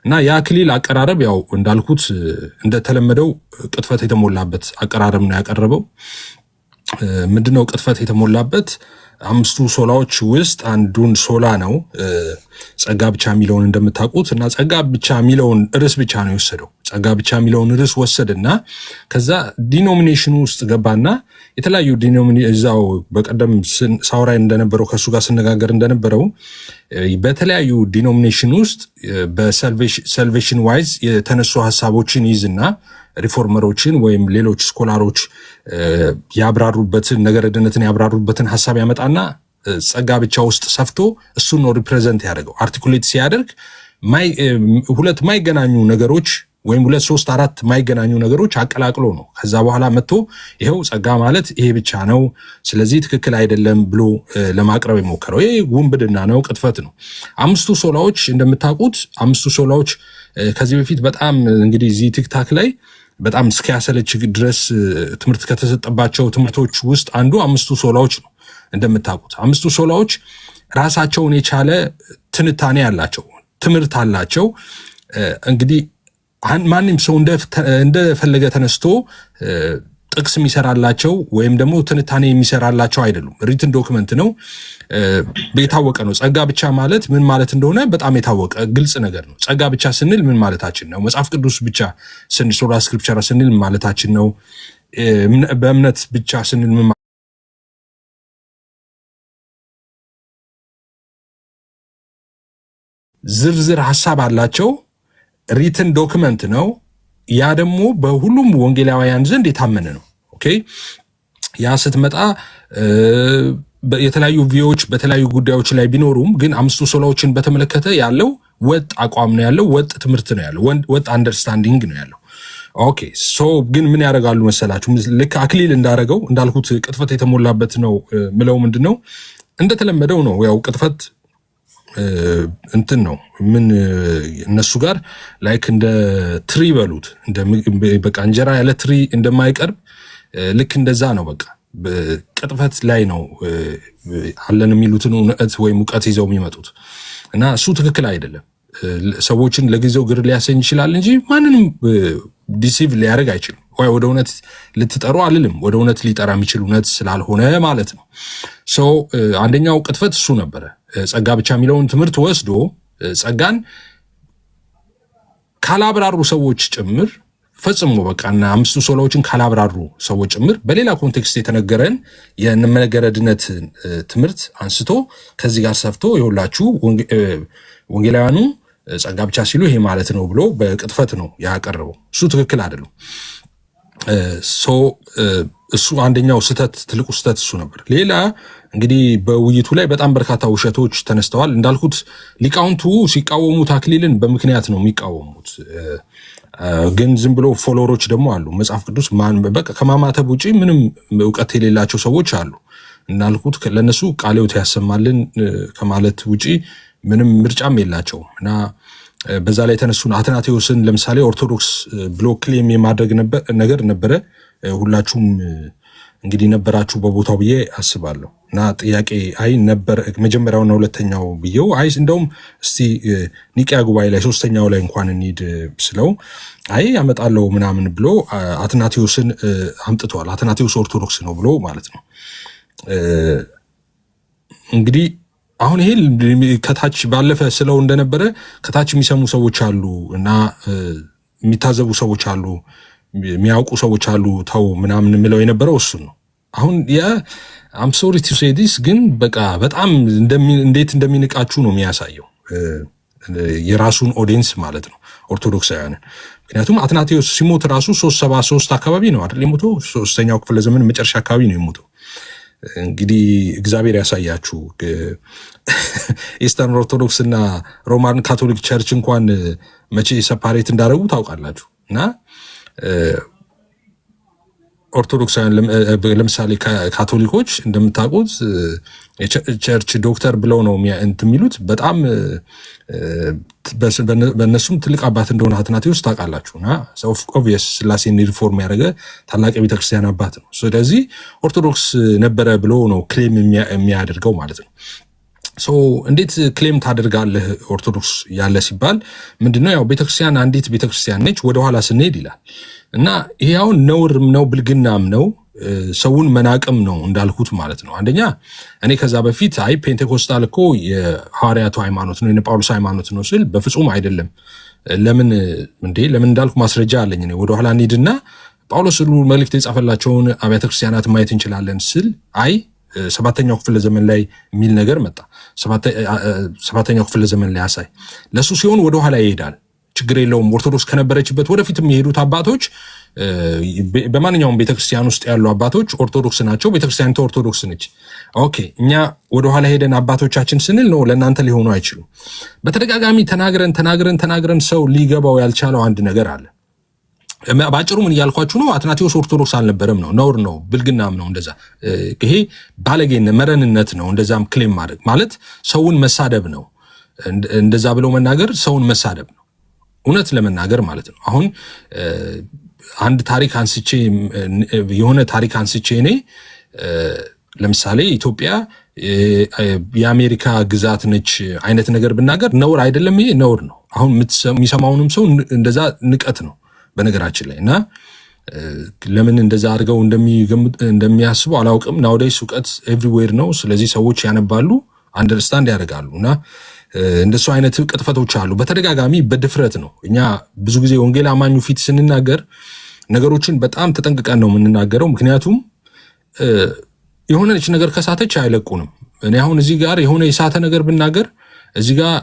እና የአክሊል አቀራረብ ያው እንዳልኩት እንደተለመደው ቅጥፈት የተሞላበት አቀራረብ ነው ያቀረበው። ምንድነው ቅጥፈት የተሞላበት? አምስቱ ሶላዎች ውስጥ አንዱን ሶላ ነው ጸጋ ብቻ የሚለውን እንደምታውቁት እና ጸጋ ብቻ የሚለውን ርዕስ ብቻ ነው የወሰደው። ጸጋ ብቻ የሚለውን ርዕስ ወሰድና ከዛ ዲኖሚኔሽኑ ውስጥ ገባና የተለያዩ እዛው በቀደም ሳውራይ እንደነበረው ከሱ ጋር ስነጋገር እንደነበረው በተለያዩ ዲኖሚኔሽን ውስጥ በሳልቬሽን ዋይዝ የተነሱ ሐሳቦችን ይዝና ሪፎርመሮችን ወይም ሌሎች ስኮላሮች ያብራሩበትን ነገረ ድነትን ያብራሩበትን ሐሳብ ያመጣና ጸጋ ብቻ ውስጥ ሰፍቶ እሱን ነው ሪፕሬዘንት ያደርገው። አርቲኩሌት ሲያደርግ ሁለት ማይገናኙ ነገሮች ወይም 2 3 4 ማይገናኙ ነገሮች አቀላቅሎ ነው ከዛ በኋላ መጥቶ ይሄው ጸጋ ማለት ይሄ ብቻ ነው፣ ስለዚህ ትክክል አይደለም ብሎ ለማቅረብ የሞከረው ይሄ ውንብድና ነው፣ ቅጥፈት ነው። አምስቱ ሶላዎች እንደምታውቁት አምስቱ ሶላዎች ከዚህ በፊት በጣም እንግዲህ እዚህ ቲክታክ ላይ በጣም እስኪያሰለች ድረስ ትምህርት ከተሰጠባቸው ትምህርቶች ውስጥ አንዱ አምስቱ ሶላዎች ነው። እንደምታውቁት አምስቱ ሶላዎች ራሳቸውን የቻለ ትንታኔ አላቸው፣ ትምህርት አላቸው። እንግዲህ ማንም ሰው እንደፈለገ ተነስቶ ጥቅስ የሚሰራላቸው ወይም ደግሞ ትንታኔ የሚሰራላቸው አይደሉም። ሪትን ዶክመንት ነው፣ የታወቀ ነው። ጸጋ ብቻ ማለት ምን ማለት እንደሆነ በጣም የታወቀ ግልጽ ነገር ነው። ጸጋ ብቻ ስንል ምን ማለታችን ነው? መጽሐፍ ቅዱስ ብቻ ስንል ሶላ ስክሪፕቸር ስንል ምን ማለታችን ነው? በእምነት ብቻ ስንል ምን ዝርዝር ሐሳብ አላቸው። ሪትን ዶክመንት ነው። ያ ደግሞ በሁሉም ወንጌላውያን ዘንድ የታመነ ነው። ኦኬ ያ ስትመጣ የተለያዩ ቪዎች በተለያዩ ጉዳዮች ላይ ቢኖሩም ግን አምስቱ ሶላዎችን በተመለከተ ያለው ወጥ አቋም ነው ያለው፣ ወጥ ትምህርት ነው ያለው፣ ወጥ አንደርስታንዲንግ ነው ያለው። ኦኬ ሶ ግን ምን ያደርጋሉ መሰላችሁ? ልክ አክሊል እንዳደረገው እንዳልኩት ቅጥፈት የተሞላበት ነው ምለው ምንድነው እንደተለመደው ነው። ያው ቅጥፈት እንትን ነው ምን እነሱ ጋር ላይክ እንደ ትሪ በሉት እንደ በቃ እንጀራ ያለ ትሪ እንደማይቀርብ ልክ እንደዛ ነው። በቃ ቅጥፈት ላይ ነው አለን የሚሉትን እውነት ወይም ሙቀት ይዘው የሚመጡት እና እሱ ትክክል አይደለም። ሰዎችን ለጊዜው ግር ሊያሰኝ ይችላል እንጂ ማንንም ዲሲቭ ሊያደርግ አይችልም። ወይ ወደ እውነት ልትጠሩ አልልም፣ ወደ እውነት ሊጠራ የሚችል እውነት ስላልሆነ ማለት ነው። ሶ አንደኛው ቅጥፈት እሱ ነበረ። ጸጋ ብቻ የሚለውን ትምህርት ወስዶ ጸጋን ካላብራሩ ሰዎች ጭምር ፈጽሞ በቃና አምስቱ ሶላዎችን ካላብራሩ ሰዎች ጭምር በሌላ ኮንቴክስት የተነገረን የነገረ ድነት ትምህርት አንስቶ ከዚህ ጋር ሰፍቶ ይኸውላችሁ ወንጌላውያኑ ጸጋ ብቻ ሲሉ ይሄ ማለት ነው ብሎ በቅጥፈት ነው ያቀረበው። እሱ ትክክል አይደለም። እሱ አንደኛው ስህተት፣ ትልቁ ስህተት እሱ ነበር። ሌላ እንግዲህ በውይይቱ ላይ በጣም በርካታ ውሸቶች ተነስተዋል። እንዳልኩት ሊቃውንቱ ሲቃወሙት አክሊልን በምክንያት ነው የሚቃወሙት። ግን ዝም ብሎ ፎሎወሮች ደግሞ አሉ። መጽሐፍ ቅዱስ በቃ ከማማተብ ውጪ ምንም እውቀት የሌላቸው ሰዎች አሉ። እንዳልኩት ለነሱ ቃለ ሕይወት ያሰማልን ከማለት ውጪ ምንም ምርጫም የላቸውም እና በዛ ላይ የተነሱን አትናቴዎስን ለምሳሌ ኦርቶዶክስ ብሎ ክሌም የማድረግ ነገር ነበረ። ሁላችሁም እንግዲህ ነበራችሁ በቦታው ብዬ አስባለሁ እና ጥያቄ አይ ነበር መጀመሪያውና ሁለተኛው ብዬው አይ እንደውም እስቲ ኒቂያ ጉባኤ ላይ ሶስተኛው ላይ እንኳን እንሂድ ስለው አይ ያመጣለው ምናምን ብሎ አትናቴዎስን አምጥቷል። አትናቴዎስ ኦርቶዶክስ ነው ብሎ ማለት ነው። እንግዲህ አሁን ይሄ ከታች ባለፈ ስለው እንደነበረ ከታች የሚሰሙ ሰዎች አሉ እና የሚታዘቡ ሰዎች አሉ፣ የሚያውቁ ሰዎች አሉ። ተው ምናምን የምለው የነበረው እሱ ነው። አሁን አም ሶሪ ቱ ሴይ ዲስ ግን በቃ በጣም እንዴት እንደሚንቃችሁ ነው የሚያሳየው የራሱን ኦዲየንስ ማለት ነው ኦርቶዶክሳውያንን። ምክንያቱም አትናቴዎስ ሲሞት ራሱ 373 አካባቢ ነው አይደል የሞተው? 3ኛው ክፍለ ዘመን መጨረሻ አካባቢ ነው የሞተው። እንግዲህ እግዚአብሔር ያሳያችሁ። ኢስተርን ኦርቶዶክስ እና ሮማን ካቶሊክ ቸርች እንኳን መቼ ሰፓሬት እንዳደረጉ ታውቃላችሁ። እና ኦርቶዶክሳውያን ለምሳሌ ካቶሊኮች እንደምታውቁት ቸርች ዶክተር ብለው ነው እንትን የሚሉት። በጣም በእነሱም ትልቅ አባት እንደሆነ አትናቴዎስ ታውቃላችሁ። እና ኦብቪየስ ስላሴን ሪፎርም ያደረገ ታላቅ የቤተክርስቲያን አባት ነው። ስለዚህ ኦርቶዶክስ ነበረ ብሎ ነው ክሌም የሚያደርገው ማለት ነው። እንዴት ክሌም ታደርጋለህ ኦርቶዶክስ ያለ ሲባል ምንድነው ያው ቤተክርስቲያን አንዲት ቤተክርስቲያን ነች ወደኋላ ስንሄድ ይላል እና ይሄው ነውርም ነው ብልግናም ነው ሰውን መናቅም ነው እንዳልኩት ማለት ነው። አንደኛ እኔ ከዛ በፊት አይ ፔንቴኮስታል እኮ የሐዋርያቱ ሃይማኖት ነው የጳውሎስ ሃይማኖት ነው ስል በፍጹም አይደለም። ለምን እንዳልኩ ማስረጃ አለኝ። እኔ ወደኋላ እንሂድና ጳውሎስ ሁሉ መልእክት የጻፈላቸውን አብያተ ክርስቲያናት ማየት እንችላለን ስል አይ ሰባተኛው ክፍለ ዘመን ላይ የሚል ነገር መጣ። ሰባተኛው ክፍለ ዘመን ላይ ያሳይ ለሱ ሲሆን ወደኋላ ይሄዳል። ችግር የለውም። ኦርቶዶክስ ከነበረችበት ወደፊትም የሄዱት አባቶች በማንኛውም ቤተክርስቲያን ውስጥ ያሉ አባቶች ኦርቶዶክስ ናቸው። ቤተክርስቲያኒቱ ኦርቶዶክስ ነች። ኦኬ እኛ ወደኋላ ሄደን አባቶቻችን ስንል ነው ለእናንተ ሊሆኑ አይችሉም። በተደጋጋሚ ተናግረን ሰው ሊገባው ያልቻለው አንድ ነገር አለ። ባጭሩ ምን እያልኳችሁ ነው? አትናቴዎስ ኦርቶዶክስ አልነበረም ነው፣ ነውር ነው፣ ብልግናም ነው። እንደዛ ይሄ ባለጌነት መረንነት ነው። እንደዛም ክሌም ማድረግ ማለት ሰውን መሳደብ ነው። እንደዛ ብለው መናገር ሰውን መሳደብ ነው፣ እውነት ለመናገር ማለት ነው። አሁን አንድ ታሪክ አንስቼ የሆነ ታሪክ አንስቼ እኔ ለምሳሌ ኢትዮጵያ የአሜሪካ ግዛት ነች አይነት ነገር ብናገር ነውር አይደለም? ይሄ ነውር ነው። አሁን የሚሰማውንም ሰው እንደዛ ንቀት ነው በነገራችን ላይ እና ለምን እንደዛ አድርገው እንደሚያስቡ አላውቅም። ናውዴይስ እውቀት ኤቭሪዌር ነው። ስለዚህ ሰዎች ያነባሉ፣ አንደርስታንድ ያደርጋሉ እና እንደሱ አይነት ቅጥፈቶች አሉ። በተደጋጋሚ በድፍረት ነው። እኛ ብዙ ጊዜ ወንጌል አማኙ ፊት ስንናገር ነገሮችን በጣም ተጠንቅቀን ነው የምንናገረው። ምክንያቱም የሆነች ነገር ከሳተች አይለቁንም። እኔ አሁን እዚህ ጋር የሆነ የሳተ ነገር ብናገር እዚህ ጋር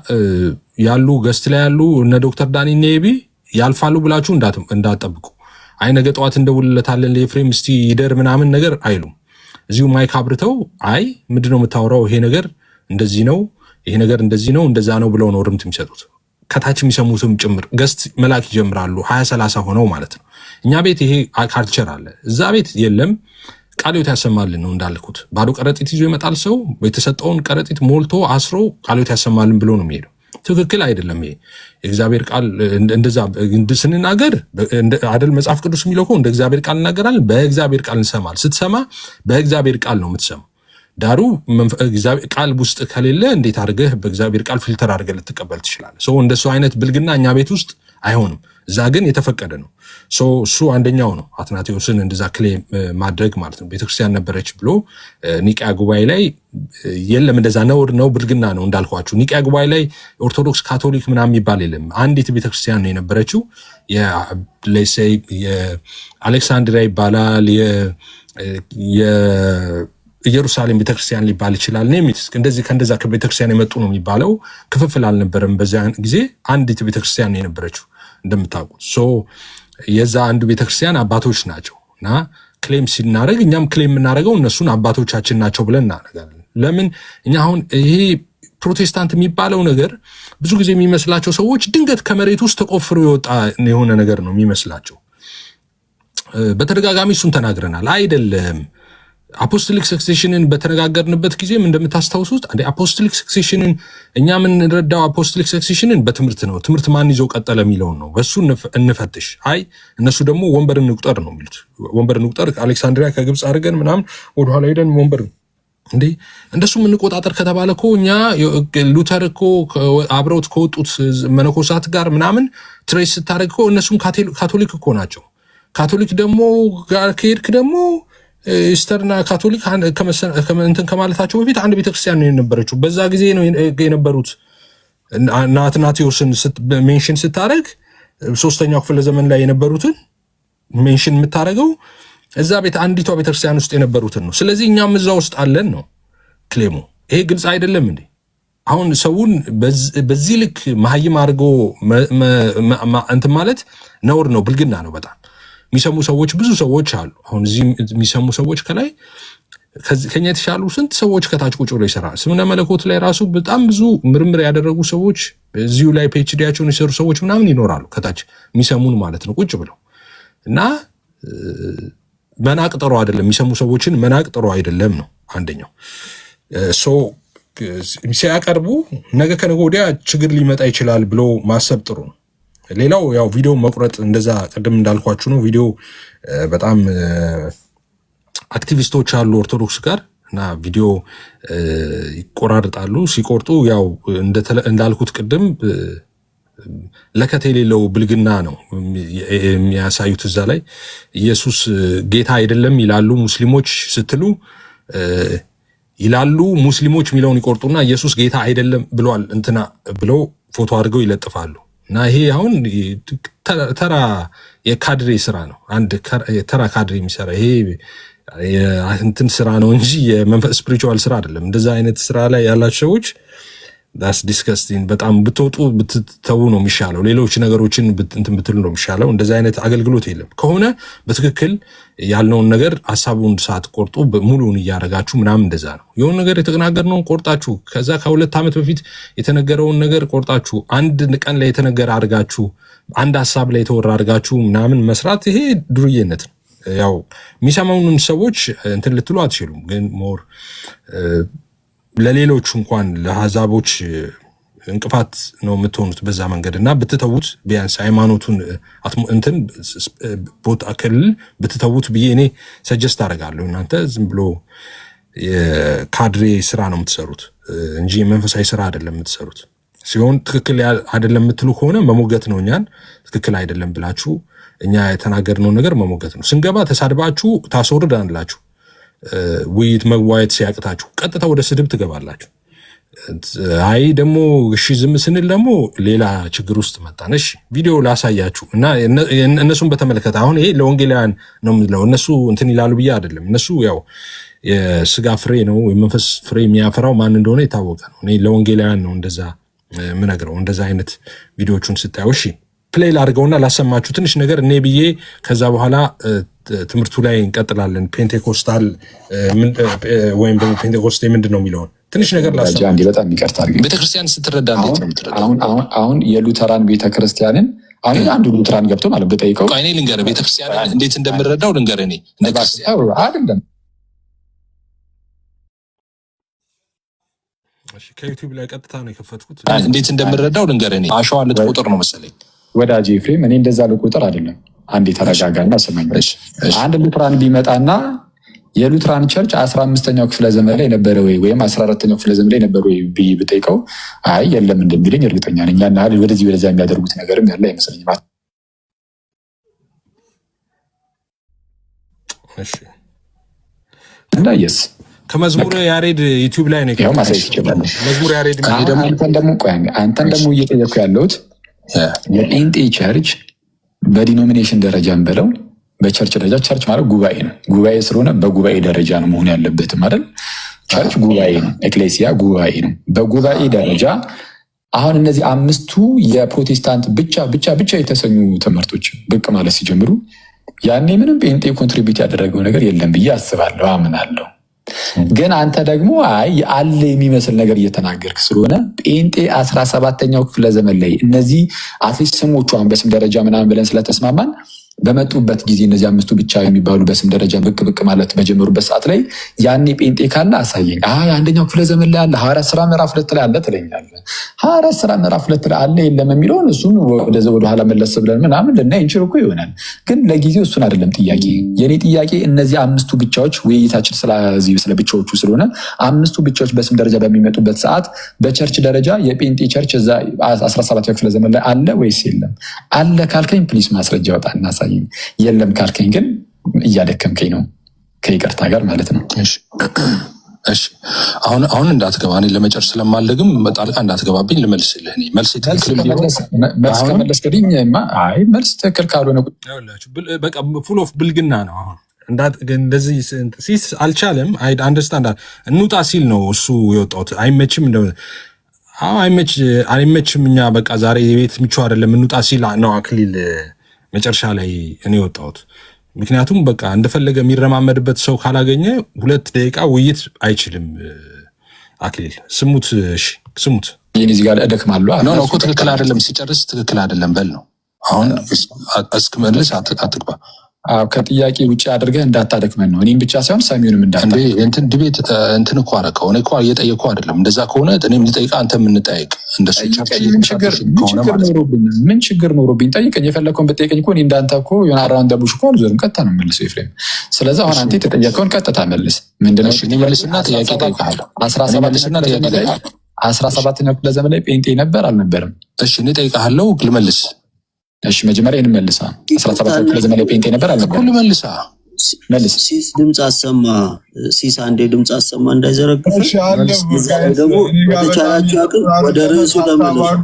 ያሉ ገስት ላይ ያሉ እነ ዶክተር ዳኒ ኔቢ ያልፋሉ ብላችሁ እንዳትጠብቁ። አይ ነገ ጠዋት እንደውልለታለን ለኤፍሬም እስቲ ይደር ምናምን ነገር አይሉም። እዚሁ ማይክ አብርተው አይ ምንድነው የምታወራው? ይሄ ነገር እንደዚህ ነው፣ ይሄ ነገር እንደዚህ ነው፣ እንደዛ ነው ብለው ነው ርምት የሚሰጡት። ከታች የሚሰሙትም ጭምር ገስት መላክ ይጀምራሉ። 20-30 ሆነው ማለት ነው። እኛ ቤት ይሄ ካልቸር አለ፣ እዛ ቤት የለም። ቃልዮት ያሰማልን ነው እንዳልኩት። ባዶ ከረጢት ይዞ ይመጣል ሰው። የተሰጠውን ከረጢት ሞልቶ አስሮ ቃልዮት ያሰማልን ብሎ ነው የሚሄደው። ትክክል አይደለም። ይሄ የእግዚአብሔር ቃል እንደዛ ስንናገር አይደል መጽሐፍ ቅዱስ የሚለው እኮ እንደ እግዚአብሔር ቃል እናገራለን፣ በእግዚአብሔር ቃል እንሰማል። ስትሰማ በእግዚአብሔር ቃል ነው የምትሰማው። ዳሩ ቃል ውስጥ ከሌለ እንዴት አድርገህ በእግዚአብሔር ቃል ፊልተር አድርገህ ልትቀበል ትችላለህ? እንደሱ አይነት ብልግና እኛ ቤት ውስጥ አይሆንም። እዛ ግን የተፈቀደ ነው። እሱ አንደኛው ነው። አትናቴዎስን እንደዛ ክሌም ማድረግ ማለት ነው። ቤተክርስቲያን ነበረች ብሎ ኒቅያ ጉባኤ ላይ የለም። እንደዛ ነውር ነው፣ ብልግና ነው እንዳልኳችሁ። ኒቅያ ጉባኤ ላይ ኦርቶዶክስ፣ ካቶሊክ ምናምን የሚባል የለም። አንዲት ቤተክርስቲያን ነው የነበረችው። የአሌክሳንድሪያ ይባላል፣ የኢየሩሳሌም ቤተክርስቲያን ሊባል ይችላል። እንደዚህ ከእንደዛ ከቤተክርስቲያን የመጡ ነው የሚባለው። ክፍፍል አልነበረም በዚያ ጊዜ። አንዲት ቤተክርስቲያን ነው የነበረችው እንደምታውቁት። የዛ አንዱ ቤተክርስቲያን አባቶች ናቸው እና ክሌም ሲናደርግ እኛም ክሌም የምናደርገው እነሱን አባቶቻችን ናቸው ብለን እናደርጋለን። ለምን እኛ አሁን ይሄ ፕሮቴስታንት የሚባለው ነገር ብዙ ጊዜ የሚመስላቸው ሰዎች ድንገት ከመሬት ውስጥ ተቆፍሮ የወጣ የሆነ ነገር ነው የሚመስላቸው። በተደጋጋሚ እሱን ተናግረናል። አይደለም። አፖስቶሊክ ሰክሴሽንን በተነጋገርንበት ጊዜም እንደምታስታውሱት አፖስቶሊክ ሰክሴሽንን እኛ የምንረዳው አፖስቶሊክ ሰክሴሽንን በትምህርት ነው። ትምህርት ማን ይዞ ቀጠለ የሚለውን ነው። በሱ እንፈትሽ። አይ እነሱ ደግሞ ወንበር እንቁጠር ነው የሚሉት። ወንበር እንቁጠር አሌክሳንድሪያ ከግብፅ አድርገን ምናምን ወደኋላ ሄደን ወንበር እንደሱ የምንቆጣጠር ከተባለ እኮ እኛ ሉተር እኮ አብረውት ከወጡት መነኮሳት ጋር ምናምን ትሬስ ስታደርግ እኮ እነሱም ካቶሊክ እኮ ናቸው። ካቶሊክ ደግሞ ጋር ከሄድክ ደግሞ ኢስተርና ካቶሊክ እንትን ከማለታቸው በፊት አንድ ቤተክርስቲያን ነው የነበረችው። በዛ ጊዜ ነው የነበሩት። አትናቴዎስን ሜንሽን ስታደርግ 3ኛው ክፍለ ዘመን ላይ የነበሩትን ሜንሽን የምታደርገው እዛ ቤት አንዲቷ ቤተክርስቲያን ውስጥ የነበሩትን ነው። ስለዚህ እኛም እዛ ውስጥ አለን ነው ክሌሙ። ይሄ ግልጽ አይደለም እንዴ? አሁን ሰውን በዚህ ልክ መሀይም አድርጎ እንትን ማለት ነውር ነው፣ ብልግና ነው በጣም። የሚሰሙ ሰዎች ብዙ ሰዎች አሉ። አሁን እዚህ የሚሰሙ ሰዎች ከላይ ከኛ የተሻሉ ስንት ሰዎች ከታች ቁጭ ብለው ይሰራል። ስምነ መለኮት ላይ ራሱ በጣም ብዙ ምርምር ያደረጉ ሰዎች እዚሁ ላይ ፒኤችዲያቸውን የሰሩ ሰዎች ምናምን ይኖራሉ ከታች የሚሰሙን ማለት ነው ቁጭ ብለው እና መናቅ ጥሩ አይደለም። የሚሰሙ ሰዎችን መናቅ ጥሩ አይደለም ነው አንደኛው። ሲያቀርቡ ነገ ከነገ ወዲያ ችግር ሊመጣ ይችላል ብሎ ማሰብ ጥሩ ነው። ሌላው ያው ቪዲዮ መቁረጥ እንደዛ ቅድም እንዳልኳችሁ ነው። ቪዲዮ በጣም አክቲቪስቶች አሉ ኦርቶዶክስ ጋር እና ቪዲዮ ይቆራርጣሉ። ሲቆርጡ ያው እንዳልኩት ቅድም ለከት የሌለው ብልግና ነው የሚያሳዩት። እዛ ላይ ኢየሱስ ጌታ አይደለም ይላሉ ሙስሊሞች ስትሉ ይላሉ ሙስሊሞች የሚለውን ይቆርጡና ኢየሱስ ጌታ አይደለም ብሏል እንትና ብለው ፎቶ አድርገው ይለጥፋሉ። እና ይሄ አሁን ተራ የካድሬ ስራ ነው። አንድ ተራ ካድሬ የሚሰራ ይሄ እንትን ስራ ነው እንጂ የመንፈስ ስፒሪቹዋል ስራ አይደለም። እንደዛ አይነት ስራ ላይ ያላችሁ ሰዎች ዳስ ዲስከስቲንግ በጣም ብትወጡ ብትተው ነው የሚሻለው። ሌሎች ነገሮችን እንትን ብትሉ ነው የሚሻለው። እንደዛ አይነት አገልግሎት የለም። ከሆነ በትክክል ያልነውን ነገር ሐሳቡን ሳትቆርጡ ሙሉውን እያደረጋችሁ ምናምን እንደዛ ነው። የሆነ ነገር የተናገርነውን ቆርጣችሁ ከዛ ከ2 ዓመት በፊት የተነገረውን ነገር ቆርጣችሁ አንድ ቀን ላይ የተነገረ አድርጋችሁ አንድ ሐሳብ ላይ የተወራ አድርጋችሁ ምናምን መስራት ይሄ ዱርዬነት ነው። ያው የሚሰማውን ሰዎች እንትን ልትሉ አትችሉም። ግን ሞር ለሌሎቹ እንኳን ለአሕዛቦች እንቅፋት ነው የምትሆኑት በዛ መንገድ እና ብትተዉት ቢያንስ ሃይማኖቱን እንትን ቦታ ክልል ብትተዉት ብዬ እኔ ሰጀስት አደርጋለሁ። እናንተ ዝም ብሎ የካድሬ ስራ ነው የምትሰሩት እንጂ የመንፈሳዊ ስራ አይደለም የምትሰሩት። ሲሆን ትክክል አይደለም የምትሉ ከሆነ መሞገት ነው። እኛን ትክክል አይደለም ብላችሁ እኛ የተናገርነው ነገር መሞገት ነው። ስንገባ ተሳድባችሁ ታስወርድ አንላችሁ። ውይይት መዋየት ሲያቅታችሁ ቀጥታ ወደ ስድብ ትገባላችሁ። አይ ደግሞ እሺ ዝም ስንል ደግሞ ሌላ ችግር ውስጥ መጣን። እሺ ቪዲዮ ላሳያችሁ እና እነሱን በተመለከተ አሁን ይሄ ለወንጌላውያን ነው የሚለው እነሱ እንትን ይላሉ ብዬ አይደለም። እነሱ ያው የስጋ ፍሬ ነው የመንፈስ ፍሬ የሚያፈራው ማን እንደሆነ የታወቀ ነው። እኔ ለወንጌላውያን ነው እንደዛ ምነግረው። እንደዛ አይነት ቪዲዮቹን ስታዩ እሺ ፕሌይ ላድርገውና ላሰማችሁ ትንሽ ነገር እኔ ብዬ ከዛ በኋላ ትምህርቱ ላይ እንቀጥላለን። ፔንቴኮስታል ወይም ደግሞ ፔንቴኮስቴ ምንድን ነው የሚለውን ትንሽ ነገር ላሰማችሁ። በጣም ይቅርታ አድርገኝ። ቤተክርስቲያን ስትረዳ እንዴት ነው የምትረዳው? አሁን የሉተራን ቤተክርስቲያንን አሁን አንዱ ሉተራን ገብቶ ማለት በጠይቀው እኔ ልንገርህ ቤተክርስቲያንን እንዴት እንደምረዳው ልንገርህ። እኔ አይደለም ከዩቲዩብ ላይ ቀጥታ ነው የከፈትኩት። እንዴት እንደምረዳው ልንገርህ። እኔ አሸዋ ልትቆጥር ነው መሰለኝ ወዳጄ ኤፍሬም። እኔ እንደዛ ልቆጥር አይደለም። አንዴ ተረጋጋና ስማኝ። አንድ ሉትራን ቢመጣና የሉትራን ቸርች 15ኛው ክፍለ ዘመን ላይ ነበረ ወይም 14ኛው ክፍለ ዘመን ላይ ነበረ ወይ ብዬ ብጠይቀው አይ የለም እንደሚለኝ እርግጠኛ ነኝ። ያና ወደዚህ ወደዛ የሚያደርጉት ነገርም ያለ አይመስለኝም። እሺ እና የስ ከመዝሙር ያሬድ ዩቲዩብ ላይ ነው ያው ማሳየት ይችላል። መዝሙር ያሬድ አንተን ደግሞ እየጠየኩ ያለሁት የጴንጤ ቸርች በዲኖሚኔሽን ደረጃም በለው በቸርች ደረጃ ቸርች ማለት ጉባኤ ነው። ጉባኤ ስለሆነ በጉባኤ ደረጃ ነው መሆን ያለበት ማለት ቸርች ጉባኤ ነው። ኤክሌሲያ ጉባኤ ነው። በጉባኤ ደረጃ አሁን እነዚህ 5ቱ የፕሮቴስታንት ብቻ የተሰኙ ትምህርቶች ብቅ ማለት ሲጀምሩ ያኔ ምንም ጴንጤ ኮንትሪቢዩት ያደረገው ነገር የለም ብዬ አስባለሁ፣ አምናለሁ። ግን አንተ ደግሞ አይ አለ የሚመስል ነገር እየተናገርክ ስለሆነ ጴንጤ 17ኛው ክፍለ ዘመን ላይ እነዚህ አትሊስት ስሞቹ አሁን በስም ደረጃ ምናምን ብለን ስለተስማማን በመጡበት ጊዜ እነዚህ 5ቱ ብቻ የሚባሉ በስም ደረጃ ብቅ ማለት በጀመሩበት ሰዓት ላይ ያኔ ጴንጤ ካለ አሳየኝ። አንደኛው ክፍለ ዘመን ላይ አለ፣ ሐዋርያት ሥራ ምዕራፍ 2 ላይ አለ ትለኛለህ። ሐዋርያት ሥራ ምዕራፍ 2 ላይ አለ የለም የሚለውን እሱን ወደኋላ መለስ ብለን ምናምን ልናይ እንችል እኮ ይሆናል። ግን ለጊዜው እሱን አይደለም ጥያቄ። የኔ ጥያቄ እነዚህ 5ቱ ብቻዎች ውይይታችን ስለ ብቻዎቹ ስለሆነ 5ቱ ብቻዎች በስም ደረጃ በሚመጡበት ሰዓት በቸርች ደረጃ የጴንጤ ቸርች እዛ 17ኛው ክፍለ ዘመን ላይ አለ ወይስ የለም? አለ ካልከኝ ፕሊስ ማስረጃ ያወጣ እናሳይ። የለም ካልከኝ ግን እያደከምከኝ ነው፣ ከይቅርታ ጋር ማለት ነው። እሺ አሁን እንዳትገባ፣ እኔ ለመጨረስ ስለማልግም ጣልቃ እንዳትገባብኝ ልመልስልህ። እኔ መልስ ትክክል ከመለስክልኝ አይ መልስ ትክክል ካልሆነ በቃ ፉል ኦፍ ብልግና ነው። አሁን እንደዚህ ሲስ አልቻለም። አይ አንደርስታንድ እንውጣ ሲል ነው እሱ የወጣሁት። አይመችም አይመችም። እኛ በቃ ዛሬ የቤት ምቹ አይደለም እንውጣ ሲል ነው አክሊል መጨረሻ ላይ እኔ ወጣሁት። ምክንያቱም በቃ እንደፈለገ የሚረማመድበት ሰው ካላገኘ 2 ደቂቃ ውይይት አይችልም። አክሊል ስሙት፣ እሺ ስሙት። ይህን እዚህ ጋር እደክማለሁ። ኖ እኮ ትክክል አይደለም፣ ሲጨርስ ትክክል አይደለም በል ነው። አሁን እስክመልስ አትግባ። ከጥያቄ ውጭ አድርገህ እንዳታደክመን ነው። እኔም ብቻ ሳይሆን ሰሚውንም እንዳታደክመን። እንትን ዲቤት እንትን እኮ አደረከው። እኔ እኮ እየጠየኩ አይደለም። እንደዛ ከሆነ እኔም ልጠይቅህ፣ አንተም እንጠያየቅ። እንደሱ ምን ችግር ኖሮብኝ ጠይቀኝ። የፈለግከውን ብጠይቀኝ እኮ እኔ እንዳንተ እኮ የሆነ አራውንድ ቡሽ እኮ አልዞርም። ቀጥታ ነው መልሰው ኤፍሬም። ስለዚህ አሁን አንተ የተጠየቀውን ቀጥታ መልስ። ምንድነው መልስና ጥያቄ ጠይቀሃለሁ። 17ኛው ክፍለ ዘመን ላይ ጴንጤ ነበር አልነበረም? እሺ እኔ ጠይቀሃለሁ፣ ልመልስ። እሺ መጀመሪያ ይህን መልሳ 17ኛው ክፍለ ዘመን ላይ ጴንጤ ነበር አልነበረም? ልመልሳ መልስ። ሲስ ድምፅ አሰማ። ሲስ አንዴ ድምፅ አሰማ እንዳይዘረግፍ። ደግሞ በተቻላችሁ አቅም ወደ ርዕሱ ተመለሱ።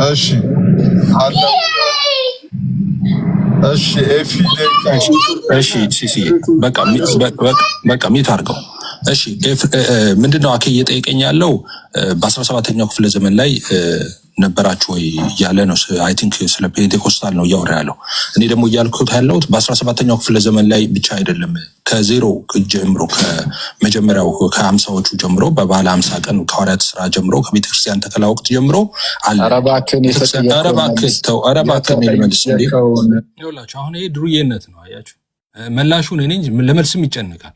እሺ አለ። እሺ ኤፊ እሺ ሲሲ በቃ ሚት አድርገው። እሺ ምንድነው አኬ እየጠየቀኝ ያለው በ17ኛው ክፍለ ዘመን ላይ ነበራችሁ ወይ እያለ ነው። አይ ቲንክ ስለ ፔንቴኮስታል ነው እያወራ ያለው። እኔ ደግሞ እያልኩት ያለሁት በ17ኛው ክፍለ ዘመን ላይ ብቻ አይደለም፣ ከዜሮ ጀምሮ ከመጀመሪያው ከ50ዎቹ ጀምሮ በባለ 50 ቀን ከሐዋርያት ስራ ጀምሮ ከቤተክርስቲያን ተከላ ወቅት ጀምሮ አለ። ኧረ እባክህን መልስ ይኸውላችሁ። አሁን ይሄ ድሩዬነት ነው። አያችሁ መላሹን እኔ ለመልስም ይጨንቃል።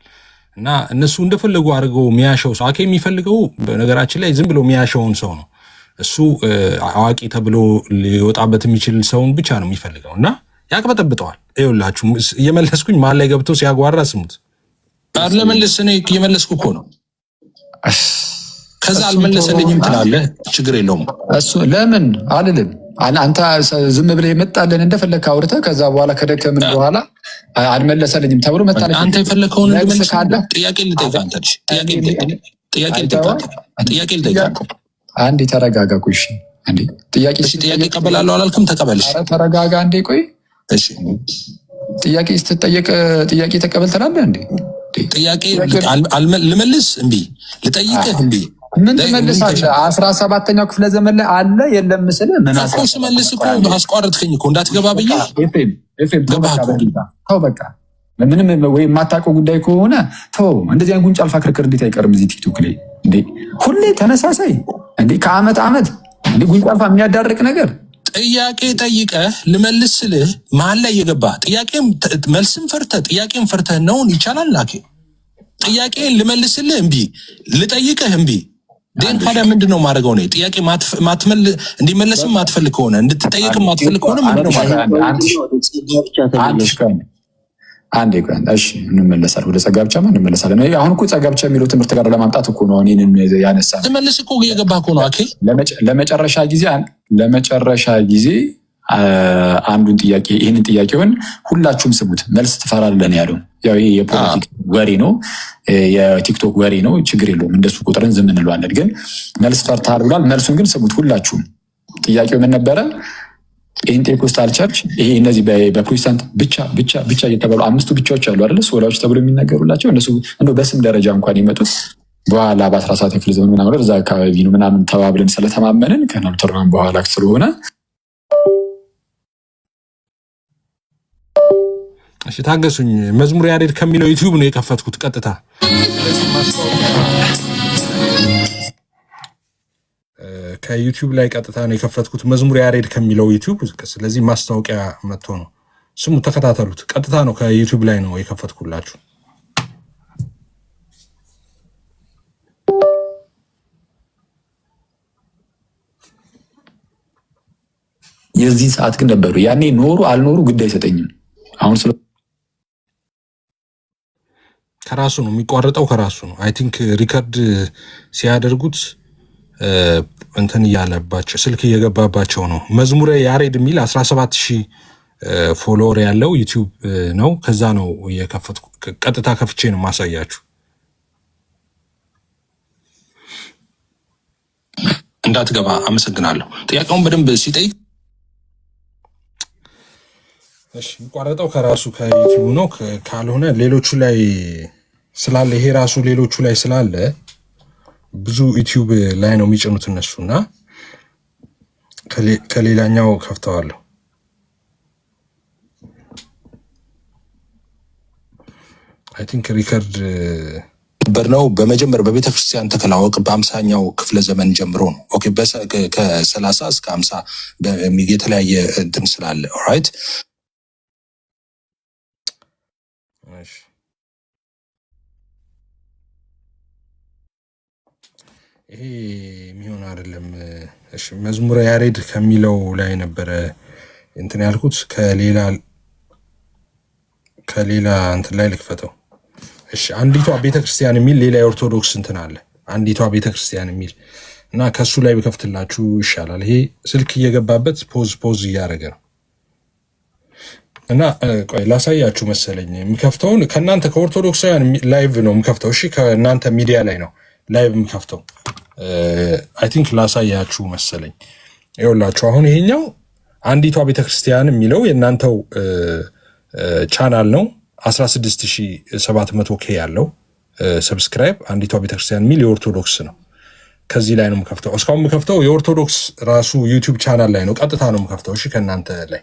እና እነሱ እንደፈለጉ አድርገው የሚያሸው ሰው አኬ የሚፈልገው በነገራችን ላይ ዝም ብሎ የሚያሸውን ሰው ነው። እሱ አዋቂ ተብሎ ሊወጣበት የሚችል ሰውን ብቻ ነው የሚፈልገው እና ያቅበጠብጠዋል። ይኸውላችሁ እየመለስኩኝ መሀል ላይ ገብቶ ሲያጓራ ስሙት። ለመለስ እኔ እየመለስኩ እኮ ነው። ከዛ አልመለሰልኝም ትላለህ። ችግር የለውም እሱ ለምን አልልም። አንተ ዝም ብለህ የመጣልን እንደፈለግህ አውርተህ ከዛ በኋላ ከደከምን በኋላ አልመለሰልኝም ተብሎ መጣለህ። አንተ የፈለግከውን እንደመለስ ካለ ጥያቄ ልጠይቅህ። አንተ ጥያቄ ልጠይቅህ። አንዴ ተረጋጋ። ቆይ እሺ፣ አንዴ ጥያቄ እቀበላለሁ አላልክም? ተቀበልሽ። ኧረ ተረጋጋ አንዴ። ቆይ እሺ፣ ጥያቄ ስትጠየቅ ጥያቄ ተቀበል ትላለህ እንዴ? ጥያቄ ልመልስ እምቢ፣ ልጠይቅህ እምቢ። ምን ትመልሳለህ? 17ኛው ክፍለ ዘመን ላይ አለ የለም ምስልህ ምን እኮ ስመልስ እኮ አስቋረጥከኝ እኮ እንዳትገባ ብዬ። ኤፍሬም ተው በቃ ምንም ወይ የማታውቀው ጉዳይ ከሆነ ተው። እንደዚህ አይነት ጉንጭ አልፋ ክርክር እንዴት አይቀርም እዚህ ቲክቶክ ላይ እንዴ? ሁሌ ተመሳሳይ እንዴ? ከአመት አመት እንዴ ጉንጭ አልፋ የሚያዳርቅ ነገር። ጥያቄ ጠይቀህ ልመልስ ስልህ መሀል ላይ የገባ ጥያቄም መልስም ፈርተህ ጥያቄም ፈርተህ ነውን? ይቻላል ላኬ ጥያቄ ልመልስልህ እምቢ፣ ልጠይቅህ እምቢ። ደን ታዲያ ምንድነው ማድረገው ነው? ጥያቄ እንዲመለስም ማትፈልግ ከሆነ እንድትጠይቅም ማትፈልግ ከሆነ ምንድነው ማድረገው? አንዴ ቆይ፣ እሺ እንመለሳለን። ወደ ጸጋ ብቻማ እንመለሳለን። አሁን እኮ ጸጋ ብቻ የሚለው ትምህርት ጋር ለማምጣት እኮ ነው እኔን ያነሳ። ትመልስ እኮ እየገባህ እኮ ነው አኬ። ለመጨረሻ ጊዜ አንዱን ጥያቄ ይህንን ጥያቄውን ሁላችሁም ስሙት። መልስ ትፈራለህ ነው ያለው። ያው ይሄ የፖለቲክ ወሬ ነው፣ የቲክቶክ ወሬ ነው። ችግር የለውም እንደሱ ቁጥርን ዝም እንለዋለን። ግን መልስ ፈርተሃል ብሏል። መልሱን ግን ስሙት ሁላችሁም። ጥያቄው ምን ነበረ? ፔንቴኮስታል ቸርች ይሄ እነዚህ በፕሮቴስታንት ብቻ እየተባሉ 5ቱ ብቻዎች አሉ አይደል? ሶላዎች ተብሎ የሚናገሩላቸው እነሱ እንደው በስም ደረጃ እንኳን የመጡት በኋላ በ17 ክፍለ ዘመን ምናምን እዛ አካባቢ ነው ምናምን ተባብለን ስለተማመንን ከናልተርናም በኋላ ስለሆነ እሺ ታገሱኝ። መዝሙር ያሬድ ከሚለው ዩቲዩብ ነው የከፈትኩት ቀጥታ። ከዩቲዩብ ላይ ቀጥታ ነው የከፈትኩት መዝሙር ያሬድ ከሚለው ዩቲዩብ። ስለዚህ ማስታወቂያ መጥቶ ነው። ስሙ፣ ተከታተሉት። ቀጥታ ነው ከዩቲዩብ ላይ ነው የከፈትኩላችሁ። የዚህ ሰዓት ግን ነበሩ። ያኔ ኖሩ አልኖሩ ጉዳይ አይሰጠኝም። አሁን ከራሱ ነው የሚቋረጠው፣ ከራሱ ነው። አይ ቲንክ ሪከርድ ሲያደርጉት እንትን እያለባቸው ስልክ እየገባባቸው ነው። መዝሙረ ያሬድ የሚል 17,000 ፎሎወር ያለው ዩቲዩብ ነው። ከዛ ነው የከፈትኩ። ቀጥታ ከፍቼ ነው ማሳያችሁ። እንዳትገባ አመሰግናለሁ። ጥያቄውን በደንብ ሲጠይቅ እሺ፣ የሚቋረጠው ከራሱ ከዩቲዩብ ነው። ካልሆነ ሌሎቹ ላይ ስላለ ይሄ ራሱ ሌሎቹ ላይ ስላለ ብዙ ዩቲዩብ ላይ ነው የሚጭኑት እነሱና ከሌላኛው ከፍተዋለሁ። አይ ቲንክ ሪከርድ ነበር ነው በመጀመሪያ በቤተ ክርስቲያን ተከላ ወቅት በ50ኛው ክፍለ ዘመን ጀምሮ ነው። ኦኬ ከ30 እስከ 50 የተለያየ እንትን ስላለ ኦራይት ይሄ የሚሆን አይደለም። እሺ መዝሙረ ያሬድ ከሚለው ላይ ነበረ እንትን ያልኩት ከሌላ እንትን ላይ ልክፈተው። እሺ አንዲቷ ቤተክርስቲያን የሚል ሌላ የኦርቶዶክስ እንትን አለ። አንዲቷ ቤተክርስቲያን የሚል እና ከሱ ላይ በከፍትላችሁ ይሻላል። ይሄ ስልክ እየገባበት ፖዝ እያደረገ ነው። እና ቆይ ላሳያችሁ መሰለኝ የምከፍተውን ከእናንተ ከኦርቶዶክሳውያን ላይቭ ነው የምከፍተው። እሺ ከእናንተ ሚዲያ ላይ ነው ላይቭ የምከፍተው። አይ ቲንክ ላሳያችሁ መሰለኝ። ይኸውላችሁ አሁን ይሄኛው አንዲቷ ቤተክርስቲያን የሚለው የእናንተው ቻናል ነው። 16700 ኬ ያለው ሰብስክራይብ አንዲቷ ቤተክርስቲያን የሚል የኦርቶዶክስ ነው። ከዚህ ላይ ነው የምከፍተው። እስካሁን የምከፍተው የኦርቶዶክስ ራሱ ዩቲዩብ ቻናል ላይ ነው። ቀጥታ ነው የምከፍተው። እሺ ከእናንተ ላይ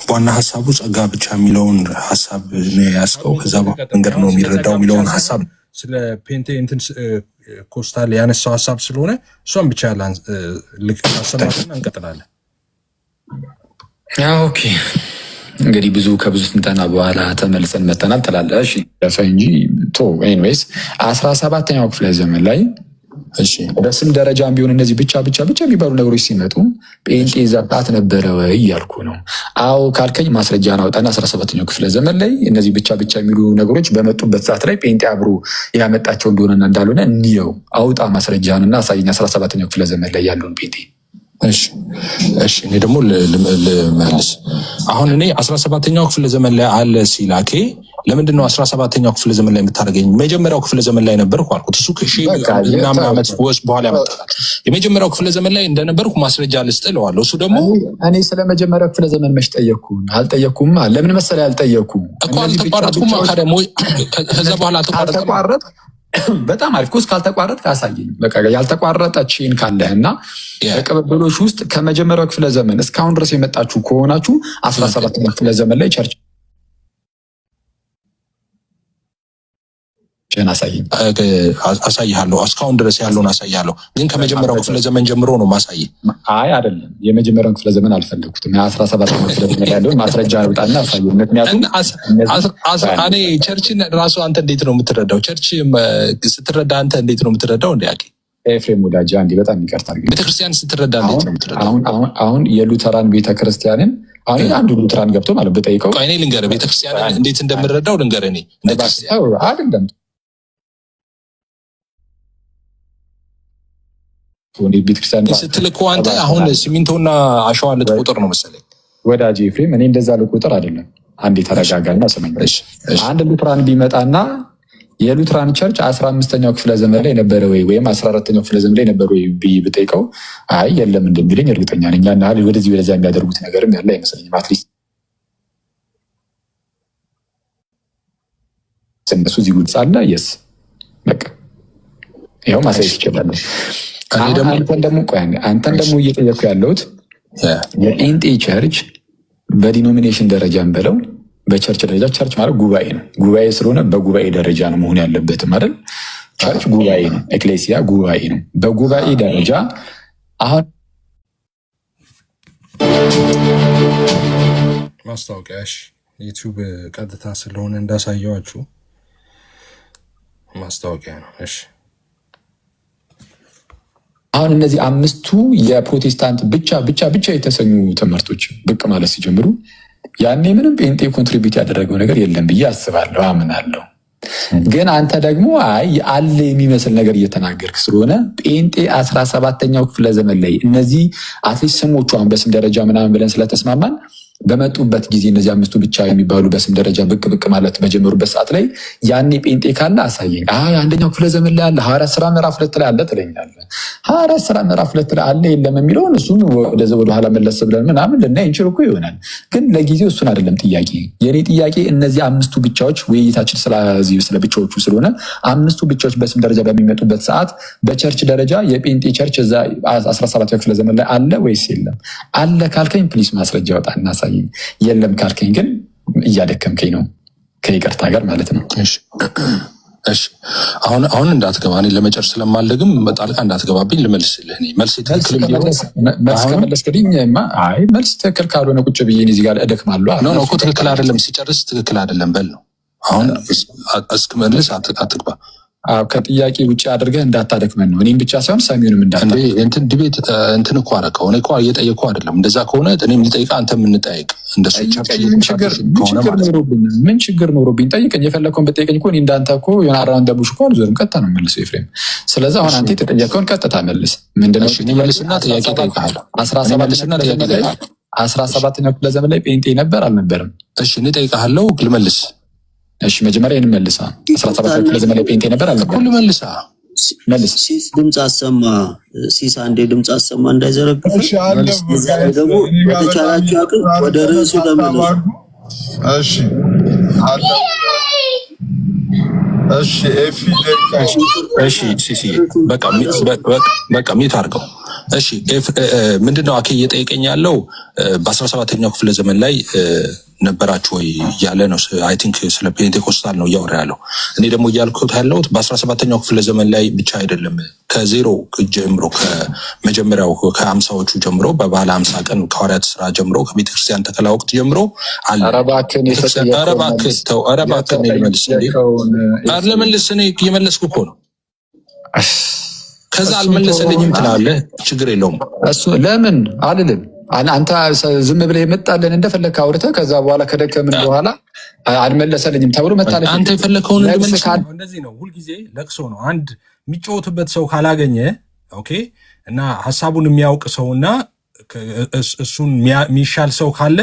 ዋና ሀሳቡ ጸጋ ብቻ የሚለውን ሀሳብ ነው ያስቀው። ከዛ መንገድ ነው የሚረዳው የሚለውን ሀሳብ ስለ ፔንቴ እንትን ኮስታል ያነሳው ሀሳብ ስለሆነ እሷን ብቻ ልክ አሰማትና እንቀጥላለን። ኦኬ እንግዲህ ከብዙ ትንተና በኋላ ተመልሰን መተናል ትላለህ። እሺ እንጂ ኤኒዌይስ 17ኛው ክፍለ ዘመን ላይ እሺ በስም ደረጃም ቢሆን እነዚህ ብቻ የሚባሉ ነገሮች ሲመጡ ጴንጤ ዘባት ነበረ ወይ እያልኩ ነው። አዎ ካልከኝ ማስረጃን አውጣና 17ኛው ክፍለ ዘመን ላይ እነዚህ ብቻ የሚሉ ነገሮች በመጡበት ሰዓት ላይ ጴንጤ አብሮ ያመጣቸው እንደሆነና እንዳልሆነ እንየው። አውጣ ማስረጃንና አሳየኝ 17ኛው ክፍለ ዘመን ላይ ያለውን ጴንጤ። እሺ እኔ ደግሞ ልመልስ። አሁን እኔ 17ኛው ክፍለ ዘመን ላይ አለ ሲላኬ ለምንድን ነው 17ኛው ክፍለ ዘመን ላይ የምታደርገኝ? መጀመሪያው ክፍለ ዘመን ላይ ነበርኩ አልኩት። እሱ ምናምን ዓመት በኋላ ያመጣል። የመጀመሪያው ክፍለ ዘመን ላይ እንደነበርኩ ማስረጃ ልስጥ እለዋለሁ። እሱ ደግሞ እኔ ስለ መጀመሪያው ክፍለ ዘመን መች ጠየቅኩ? አልጠየቅኩም። ለምን መሰለህ ያልጠየቅኩ እኮ አልተቋረጥኩም። ደግሞ ከዛ በኋላ አልተቋረጥ በጣም አሪፍ ኮስ ካልተቋረጥ ካሳየኝ በቃ ያልተቋረጠ ቼን ካለህ እና በቅብብሎች ውስጥ ከመጀመሪያው ክፍለ ዘመን እስካሁን ድረስ የመጣችሁ ከሆናችሁ 17ኛው ክፍለ ዘመን ላይ ቸርች አሳይሃለሁ። እስካሁን ድረስ ያለውን አሳይሃለሁ፣ ግን ከመጀመሪያው ክፍለ ዘመን ጀምሮ ነው ማሳይ። አይ አይደለም፣ የመጀመሪያውን ክፍለ ዘመን አልፈለግኩትም። 17ኛው ክፍለ ዘመን ያለውን ማስረጃ አውጣና አሳይ። ምክንያቱም እኔ ቸርችን ራሱ አንተ እንዴት ነው የምትረዳው? ቸርች ስትረዳ አንተ እንዴት ነው የምትረዳው? እንደ ያቄ ኤፍሬም ወዳጅ አንዴ በጣም ይቅርታ፣ ቤተክርስቲያን ስትረዳ እንዴት ነው የምትረዳው? አሁን የሉተራን ቤተክርስቲያንን አሁን አንዱ ሉተራን ገብቶ ማለት በጠይቀው እኔ ልንገርህ፣ ቤተክርስቲያንን እንዴት እንደምረዳው ልንገርህ። እኔ አይደለም ቤተክርስቲያን ስትል እኮ አንተ አሁን ሲሚንቶና አሸዋ ልትቆጥር ነው መሰለኝ ወዳጅ ኤፍሬም። እኔ እንደዛ ልቆጥር አይደለም። አንዴ ተረጋጋና ስማኝ። አንድ ሉትራን ቢመጣና የሉትራን ቸርች 15ኛው ክፍለ ዘመን ላይ ነበረ ወይም 14ኛው ክፍለ ዘመን ላይ ነበረ ወይ ብዬ ብጠይቀው አይ የለም እንደሚለኝ እርግጠኛ ነኝ። ያን ያህል ወደዚህ ወደዛ የሚያደርጉት ነገርም ያለ አይመስለኝም። አትሊስት እነሱ እዚህ ጉድ ሳለ የስ በቃ ይኸው ማሳየት ይችላል። አንተን ደግሞ እየጠየኩ ያለሁት የጴንጤ ቸርች በዲኖሚኔሽን ደረጃም በለው በቸርች ደረጃ ቸርች ማለት ጉባኤ ነው። ጉባኤ ስለሆነ በጉባኤ ደረጃ ነው መሆን ያለበትም አይደል? ቸርች ጉባኤ ነው፣ ኤክሌሲያ ጉባኤ ነው። በጉባኤ ደረጃ አሁን ማስታወቂያሽ ዩቲዩብ ቀጥታ ስለሆነ እንዳሳየዋችሁ ማስታወቂያ ነው። እሺ አሁን እነዚህ አምስቱ የፕሮቴስታንት ብቻ የተሰኙ ትምህርቶች ብቅ ማለት ሲጀምሩ ያኔ ምንም ጴንጤ ኮንትሪቢዩት ያደረገው ነገር የለም ብዬ አስባለሁ፣ አምናለሁ። ግን አንተ ደግሞ አይ አለ የሚመስል ነገር እየተናገርክ ስለሆነ ጴንጤ 17ኛው ክፍለ ዘመን ላይ እነዚህ አትሊስት ስሞቹ አሁን በስም ደረጃ ምናምን ብለን ስለተስማማን በመጡበት ጊዜ እነዚህ አምስቱ ብቻ የሚባሉ በስም ደረጃ ብቅ ማለት በጀመሩበት ሰዓት ላይ ያኔ ጴንጤ ካለ አሳየኝ። አንደኛው ክፍለ ዘመን ላይ አለ፣ ሐዋርያት ሥራ ምዕራፍ 2 ላይ አለ ትለኛለህ። ሐዋርያት ሥራ ምዕራፍ 2 ላይ አለ የለም የሚለውን እሱን ወደኋላ መለስ ብለን ምናምን ልናይ እንችል እኮ ይሆናል። ግን ለጊዜው እሱን አይደለም ጥያቄ። የኔ ጥያቄ እነዚህ አምስቱ ብቻዎች ውይይታችን ስለ ብቻዎቹ ስለሆነ አምስቱ ብቻዎች በስም ደረጃ በሚመጡበት ሰዓት በቸርች ደረጃ የጴንጤ ቸርች እዛ 17ኛው ክፍለ ዘመን ላይ አለ ወይስ የለም? አለ ካልከኝ ፕሊስ ማስረጃ ያወጣ እናሳይ። የለም ካልከኝ ግን እያደከምከኝ ነው፣ ከይቅርታ ጋር ማለት ነው። እሺ አሁን እንዳትገባ፣ እኔ ለመጨረስ ስለማልደግም ጣልቃ እንዳትገባብኝ ልመልስልህ። መልስ ትክክል ከመለስክልኝ አይ መልስ ትክክል ካልሆነ ቁጭ ብዬ እዚህ ጋር እደክማለሁ። ኖ እኮ ትክክል አይደለም፣ ሲጨርስ ትክክል አይደለም በል ነው። አሁን እስክመልስ አትግባ። ከጥያቄ ውጭ አድርገህ እንዳታደክመን ነው። እኔም ብቻ ሳይሆን ሰሚውንም እንዳታደክመን። እንትን ዲቤት እንትን እኮ አደረከው። እኔ እኮ እየጠየኩህ አይደለም። እንደዛ ከሆነ እኔም ልጠይቅህ፣ አንተም እንጠይቅ። እንደሱ ምን ችግር ኖሮብኝ ጠይቀኝ። የፈለግከውን ብጠይቀኝ እኮ እኔ እንዳንተ እኮ የሆነ አራውን ደቡሽ እኮ አልዞርም። ቀጥታ ነው መልሰው ኤፍሬም። ስለዚህ አሁን አንተ የተጠየቀውን ቀጥታ መልስ። ምንድነው? መልስና ጥያቄ ጠይቃለሁ። 17ኛው ክፍለ ዘመን ላይ ጴንጤ ነበር አልነበረም? እሺ እኔ ጠይቃለሁ፣ ልመልስ። እሺ መጀመሪያ ይሄን መልሳ። 17ኛው ክፍለ ዘመን ላይ ጴንጤ ነበር አልነበረም? ልመልሳ። መልስ። ሲስ ድምፅ አሰማ። ሲስ አንዴ ድምፅ አሰማ እንዳይዘረግፍ። እዛ ላይ ደግሞ በተቻላችሁ አቅም ወደ ርዕሱ ተመለሱ። እሺ አለ። እሺ ኤፊ እሺ ሲሲ በቃ ሚት አድርገው። እሺ ምንድነው አኬ እየጠየቀኝ ያለው በ17ኛው ክፍለ ዘመን ላይ ነበራችሁ ወይ እያለ ነው። አይ ቲንክ ስለ ፔንቴኮስታል ነው እያወራ ያለው። እኔ ደግሞ እያልኩት ያለሁት በ17ኛው ክፍለ ዘመን ላይ ብቻ አይደለም፣ ከዜሮ ጀምሮ ከመጀመሪያው ከ50ዎቹ ጀምሮ በባለ 50 ቀን ከሐዋርያት ስራ ጀምሮ ከቤተክርስቲያን ተከላ ወቅት ጀምሮ አለ። ኧረ እባክህ ለመልስ እኔ እየመለስኩ እኮ ነው። ከዛ አልመለሰልኝም ትላለህ። ችግር የለውም እሱ ለምን አልልም። አንተ ዝም ብለህ የመጣልን እንደፈለግህ አውርተህ ከዛ በኋላ ከደከምን በኋላ አልመለሰልኝም ተብሎ መታለች። አንተ የፈለግከውን እንደመለስ ነው። እንደዚህ ነው። ሁልጊዜ ለቅሶ ነው። አንድ የሚጫወትበት ሰው ካላገኘ ኦኬ፣ እና ሀሳቡን የሚያውቅ ሰውና እሱን የሚሻል ሰው ካለ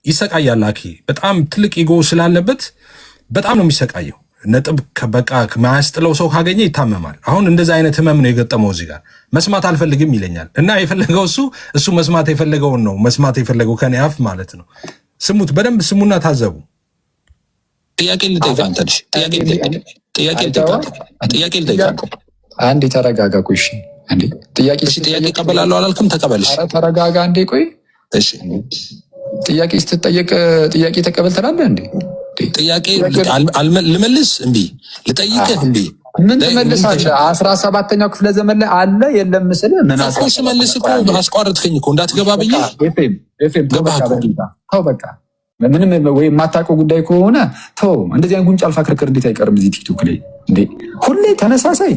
ይሰቃያል። አኬ በጣም ትልቅ ኢጎ ስላለበት በጣም ነው የሚሰቃየው። ነጥብ በቃ ማያስጥለው ሰው ካገኘ ይታመማል። አሁን እንደዛ አይነት ህመም ነው የገጠመው። እዚህ ጋር መስማት አልፈልግም ይለኛል እና የፈለገው እሱ መስማት የፈለገውን ነው መስማት የፈለገው ከኔ አፍ ማለት ነው። ስሙት፣ በደንብ ስሙና ታዘቡ። ጥያቄ ልጠይቅ አንተ ልጅ ጥያቄ ልጠይቅ። አንዴ ተረጋጋ። ቆይ እሺ፣ አንዴ ጥያቄ እቀበላለሁ አላልክም? ተቀበልሽ። ኧረ ተረጋጋ አንዴ። ቆይ እሺ፣ ጥያቄ ስትጠየቅ ጥያቄ ተቀበል ትላለህ እንዴ? ጥያቄ ልመልስ እምቢ፣ ልጠይቅህ እምቢ። ምን ትመልሳለህ? 17ኛው ክፍለ ዘመን ላይ አለ የለም ምስል ምን እኮ ስመልስ እኮ አስቋረጥከኝ እኮ እንዳትገባ ብዬ። ኤፍሬም ተው በቃ ምንም ወይ የማታውቀው ጉዳይ ከሆነ ተው። እንደዚህ አይነት ጉንጭ አልፋ ክርክር እንዴት አይቀርም እዚህ ቲክቶክ ላይ እንዴ? ሁሌ ተመሳሳይ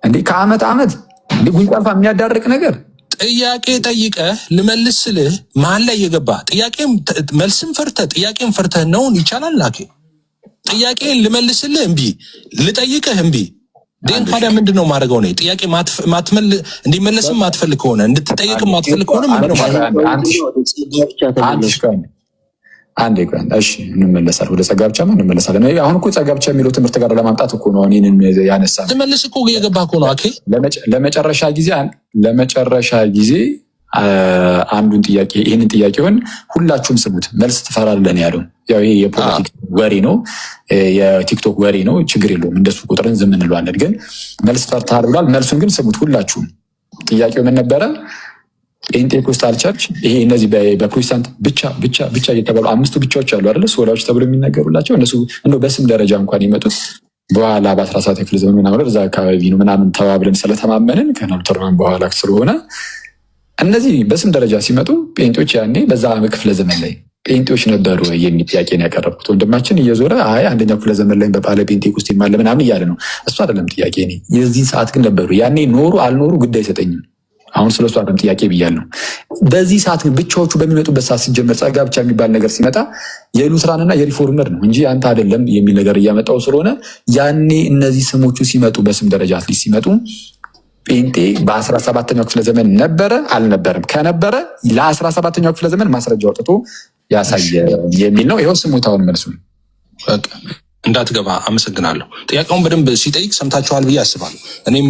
እንዴ? ከአመት አመት እንዴ ጉንጭ አልፋ የሚያዳርቅ ነገር። ጥያቄ ጠይቀህ ልመልስ ስልህ መሀል ላይ የገባ ጥያቄም መልስም ፈርተህ ጥያቄም ፈርተህ ነውን? ይቻላል ላኬ ጥያቄ ልመልስልህ እምቢ፣ ልጠይቅህ እምቢ። ደን ታዲያ ምንድን ነው ማድረገው? ነው ጥያቄ እንዲመለስም ማትፈልግ ከሆነ እንድትጠይቅም ማትፈልግ ከሆነ ምንድነው ማድረገው? አንዴ ቆይ እሺ፣ እንመለሳለን ወደ ጸጋ ብቻ እንመለሳለን። አሁን እኮ ጸጋ ብቻ የሚለው ትምህርት ጋር ለማምጣት እኮ ነው እኔን ያነሳል። ትመልስ እኮ እየገባህ እኮ ነው አኬ። ለመጨረሻ ጊዜ አንዱን ጥያቄ ይህንን ጥያቄውን ሁላችሁም ስሙት። መልስ ትፈራለህ ያለው ያው ይሄ የፖለቲክ ወሬ ነው፣ የቲክቶክ ወሬ ነው። ችግር የለውም እንደሱ ቁጥርን ዝም እንለዋለን። ግን መልስ ፈርተሃል ብሏል። መልሱን ግን ስሙት ሁላችሁም። ጥያቄው ምን ነበረ? ፔንቴኮስታል ቸርች ይሄ እነዚህ በፕሮቴስታንት ብቻ እየተባሉ 5ቱ ብቻዎች አሉ አይደለ? ሶላዎች ተብሎ የሚነገሩላቸው እነሱ እንደው በስም ደረጃ እንኳን የመጡት በኋላ በ17 ክፍለ ዘመን ምናምን እዛ አካባቢ ነው ምናምን ተባብለን ስለተማመንን ከናልተርማን በኋላ ስለሆነ እነዚህ በስም ደረጃ ሲመጡ ጴንጤዎች ያኔ በዛ ክፍለ ዘመን ላይ ጴንጤዎች ነበሩ የሚል ጥያቄ ነው ያቀረብኩት። ወንድማችን እየዞረ አይ አንደኛው ክፍለ ዘመን ላይ በባለ ጴንጤኮስቴ ማለ ምናምን እያለ ነው። እሱ አይደለም ጥያቄ። እኔ የዚህን ሰዓት ግን ነበሩ ያኔ ኖሩ አልኖሩ ጉዳይ አይሰጠኝም። አሁን ስለሱ አይደለም ጥያቄ ብያለሁ። በዚህ ሰዓት ግን ብቻዎቹ በሚመጡበት ሰዓት ሲጀመር ጸጋ ብቻ የሚባል ነገር ሲመጣ የሉትራንና የሪፎርመር ነው እንጂ አንተ አይደለም የሚል ነገር እያመጣው ስለሆነ ያኔ እነዚህ ስሞቹ ሲመጡ በስም ደረጃ አትሊስት ሲመጡ ጴንጤ በ17ኛው ክፍለ ዘመን ነበረ አልነበረም? ከነበረ ለ17ኛው ክፍለ ዘመን ማስረጃ አውጥቶ ያሳየ የሚል ነው። ይኸው ስሙታውን መልሱ እንዳትገባ አመሰግናለሁ። ጥያቄውን በደንብ ሲጠይቅ ሰምታችኋል ብዬ አስባለሁ። እኔም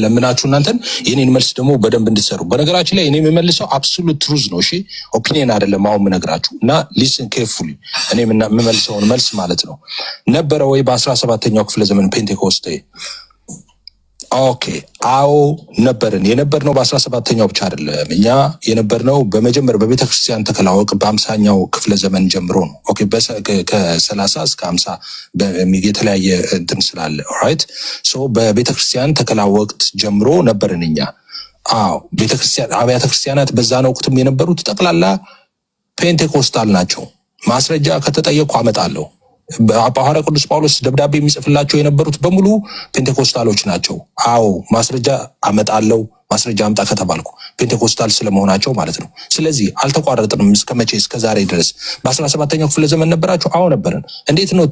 ለምናችሁ እናንተን የኔን መልስ ደግሞ በደንብ እንድትሰሩ። በነገራችን ላይ እኔ የምመልሰው አብሶሉት ትሩዝ ነው። እሺ ኦፒኒየን አይደለም አሁን የምነግራችሁ እና ሊስን ኬርፉሊ። እኔ የምመልሰውን መልስ ማለት ነው። ነበረ ወይ በ17ኛው ክፍለ ዘመን ፔንቴኮስቴ? ኦኬ አዎ ነበርን። የነበርነው በ17ኛው ብቻ አይደለም። እኛ የነበርነው በመጀመሪያ በቤተክርስቲያን ተከላወቅ በ50ኛው ክፍለ ዘመን ጀምሮ ነው። ኦኬ ከ30 እስከ 50 የተለያየ እንትን ስላለ ኦራይት ሶ በቤተክርስቲያን ተከላወቅት ጀምሮ ነበርን እኛ። አዎ ቤተክርስቲያን አብያተ ክርስቲያናት በዛን ወቅትም የነበሩት ጠቅላላ ፔንቴኮስታል ናቸው። ማስረጃ ከተጠየቁ አመጣለሁ። ሐዋርያ ቅዱስ ጳውሎስ ደብዳቤ የሚጽፍላቸው የነበሩት በሙሉ ፔንቴኮስታሎች ናቸው። አዎ ማስረጃ አመጣለሁ፣ ማስረጃ አምጣ ከተባልኩ ፔንቴኮስታል ስለመሆናቸው ማለት ነው። ስለዚህ አልተቋረጥንም። እስከ መቼ? እስከ ዛሬ ድረስ። በ17ኛው ክፍለ ዘመን ነበራችሁ? አዎ ነበርን። እንዴት ነው?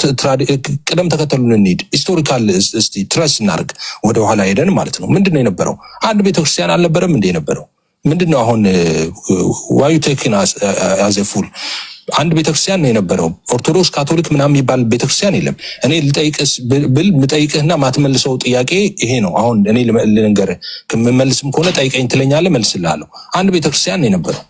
ቅደም ተከተሉን እንሂድ። ሂስቶሪካል እስቲ ትረስ እናርግ፣ ወደኋላ ሄደን ማለት ነው። ምንድን ነው የነበረው? አንድ ቤተክርስቲያን አልነበረም እንደ የነበረው? ምንድን ነው አሁን ዋዩ ቴክን አዘ ፉል? አንድ ቤተክርስቲያን ነው የነበረው። ኦርቶዶክስ፣ ካቶሊክ ምናምን የሚባል ቤተክርስቲያን የለም። እኔ ልጠይቅስ ብል ምጠይቅህና ማትመልሰው ጥያቄ ይሄ ነው። አሁን እኔ ልንገርህ፣ ከምመልስም ከሆነ ጠይቀኝ ትለኛለህ፣ መልስልሃለሁ። አንድ ቤተክርስቲያን ነው የነበረው።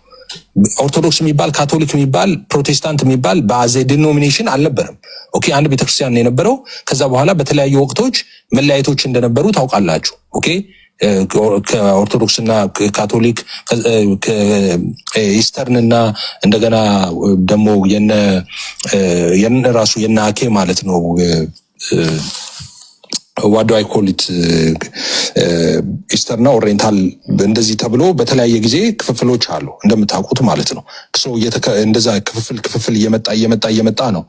ኦርቶዶክስ የሚባል ካቶሊክ የሚባል ፕሮቴስታንት የሚባል በአዘ ዲኖሚኔሽን አልነበረም። ኦኬ፣ አንድ ቤተክርስቲያን ነው የነበረው። ከዛ በኋላ በተለያዩ ወቅቶች መለያየቶች እንደነበሩ ታውቃላችሁ። ኦኬ፣ ከኦርቶዶክስ እና ካቶሊክ ኢስተርን እና እንደገና ደግሞ የነ ራሱ የነ አኬ ማለት ነው ዋዶ አይኮሊት ኢስተርና ኦሪየንታል እንደዚህ ተብሎ በተለያየ ጊዜ ክፍፍሎች አሉ እንደምታውቁት ማለት ነው። እንደዛ ክፍፍል እየመጣ ነው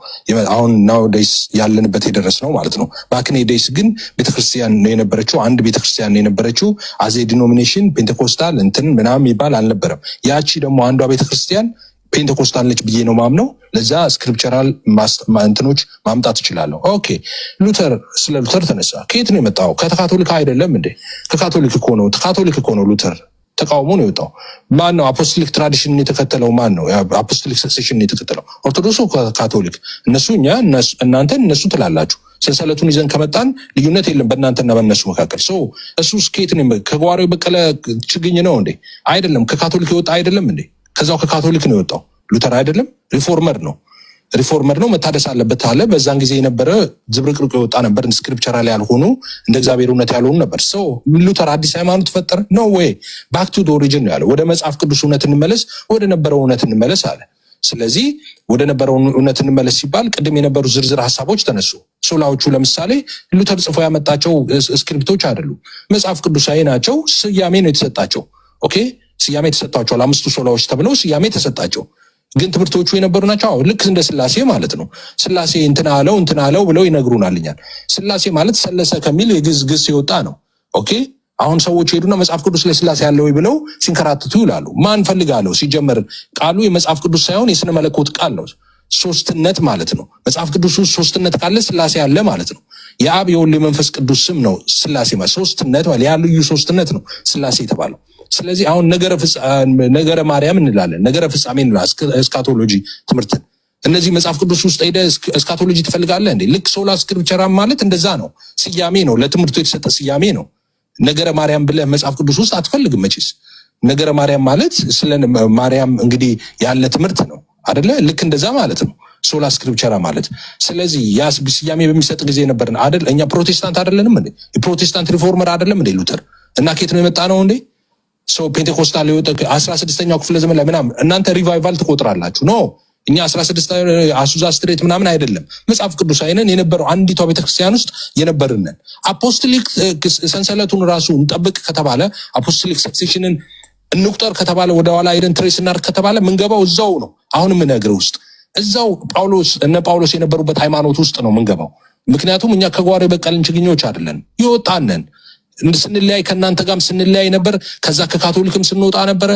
አሁን ናው ዴይስ ያለንበት የደረስ ነው ማለት ነው። ባክኔ ዴይስ ግን ቤተክርስቲያን ነው የነበረችው፣ አንድ ቤተክርስቲያን ነው የነበረችው። አዜ ዲኖሚኔሽን ፔንቴኮስታል እንትን ምናምን የሚባል አልነበረም። ያቺ ደግሞ አንዷ ቤተክርስቲያን ፔንቴኮስታል ነች ብዬ ነው ማምነው። ለዛ ስክሪፕቸራል እንትኖች ማምጣት እችላለሁ። ኦኬ፣ ሉተር፣ ስለ ሉተር ተነሳ። ከየት ነው የመጣው? ከካቶሊክ አይደለም እንዴ? ከካቶሊክ እኮ ነው ሉተር ተቃውሞ ነው የወጣው። ማን ነው አፖስቶሊክ ትራዲሽንን የተከተለው? ማን ነው አፖስቶሊክ ሰክሴሽንን የተከተለው? ኦርቶዶክስ፣ ካቶሊክ። እናንተ እነሱ ትላላችሁ። ሰንሰለቱን ይዘን ከመጣን ልዩነት የለም በእናንተና በእነሱ መካከል። እሱ ስኬት ነው ከጓሮ የበቀለ ችግኝ ነው እንዴ? አይደለም። ከካቶሊክ የወጣ አይደለም እንዴ? ከዛው ከካቶሊክ ነው የወጣው። ሉተር አይደለም፣ ሪፎርመር ነው። መታደስ አለበት አለ። በዛን ጊዜ የነበረ ዝብርቅርቅ የወጣ ነበር። ስክሪፕቸራል ያልሆኑ እንደ እግዚአብሔር እውነት ያልሆኑ ነበር። ሉተር አዲስ ሃይማኖት ፈጠረ? ኖ ዌይ፣ ባክ ቱ ኦሪጂን ነው ያለው። ወደ መጽሐፍ ቅዱስ እውነት እንመለስ፣ ወደ ነበረው እውነት እንመለስ አለ። ስለዚህ ወደ ነበረው እውነት እንመለስ ሲባል ቅድም የነበሩ ዝርዝር ሀሳቦች ተነሱ። ሶላዎቹ ለምሳሌ ሉተር ጽፎ ያመጣቸው ስክሪፕቶች አይደሉም፣ መጽሐፍ ቅዱሳዊ ናቸው። ስያሜ ነው የተሰጣቸው። ኦኬ፣ ስያሜ ተሰጣቸዋል። 5ቱ ሶላዎች ተብለው ስያሜ ተሰጣቸው። ግን ትምህርቶቹ የነበሩ ናቸው። ልክ እንደ ስላሴ ማለት ነው። ስላሴ እንትና አለው ብለው ይነግሩናል እኛን። ስላሴ ማለት ሰለሰ ከሚል የግዕዝ ግስ የወጣ ነው። ኦኬ፣ አሁን ሰዎች ሄዱና መጽሐፍ ቅዱስ ላይ ስላሴ ያለው ብለው ሲንከራትቱ ይላሉ። ማን ፈልጋለሁ? ሲጀመር ቃሉ የመጽሐፍ ቅዱስ ሳይሆን የስነ መለኮት ቃል ነው። ሶስትነት ማለት ነው። መጽሐፍ ቅዱስ ውስጥ ሶስትነት ካለ ስላሴ አለ ማለት ነው። የአብ የወልድ የመንፈስ ቅዱስ ስም ነው ስላሴ ማለት። ሶስትነት ማለት ያ ልዩ ሶስትነት ነው ስላሴ የተባለው። ስለዚህ አሁን ነገረ ማርያም እንላለን፣ ነገረ ፍጻሜ እንላለን። እስካቶሎጂ ትምህርትን እነዚህ መጽሐፍ ቅዱስ ውስጥ ሄደህ እስካቶሎጂ ትፈልጋለህ እንዴ? ልክ ሶላ ስክሪፕቸራ ማለት እንደዛ ነው። ስያሜ ነው፣ ለትምህርቱ የተሰጠ ስያሜ ነው። ነገረ ማርያም ብለህ መጽሐፍ ቅዱስ ውስጥ አትፈልግም መቼስ። ነገረ ማርያም ማለት ስለ ማርያም እንግዲህ ያለ ትምህርት ነው አይደለ? ልክ እንደዛ ማለት ነው ሶላ ስክሪፕቸራ ማለት። ስለዚህ ያ ስያሜ በሚሰጥ ጊዜ ነበር አይደል? እኛ ፕሮቴስታንት አይደለንም እንዴ? የፕሮቴስታንት ሪፎርመር አይደለም እንዴ ሉተር? እና ከየት ነው የመጣ ነው እንዴ? ፔንቴኮስታል የወጣ 16ኛው ክፍለ ዘመን ላይ ምናምን እናንተ ሪቫይቫል ትቆጥራላችሁ። ኖ፣ እኛ 16 አሱዛ ስትሬት ምናምን አይደለም፣ መጽሐፍ ቅዱስ አይነን የነበረው አንዲቷ ቤተክርስቲያን ውስጥ የነበርነን። አፖስቶሊክ ሰንሰለቱን ራሱ እንጠብቅ ከተባለ አፖስቶሊክ ሰክሴሽንን እንቁጠር ከተባለ ወደ ኋላ ሄደን ትሬስ እናድርግ ከተባለ ምንገባው እዛው ነው። አሁን የምነግርህ ውስጥ እዛው ጳውሎስ የነበሩበት ሃይማኖት ውስጥ ነው ምንገባው። ምክንያቱም እኛ ከጓሮ የበቀልን ችግኞች አይደለን፣ ይወጣነን። ስንለያይ ከእናንተ ጋርም ስንለያይ ነበር። ከዛ ከካቶሊክም ስንወጣ ነበረ።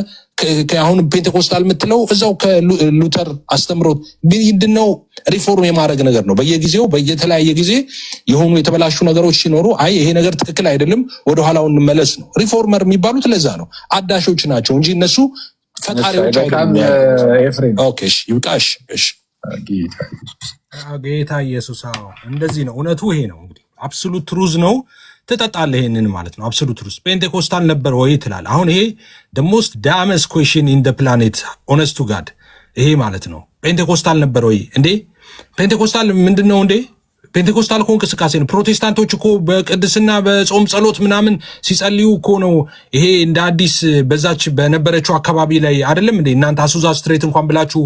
አሁን ፔንቴኮስታል የምትለው እዛው ከሉተር አስተምሮት ምንድነው? ሪፎርም የማድረግ ነገር ነው። በየጊዜው በየተለያየ ጊዜ የሆኑ የተበላሹ ነገሮች ሲኖሩ አይ ይሄ ነገር ትክክል አይደለም ወደኋላው እንመለስ ነው። ሪፎርመር የሚባሉት ለዛ ነው። አዳሾች ናቸው እንጂ እነሱ ፈጣሪዎች አይደሉም። ኦኬ፣ ይብቃሽ። እሺ፣ ጌታ ኢየሱስ እንደዚህ ነው። እውነቱ ይሄ ነው። እንግዲህ አብሶሉት ትሩዝ ነው። ትጠጣለህ ይሄንን ማለት ነው። አብሶሉት ሩስ ፔንቴኮስታል ነበር ወይ ትላለህ። አሁን ይሄ the most dumbest question in the planet honest to God ይሄ ማለት ነው። ፔንቴኮስታል ነበር ወይ እንዴ? ፔንቴኮስታል ምንድነው እንዴ? ፔንቴኮስታል እኮ እንቅስቃሴ ነው። ፕሮቴስታንቶች እኮ በቅድስና በጾም ጸሎት ምናምን ሲጸልዩ እኮ ነው። ይሄ እንደ አዲስ በዛች በነበረችው አካባቢ ላይ አይደለም እንዴ? እናንተ አሱዛ ስትሬት እንኳን ብላችሁ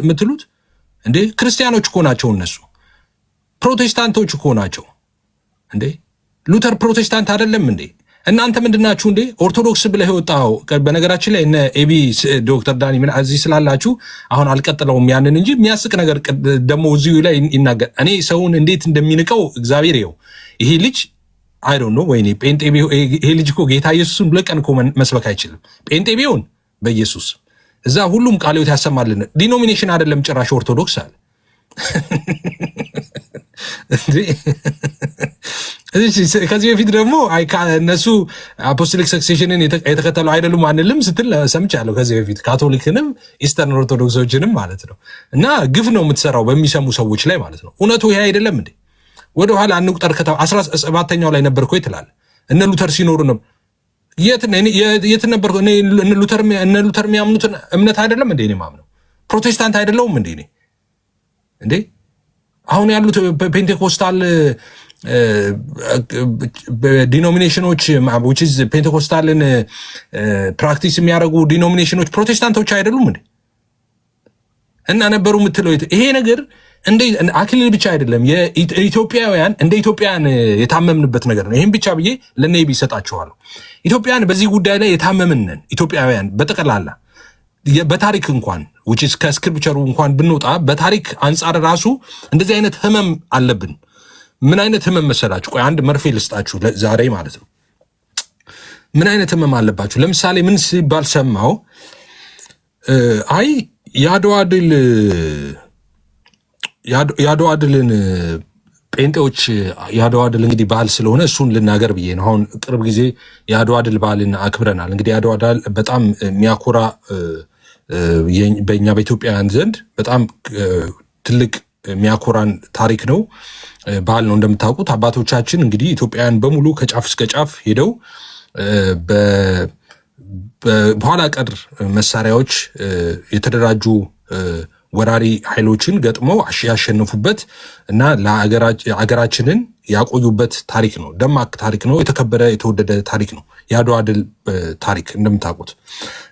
የምትሉት እንዴ? ክርስቲያኖች እኮ ናቸው እነሱ። ፕሮቴስታንቶች እኮ ናቸው እንዴ? ሉተር ፕሮቴስታንት አይደለም እንዴ? እናንተ ምንድናችሁ እንዴ? ኦርቶዶክስ ብለህ የወጣው በነገራችን ላይ እነ ኤቢ ዶክተር ዳኒ ምን እዚህ ስላላችሁ አሁን አልቀጥለውም ያንን እንጂ የሚያስቅ ነገር ደግሞ እዚሁ ላይ ይናገር። እኔ ሰውን እንዴት እንደሚንቀው እግዚአብሔር ይኸው። ይሄ ልጅ አይ ዶንት ኖ ወይኔ ጴንጤ ቢሆን ይሄ ልጅ እኮ ጌታ ኢየሱስን ሁለት ቀን እኮ መስበክ አይችልም። ጴንጤ ቢሆን በኢየሱስ እዛ ሁሉም ቃለ ሕይወት ያሰማልን። ዲኖሚኔሽን አይደለም ጭራሽ ኦርቶዶክስ አለ ከዚህ በፊት ደግሞ እነሱ አፖስቶሊክ ሰክሴሽንን የተከተሉ አይደሉም አንልም ስትል ሰምቻለሁ። ከዚህ በፊት ካቶሊክንም ኢስተርን ኦርቶዶክሶችንም ማለት ነው። እና ግፍ ነው የምትሰራው በሚሰሙ ሰዎች ላይ ማለት ነው። እውነቱ ይሄ አይደለም እንዴ? ወደኋላ እንቁጠር። 17ኛው ላይ ነበር እኮ ትላለህ። እነ ሉተር ሲኖሩ ነው። የት ነበር? እነ ሉተር የሚያምኑትን እምነት አይደለም እንዴ እኔ ማምነው? ፕሮቴስታንት አይደለውም እንዴ እኔ? እንዴ አሁን ያሉት ፔንቴኮስታል ዲኖሚኔሽኖች ፔንቴኮስታልን ፕራክቲስ የሚያደርጉ ዲኖሚኔሽኖች ፕሮቴስታንቶች አይደሉም እንዴ? እና ነበሩ የምትለው ይሄ ነገር እንደ አክሊል ብቻ አይደለም። የኢትዮጵያውያን እንደ ኢትዮጵያን የታመምንበት ነገር ነው። ይህም ብቻ ብዬ ለኔቢ ይሰጣችኋለሁ። ኢትዮጵያን በዚህ ጉዳይ ላይ የታመምንን ኢትዮጵያውያን በጠቅላላ በታሪክ እንኳን ከስክሪፕቸሩ እንኳን ብንወጣ በታሪክ አንጻር ራሱ እንደዚህ አይነት ህመም አለብን። ምን አይነት ህመም መሰላችሁ? ቆይ አንድ መርፌ ልስጣችሁ ዛሬ ማለት ነው። ምን አይነት ህመም አለባችሁ? ለምሳሌ ምን ሲባል ሰማው? አይ የአድዋ ድልን ጴንጤዎች የአድዋ ድል እንግዲህ በዓል ስለሆነ እሱን ልናገር ብዬ ነው። አሁን ቅርብ ጊዜ የአድዋ ድል በዓልን አክብረናል። እንግዲህ የአድዋ ድል በጣም የሚያኮራ በእኛ በኢትዮጵያውያን ዘንድ በጣም ትልቅ የሚያኮራን ታሪክ ነው፣ በዓል ነው። እንደምታውቁት አባቶቻችን እንግዲህ ኢትዮጵያውያን በሙሉ ከጫፍ እስከ ጫፍ ሄደው በኋላ ቀር መሳሪያዎች የተደራጁ ወራሪ ኃይሎችን ገጥመው ያሸነፉበት እና ለአገራችንን ያቆዩበት ታሪክ ነው። ደማቅ ታሪክ ነው። የተከበረ የተወደደ ታሪክ ነው የአድዋ ድል ታሪክ እንደምታውቁት።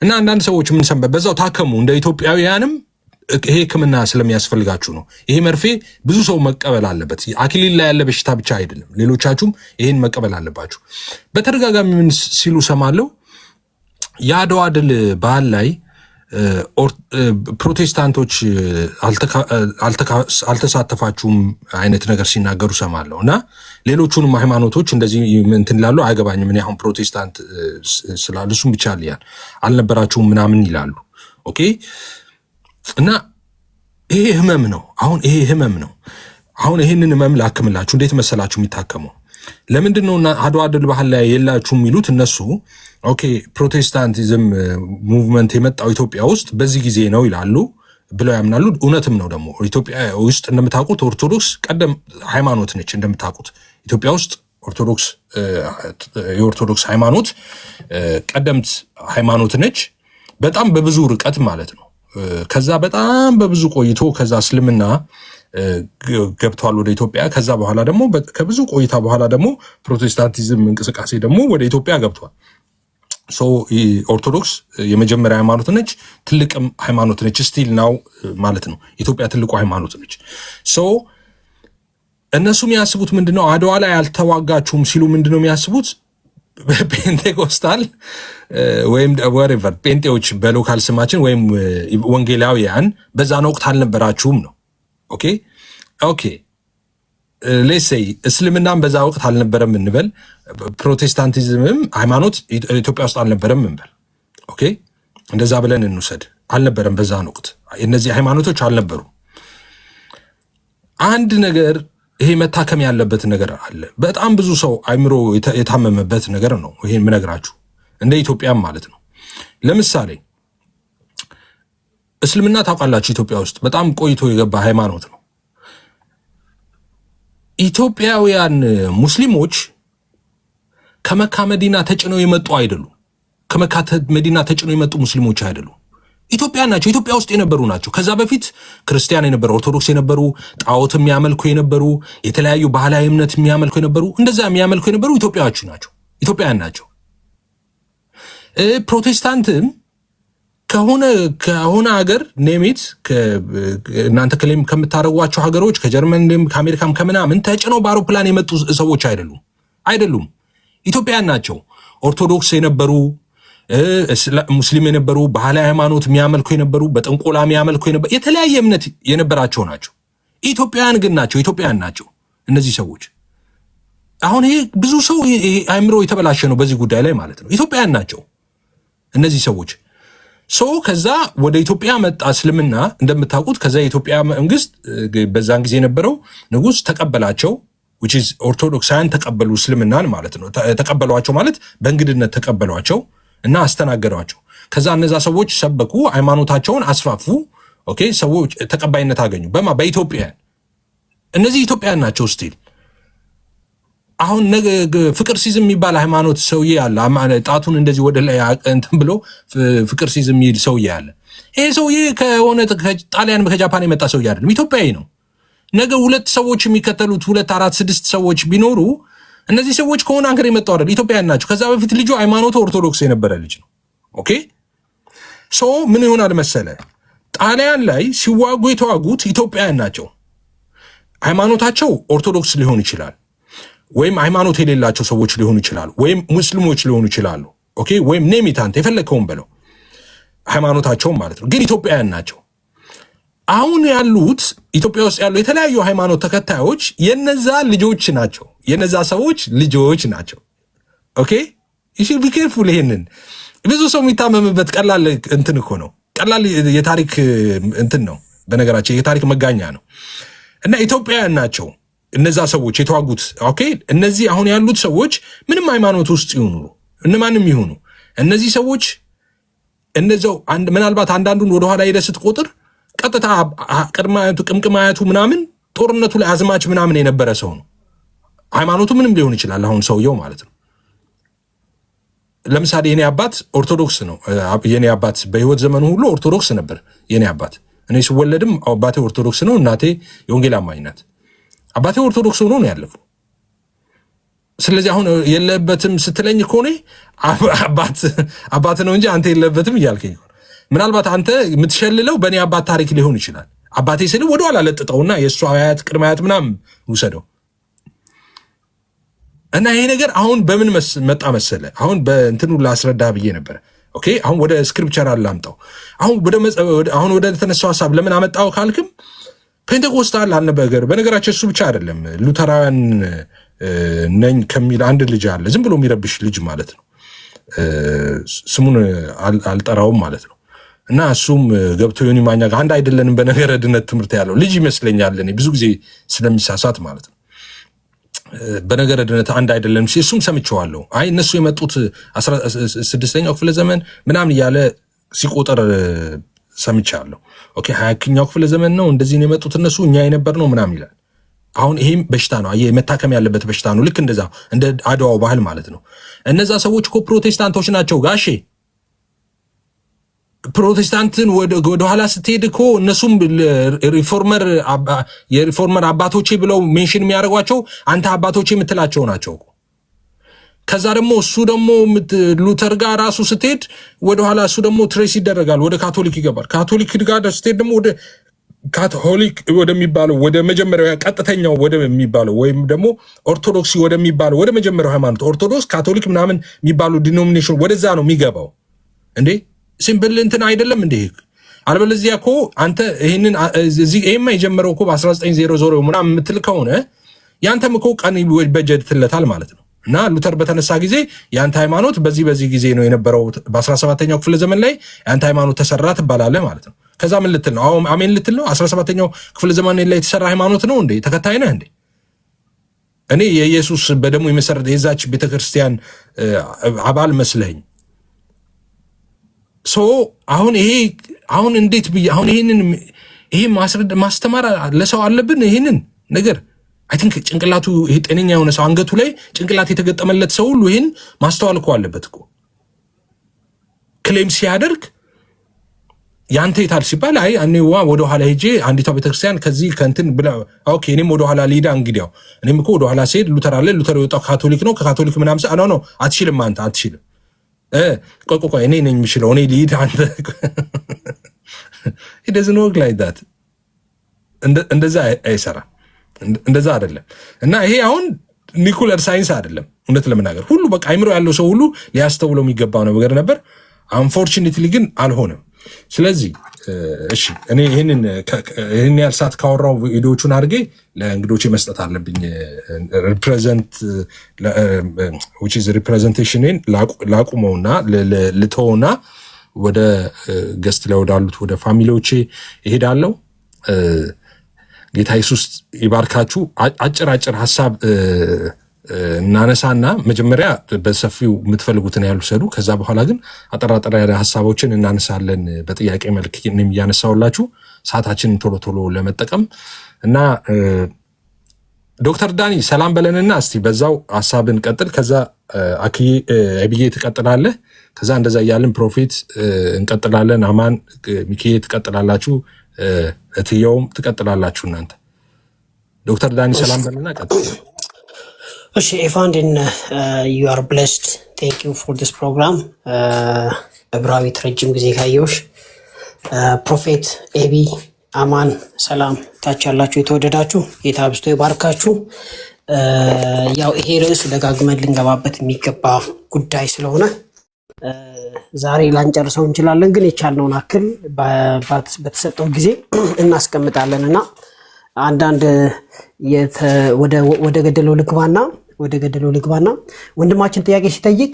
እና አንዳንድ ሰዎች ምን ሰንበት በዛው ታከሙ። እንደ ኢትዮጵያውያንም ይሄ ሕክምና ስለሚያስፈልጋችሁ ነው። ይሄ መርፌ ብዙ ሰው መቀበል አለበት። አክሊል ላይ ያለ በሽታ ብቻ አይደለም። ሌሎቻችሁም ይሄን መቀበል አለባችሁ። በተደጋጋሚ ምን ሲሉ ሰማለሁ? የአድዋ ድል በዓል ላይ ፕሮቴስታንቶች አልተሳተፋችሁም አይነት ነገር ሲናገሩ ሰማለሁ። እና ሌሎቹንም ሃይማኖቶች እንደዚህ እንትን ይላሉ። አያገባኝም። እኔ አሁን ፕሮቴስታንት ስላሉ እሱም ብቻ ልያል አልነበራችሁም ምናምን ይላሉ። ኦኬ። እና ይሄ ህመም ነው። ይሄ ህመም ነው። አሁን ይህንን ህመም ላክምላችሁ። እንዴት መሰላችሁ የሚታከመው? ለምንድን ነው አድዋ ድል ባህል ላይ የላችሁ የሚሉት እነሱ? ኦኬ ፕሮቴስታንቲዝም ሙቭመንት የመጣው ኢትዮጵያ ውስጥ በዚህ ጊዜ ነው ይላሉ ብለው ያምናሉ። እውነትም ነው ደግሞ ኢትዮጵያ ውስጥ እንደምታውቁት ኦርቶዶክስ ቀደም ሃይማኖት ነች። እንደምታውቁት ኢትዮጵያ ውስጥ የኦርቶዶክስ ሃይማኖት ቀደምት ሃይማኖት ነች። በጣም በብዙ ርቀት ማለት ነው። ከዛ በጣም በብዙ ቆይቶ ከዛ እስልምና ገብተዋል ወደ ኢትዮጵያ። ከዛ በኋላ ደግሞ ከብዙ ቆይታ በኋላ ደግሞ ፕሮቴስታንቲዝም እንቅስቃሴ ደግሞ ወደ ኢትዮጵያ ገብቷል። ኦርቶዶክስ የመጀመሪያ ሃይማኖት ነች፣ ትልቅም ሃይማኖት ነች። ስቲል ናው ማለት ነው ኢትዮጵያ ትልቁ ሃይማኖት ነች። እነሱ የሚያስቡት ምንድነው? አድዋ ላይ አልተዋጋችሁም ሲሉ ምንድነው የሚያስቡት? ፔንቴኮስታል ወይም ወሬቨር ጴንጤዎች በሎካል ስማችን ወይም ወንጌላውያን በዛን ወቅት አልነበራችሁም ነው። ኦኬ ሌሴይ እስልምናም በዛ ወቅት አልነበረም እንበል፣ ፕሮቴስታንቲዝምም ሃይማኖት ኢትዮጵያ ውስጥ አልነበረም እንበል። ኦኬ እንደዛ ብለን እንውሰድ። አልነበረም በዛን ወቅት እነዚህ ሃይማኖቶች አልነበሩ። አንድ ነገር ይሄ መታከም ያለበት ነገር አለ። በጣም ብዙ ሰው አይምሮ የታመመበት ነገር ነው ይሄን ምነግራችሁ፣ እንደ ኢትዮጵያም ማለት ነው። ለምሳሌ እስልምና ታውቃላችሁ፣ ኢትዮጵያ ውስጥ በጣም ቆይቶ የገባ ሃይማኖት ነው። ኢትዮጵያውያን ሙስሊሞች ከመካ መዲና ተጭነው የመጡ አይደሉም። ከመካ መዲና ተጭነው የመጡ ሙስሊሞች አይደሉም። ኢትዮጵያ ናቸው። ኢትዮጵያ ውስጥ የነበሩ ናቸው። ከዛ በፊት ክርስቲያን የነበሩ፣ ኦርቶዶክስ የነበሩ፣ ጣዖት የሚያመልኩ የነበሩ፣ የተለያዩ ባህላዊ እምነት የሚያመልኩ የነበሩ፣ እንደዛ የሚያመልኩ የነበሩ ኢትዮጵያዎች ናቸው። ኢትዮጵያውያን ናቸው። ፕሮቴስታንትም ከሆነ ሀገር ኔሚት እናንተ ክሌም ከምታደርጓቸው ሀገሮች ከጀርመን ከአሜሪካም ከምናምን ተጭነው በአውሮፕላን የመጡ ሰዎች አይደሉም። ኢትዮጵያውያን ናቸው። ኦርቶዶክስ የነበሩ ሙስሊም የነበሩ ባህላዊ ሃይማኖት የሚያመልኩ የነበሩ በጥንቆላ የሚያመልኩ የነበሩ የተለያየ እምነት የነበራቸው ናቸው። ኢትዮጵያውያን ግን ናቸው። ኢትዮጵያውያን ናቸው እነዚህ ሰዎች። አሁን ይሄ ብዙ ሰው አእምሮ የተበላሸ ነው በዚህ ጉዳይ ላይ ማለት ነው። ኢትዮጵያውያን ናቸው እነዚህ ሰዎች። ከዛ ወደ ኢትዮጵያ መጣ እስልምና እንደምታውቁት። ከዛ የኢትዮጵያ መንግስት በዛን ጊዜ የነበረው ንጉስ ተቀበላቸው። which is ኦርቶዶክሳውያን ተቀበሉ እስልምናን ማለት ነው። ተቀበሏቸው ማለት በእንግድነት ተቀበሏቸው እና አስተናገዷቸው። ከዛ እነዛ ሰዎች ሰበኩ፣ ሃይማኖታቸውን አስፋፉ። ኦኬ ሰዎች ተቀባይነት አገኙ። በኢትዮጵያ እነዚህ ኢትዮጵያውያን ናቸው ስቲል። አሁን ፍቅር ሲዝም የሚባል ሃይማኖት ሰውዬ አለ። ጣቱን እንደዚህ ወደ ላይ እንትን ብሎ ፍቅር ሲዝም የሚል ሰውዬ አለ። ይሄ ሰውዬ ከሆነ ከጣሊያን ከጃፓን የመጣ ሰውዬ አይደለም፣ ኢትዮጵያዊ ነው። ነገ 2 ሰዎች የሚከተሉት 2 4 6 ሰዎች ቢኖሩ እነዚህ ሰዎች ከሆነ ሀገር የመጡ አይደል፣ ኢትዮጵያውያን ናቸው። ከዛ በፊት ልጁ ሃይማኖቱ ኦርቶዶክስ የነበረ ልጅ ነው። ኦኬ ምን ይሆናል መሰለ፣ ጣሊያን ላይ ሲዋጉ የተዋጉት ኢትዮጵያውያን ናቸው። ሃይማኖታቸው ኦርቶዶክስ ሊሆን ይችላል፣ ወይም ሃይማኖት የሌላቸው ሰዎች ሊሆኑ ይችላሉ፣ ወይም ሙስሊሞች ሊሆኑ ይችላሉ። ኦኬ ወይም ኔሚታንት የፈለከውን በለው ሃይማኖታቸው ማለት ነው፣ ግን ኢትዮጵያውያን ናቸው። አሁን ያሉት ኢትዮጵያ ውስጥ ያሉ የተለያዩ ሃይማኖት ተከታዮች የነዛ ልጆች ናቸው፣ የነዛ ሰዎች ልጆች ናቸው። ኦኬ እሺ ቢ ኬርፉል። ይሄንን ብዙ ሰው የሚታመምበት ቀላል እንትን እኮ ነው፣ ቀላል የታሪክ እንትን ነው። በነገራችን የታሪክ መጋኛ ነው። እና ኢትዮጵያውያን ናቸው እነዛ ሰዎች የተዋጉት። ኦኬ እነዚህ አሁን ያሉት ሰዎች ምንም ሃይማኖት ውስጥ ይሁኑ እነማንም ይሁኑ እነዚህ ሰዎች እነዛው ምናልባት አንዳንዱን ወደኋላ ሄደህ ስትቆጥር ቀጥታ ቅድማያቱ ቅምቅማያቱ ምናምን ጦርነቱ ላይ አዝማች ምናምን የነበረ ሰው ነው። ሃይማኖቱ ምንም ሊሆን ይችላል አሁን ሰውየው ማለት ነው። ለምሳሌ የኔ አባት ኦርቶዶክስ ነው። የኔ አባት በህይወት ዘመኑ ሁሉ ኦርቶዶክስ ነበር የኔ አባት። እኔ ስወለድም አባቴ ኦርቶዶክስ ነው፣ እናቴ የወንጌል አማኝ ናት። አባቴ ኦርቶዶክስ ሆኖ ነው ያለፈው። ስለዚህ አሁን የለበትም ስትለኝ እኮ እኔ አባት ነው እንጂ አንተ የለበትም እያልከኝ። ምናልባት አንተ የምትሸልለው በእኔ አባት ታሪክ ሊሆን ይችላል። አባቴ ስል ወደኋላ ለጥጠውና የእሱ አያት ቅድመ አያት ምናምን ውሰደው እና ይሄ ነገር አሁን በምን መጣ መሰለ? አሁን በእንትኑ ላስረዳ ብዬ ነበረ። ኦኬ አሁን ወደ ስክሪፕቸር አላምጣው። አሁን ወደ ተነሳው ሐሳብ ለምን አመጣው ካልክም ፔንቴኮስታል አልነበገር። በነገራችን እሱ ብቻ አይደለም፣ ሉተራውያን ነኝ ከሚል አንድ ልጅ አለ፣ ዝም ብሎ የሚረብሽ ልጅ ማለት ነው። ስሙን አልጠራውም ማለት ነው። እና እሱም ገብቶ ዮኒ ማኛ ጋር አንድ አይደለንም በነገረ ድነት ትምህርት ያለው ልጅ ይመስለኛል። እኔ ብዙ ጊዜ ስለሚሳሳት ማለት ነው። በነገረ ድነት አንድ አይደለንም እሱም ሰምቼዋለሁ። አይ እነሱ የመጡት 16ኛው ክፍለ ዘመን ምናምን እያለ ሲቆጠር ሰምቻለሁ። ኦኬ 20ኛው ክፍለ ዘመን ነው እንደዚህ ነው የመጡት እነሱ፣ እኛ የነበር ነው ምናምን ይላል። አሁን ይሄም በሽታ ነው፣ መታከም ያለበት በሽታ ነው። ልክ እንደዛ እንደ አድዋው ባህል ማለት ነው። እነዛ ሰዎች እኮ ፕሮቴስታንቶች ናቸው ጋሼ። ፕሮቴስታንትን ወደ ኋላ ስትሄድ እኮ እነሱም የሪፎርመር አባቶቼ ብለው ሜንሽን የሚያደርጓቸው አንተ አባቶቼ የምትላቸው ናቸው እኮ። ከዛ ደግሞ እሱ ደግሞ ሉተር ጋር ራሱ ስትሄድ ወደኋላ እሱ ደግሞ ትሬስ ይደረጋል፣ ወደ ካቶሊክ ይገባል። ካቶሊክ ጋር ስትሄድ ደግሞ ወደ ካቶሊክ ወደሚባለው ወደ መጀመሪያው ቀጥተኛው ወደሚባለው ወይም ደግሞ ኦርቶዶክሲ ወደሚባለው ወደ መጀመሪያው ሃይማኖት ኦርቶዶክስ፣ ካቶሊክ ምናምን የሚባሉ ዲኖሚኔሽን ወደዛ ነው የሚገባው። እንዴ ሲምፕል እንትን አይደለም እንዴ? አልበለዚያ እኮ አንተ ይሄንን እዚህ ይሄማ የጀመረው እኮ በ1900 ምናምን የምትል ከሆነ ያንተም እኮ ቀን ይበጀትለታል ማለት ነው። እና ሉተር በተነሳ ጊዜ የአንተ ሃይማኖት በዚህ ጊዜ ነው የነበረው፣ በ17ኛው ክፍለ ዘመን ላይ የአንተ ሃይማኖት ተሰራ ትባላለህ ማለት ነው። ከዛ ምን ልትል ነው? አሜን ልትል ነው? 17ኛው ክፍለ ዘመን ላይ የተሰራ ሃይማኖት ነው እንዴ? ተከታይ ነህ እንዴ? እኔ የኢየሱስ በደሙ የመሰረተ የዛች ቤተክርስቲያን አባል መስለኝ። አሁን እንዴት ብዬ አሁን ይሄ ማስተማር ለሰው አለብን ይሄንን ነገር። አይ ቲንክ ጭንቅላቱ ይሄ ጤነኛ የሆነ ሰው አንገቱ ላይ ጭንቅላት የተገጠመለት ሰው ሁሉ ይሄን ማስተዋል እኮ አለበት እኮ። ክሌም ሲያደርግ ያንተ የታል ሲባል አይ እኔዋ ወደ ኋላ ሄጄ አንዲቷ ቤተክርስቲያን ከዚህ ከእንትን ብላ ኦኬ እኔም ወደ ኋላ ሊዳ እንግዲያው እኔም እኮ ወደ ኋላ ሲሄድ ሉተር አለ፣ ሉተር የወጣው ካቶሊክ ነው፣ ከካቶሊክ ምናምን ኖ አትችልም፣ አንተ አትችልም። ቆይ እኔ ነኝ የምችለው፣ እኔ ሊድ አንተ it doesn't work like that። እንደዛ አይሰራ፣ እንደዛ አይደለም። እና ይሄ አሁን ኒኩለር ሳይንስ አይደለም፣ እውነት ለመናገር ሁሉ በቃ አይምሮ ያለው ሰው ሁሉ ሊያስተውለው የሚገባው ነገር ነበር። አንፎርቹኔትሊ ግን አልሆነም። ስለዚህ እሺ እኔ ይህን ያህል ሰዓት ካወራው ቪዲዮቹን አድርጌ ለእንግዶቼ መስጠት አለብኝ። ሪፕሬዘንቴሽንን ላቁመውና ልተውና ወደ ገስት ላይ ወዳሉት ወደ ፋሚሊዎቼ ይሄዳለሁ። ጌታ ኢየሱስ ይባርካችሁ። አጭር ሀሳብ እናነሳና መጀመሪያ በሰፊው የምትፈልጉትን ያህል ውሰዱ። ከዛ በኋላ ግን አጠራጠር ያለ ሀሳቦችን እናነሳለን በጥያቄ መልክ እያነሳውላችሁ ሰዓታችንን ቶሎ ለመጠቀም እና ዶክተር ዳኒ ሰላም በለንና እስቲ በዛው ሀሳብን ቀጥል። ከዛ አብዬ ትቀጥላለህ። ከዛ እንደዛ እያልን ፕሮፌት እንቀጥላለን። አማን ሚኪዬ ትቀጥላላችሁ። እትየውም ትቀጥላላችሁ እናንተ። ዶክተር ዳኒ ሰላም በለንና ቀጥል። እሺ ኤፋንድን you are blessed. Thank you for this program. እብራዊት ረጅም ጊዜ ካየሁሽ። ፕሮፌት ኤቢ አማን ሰላም ታች ያላችሁ የተወደዳችሁ ጌታ አብዝቶ ይባርካችሁ። ያው ይሄ ርዕስ ደጋግመን ልንገባበት የሚገባ ጉዳይ ስለሆነ ዛሬ ላንጨርሰው እንችላለን፣ ግን የቻልነውን አክል በተሰጠው ጊዜ እናስቀምጣለን እና አንዳንድ ወደ ገደለው ልግባና ወንድማችን ጥያቄ ሲጠይቅ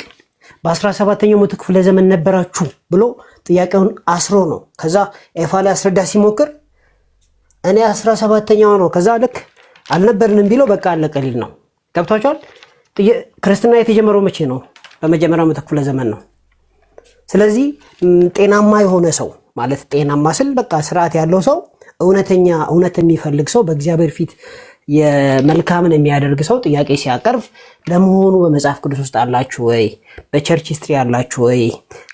በ17ኛው መቶ ክፍለ ዘመን ነበራችሁ ብሎ ጥያቄውን አስሮ ነው። ከዛ ኤፋ ላይ አስረዳ ሲሞክር እኔ 17ኛው ነው ከዛ ልክ አልነበርንም ቢለው በቃ አለቀሊል ነው። ገብቷችኋል? ክርስትና የተጀመረው መቼ ነው? በመጀመሪያው መቶ ክፍለ ዘመን ነው። ስለዚህ ጤናማ የሆነ ሰው ማለት ጤናማ ስል በቃ ስርዓት ያለው ሰው እውነት የሚፈልግ ሰው በእግዚአብሔር ፊት የመልካምን የሚያደርግ ሰው ጥያቄ ሲያቀርብ ለመሆኑ በመጽሐፍ ቅዱስ ውስጥ አላችሁ ወይ? በቸርች ሂስትሪ አላችሁ ወይ?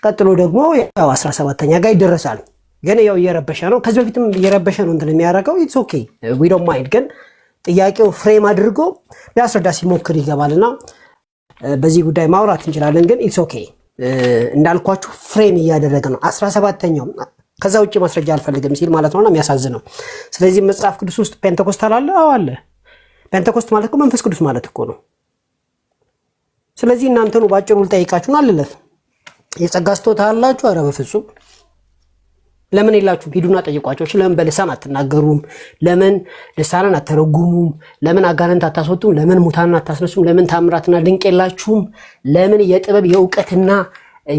ቀጥሎ ደግሞ ያው 17ኛ ጋር ይደረሳል። ግን ያው እየረበሸ ነው። ከዚህ በፊትም እየረበሸ ነው እንትን የሚያደርገው ኢትስ ኦኬ ዊ ዶንት ማይንድ። ግን ጥያቄው ፍሬም አድርጎ ሊያስረዳ ሲሞክር ይገባልና በዚህ ጉዳይ ማውራት እንችላለን። ግን ኢትስ ኦኬ እንዳልኳችሁ ፍሬም እያደረገ ነው 17ኛው ከዛ ውጪ ማስረጃ አልፈልግም ሲል ማለት ነውና የሚያሳዝነው። ስለዚህ መጽሐፍ ቅዱስ ውስጥ ፔንቴኮስታል አለ? አዎ አለ። ፔንቴኮስት ማለት እኮ መንፈስ ቅዱስ ማለት እኮ ነው። ስለዚህ እናንተኑ ባጭሩ ልጠይቃችሁና አልለፍ። የጸጋ ስጦታ አላችሁ? ኧረ በፍጹም። ለምን የላችሁም? ሂዱና ጠይቋቸው። ለምን በልሳን አትናገሩም? ለምን ልሳንን አተረጉሙም? ለምን አጋንንት አታስወጡም? ለምን ሙታንን አታስነሱም? ለምን ታምራትና ድንቅ የላችሁም? ለምን የጥበብ የእውቀትና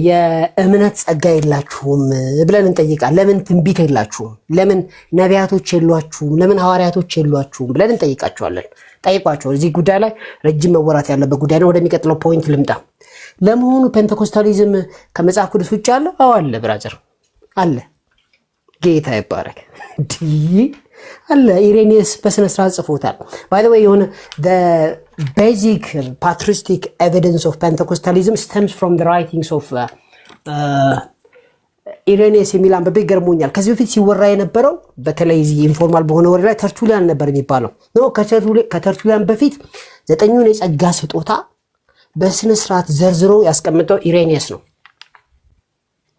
የእምነት ጸጋ የላችሁም ብለን እንጠይቃለን። ለምን ትንቢት የላችሁም? ለምን ነቢያቶች የሏችሁም? ለምን ሐዋርያቶች የሏችሁም ብለን እንጠይቃቸዋለን። ጠይቋቸው። እዚህ ጉዳይ ላይ ረጅም መወራት ያለበት ጉዳይ ነው። ወደሚቀጥለው ፖይንት ልምጣ። ለመሆኑ ፔንቴኮስታሊዝም ከመጽሐፍ ቅዱስ ውጭ አለ? አዎ አለ ብራዘር፣ አለ። ጌታ ይባረክ። አለ። ኢሬኒየስ በስነ ስርዓት ጽፎታል። ባይ ዘ ዌይ የሆነ the basic patristic evidence of Pentecostalism stems from the writings of ኢሬኒየስ የሚል አንብቤ ገርሞኛል። ከዚህ በፊት ሲወራ የነበረው በተለይ እዚህ ኢንፎርማል በሆነ ወሬ ላይ ተርቱሊያን ነበር የሚባለው ነው። ከተርቱሊያን በፊት 9ኙን የጸጋ ስጦታ በስነ ስርዓት ዘርዝሮ ያስቀምጠው ኢሬኒየስ ነው።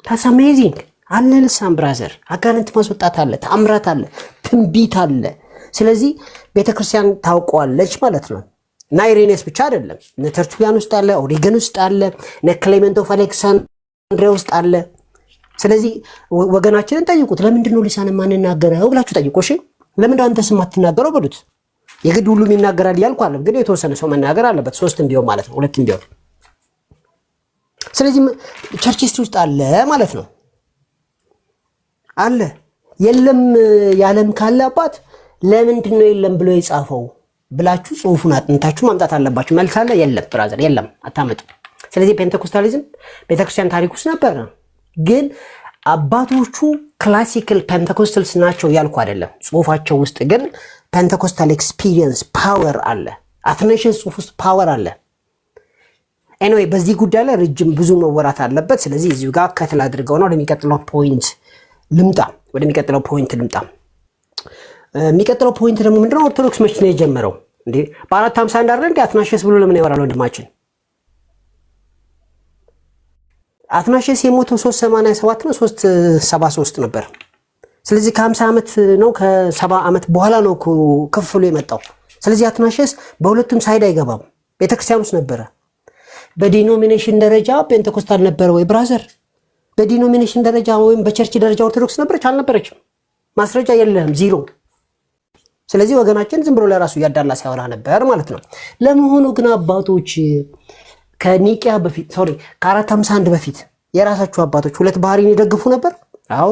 that's amazing። አለ ልሳን ብራዘር፣ አጋንንት ማስወጣት አለ፣ ተአምራት አለ፣ ትንቢት አለ። ስለዚህ ቤተክርስቲያን ታውቀዋለች ማለት ነው። እና ኢሬኒየስ ብቻ አይደለም፣ ተርቱሊያን ውስጥ አለ፣ ኦሪገን ውስጥ አለ፣ ክሌመንት ኦፍ አሌክሳንድሪያ ውስጥ አለ። ስለዚህ ወገናችንን ጠይቁት፣ ለምንድን ነው ልሳን የማንናገረው ብላችሁ ጠይቁ። እሺ ለምንድን አንተስ የማትናገረው በሉት። የግድ ሁሉም ይናገራል እያልኩ አይደለም፣ ግን የተወሰነ ሰው መናገር አለበት። 3ም ቢሆን ማለት ነው፣ 2ም ቢሆን። ስለዚህ ቸርች ሂስትሪ ውስጥ አለ ማለት ነው። አለ። የለም ያለም ካለ አባት ለምንድን ነው የለም ብሎ የጻፈው ብላችሁ ጽሁፉን አጥንታችሁ ማምጣት አለባችሁ። መልስ አለ? የለም ብራዘር፣ የለም አታመጡ። ስለዚህ ፔንቴኮስታሊዝም ቤተክርስቲያን ታሪክ ውስጥ ነበር፣ ግን አባቶቹ ክላሲካል ፔንቴኮስታልስ ናቸው ያልኩ አይደለም። ጽሁፋቸው ውስጥ ግን ፔንቴኮስታል ኤክስፒሪየንስ ፓወር አለ። አትናሽስ ጽሁፍ ውስጥ ፓወር አለ። ኤኒዌይ በዚህ ጉዳይ ላይ ረጅም ብዙ መወራት አለበት። ስለዚህ እዚሁ ጋር ከትል አድርገው ነው ወደሚቀጥለው ፖይንት ልምጣ። የሚቀጥለው ፖይንት ደግሞ ምንድነው? ኦርቶዶክስ መቼ ነው የጀመረው እንዴ? በ451 አይደል እንዴ? አትናሽስ ብሎ ለምን ያወራል ወንድማችን? አትናሽስ የሞተው 387 ነው 373 ነበር። ስለዚህ ከ50 ዓመት ነው ከ70 ዓመት በኋላ ነው ክፍሉ የመጣው። ስለዚህ አትናሽስ በሁለቱም ሳይድ አይገባም፣ ቤተክርስቲያን ውስጥ ነበረ። በዲኖሚኔሽን ደረጃ ፔንቴኮስታል ነበረ ወይ ብራዘር? በዲኖሚኔሽን ደረጃ ወይም በቸርች ደረጃ ኦርቶዶክስ ነበረች አልነበረችም? ማስረጃ የለም፣ ዜሮ። ስለዚህ ወገናችን ዝም ብሎ ለራሱ እያዳላ ሲያወራ ነበር ማለት ነው። ለመሆኑ ግን አባቶች ከኒቂያ በፊት ከ451 በፊት የራሳችሁ አባቶች ሁለት ባህሪን ይደግፉ ነበር? አዎ፣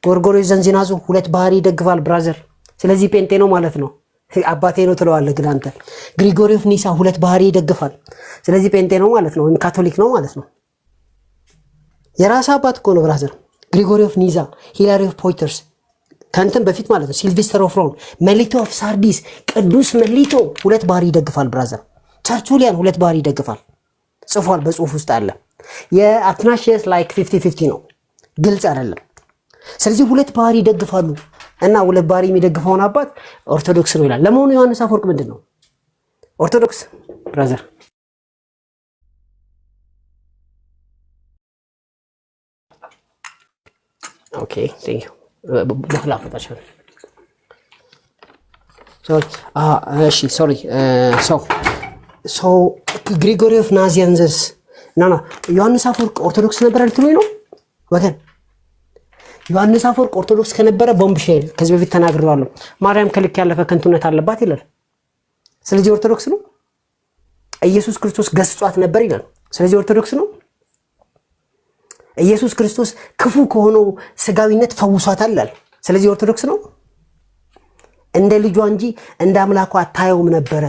ጎርጎርዮስ ዘንዚናዙ ሁለት ባህሪ ይደግፋል ብራዘር። ስለዚህ ጴንጤ ነው ማለት ነው። አባቴ ነው ትለዋለህ ግን አንተ። ግሪጎሪ ኦፍ ኒሳ ሁለት ባህሪ ይደግፋል። ስለዚህ ጴንጤ ነው ማለት ነው፣ ወይም ካቶሊክ ነው ማለት ነው። የራስ አባት እኮ ነው ብራዘር። ግሪጎሪ ኦፍ ኒዛ፣ ሂላሪ ኦፍ ፖይተርስ ከንተን በፊት ማለት ነው። ሲልቬስተር ኦፍ ሮም፣ መሊቶ ኦፍ ሳርዲስ፣ ቅዱስ መሊቶ ሁለት ባህሪ ይደግፋል ብራዘር። ተርቱሊያን ሁለት ባህሪ ይደግፋል፣ ጽፏል፣ በጽሁፍ ውስጥ አለ። የአትናሺየስ ላይክ 50-50 ነው፣ ግልጽ አይደለም። ስለዚህ ሁለት ባህሪ ይደግፋሉ እና ሁለት ባህሪ የሚደግፈውን አባት ኦርቶዶክስ ነው ይላል። ለመሆኑ ዮሐንስ አፈወርቅ ምንድን ነው? ኦርቶዶክስ ብራዘር? ኦኬ ቴንክ ዩ በኋላፈታቸው እሺ ሶሪ ግሪጎሪ ኦፍ ናዚያንዘስ ና ዮሐንስ አፈወርቅ ኦርቶዶክስ ነበር ልትሉኝ ነው ወገን? ዮሐንስ አፈወርቅ ኦርቶዶክስ ከነበረ ቦምብሼል ከዚህ በፊት ተናግሬዋለሁ። ማርያም ከልክ ያለፈ ከንቱነት አለባት ይላል። ስለዚህ ኦርቶዶክስ ነው። ኢየሱስ ክርስቶስ ገስጿት ነበር ይላል። ስለዚህ ኦርቶዶክስ ነው። ኢየሱስ ክርስቶስ ክፉ ከሆነው ስጋዊነት ፈውሷታል ይላል። ስለዚህ ኦርቶዶክስ ነው። እንደ ልጇ እንጂ እንደ አምላኳ አታየውም ነበረ።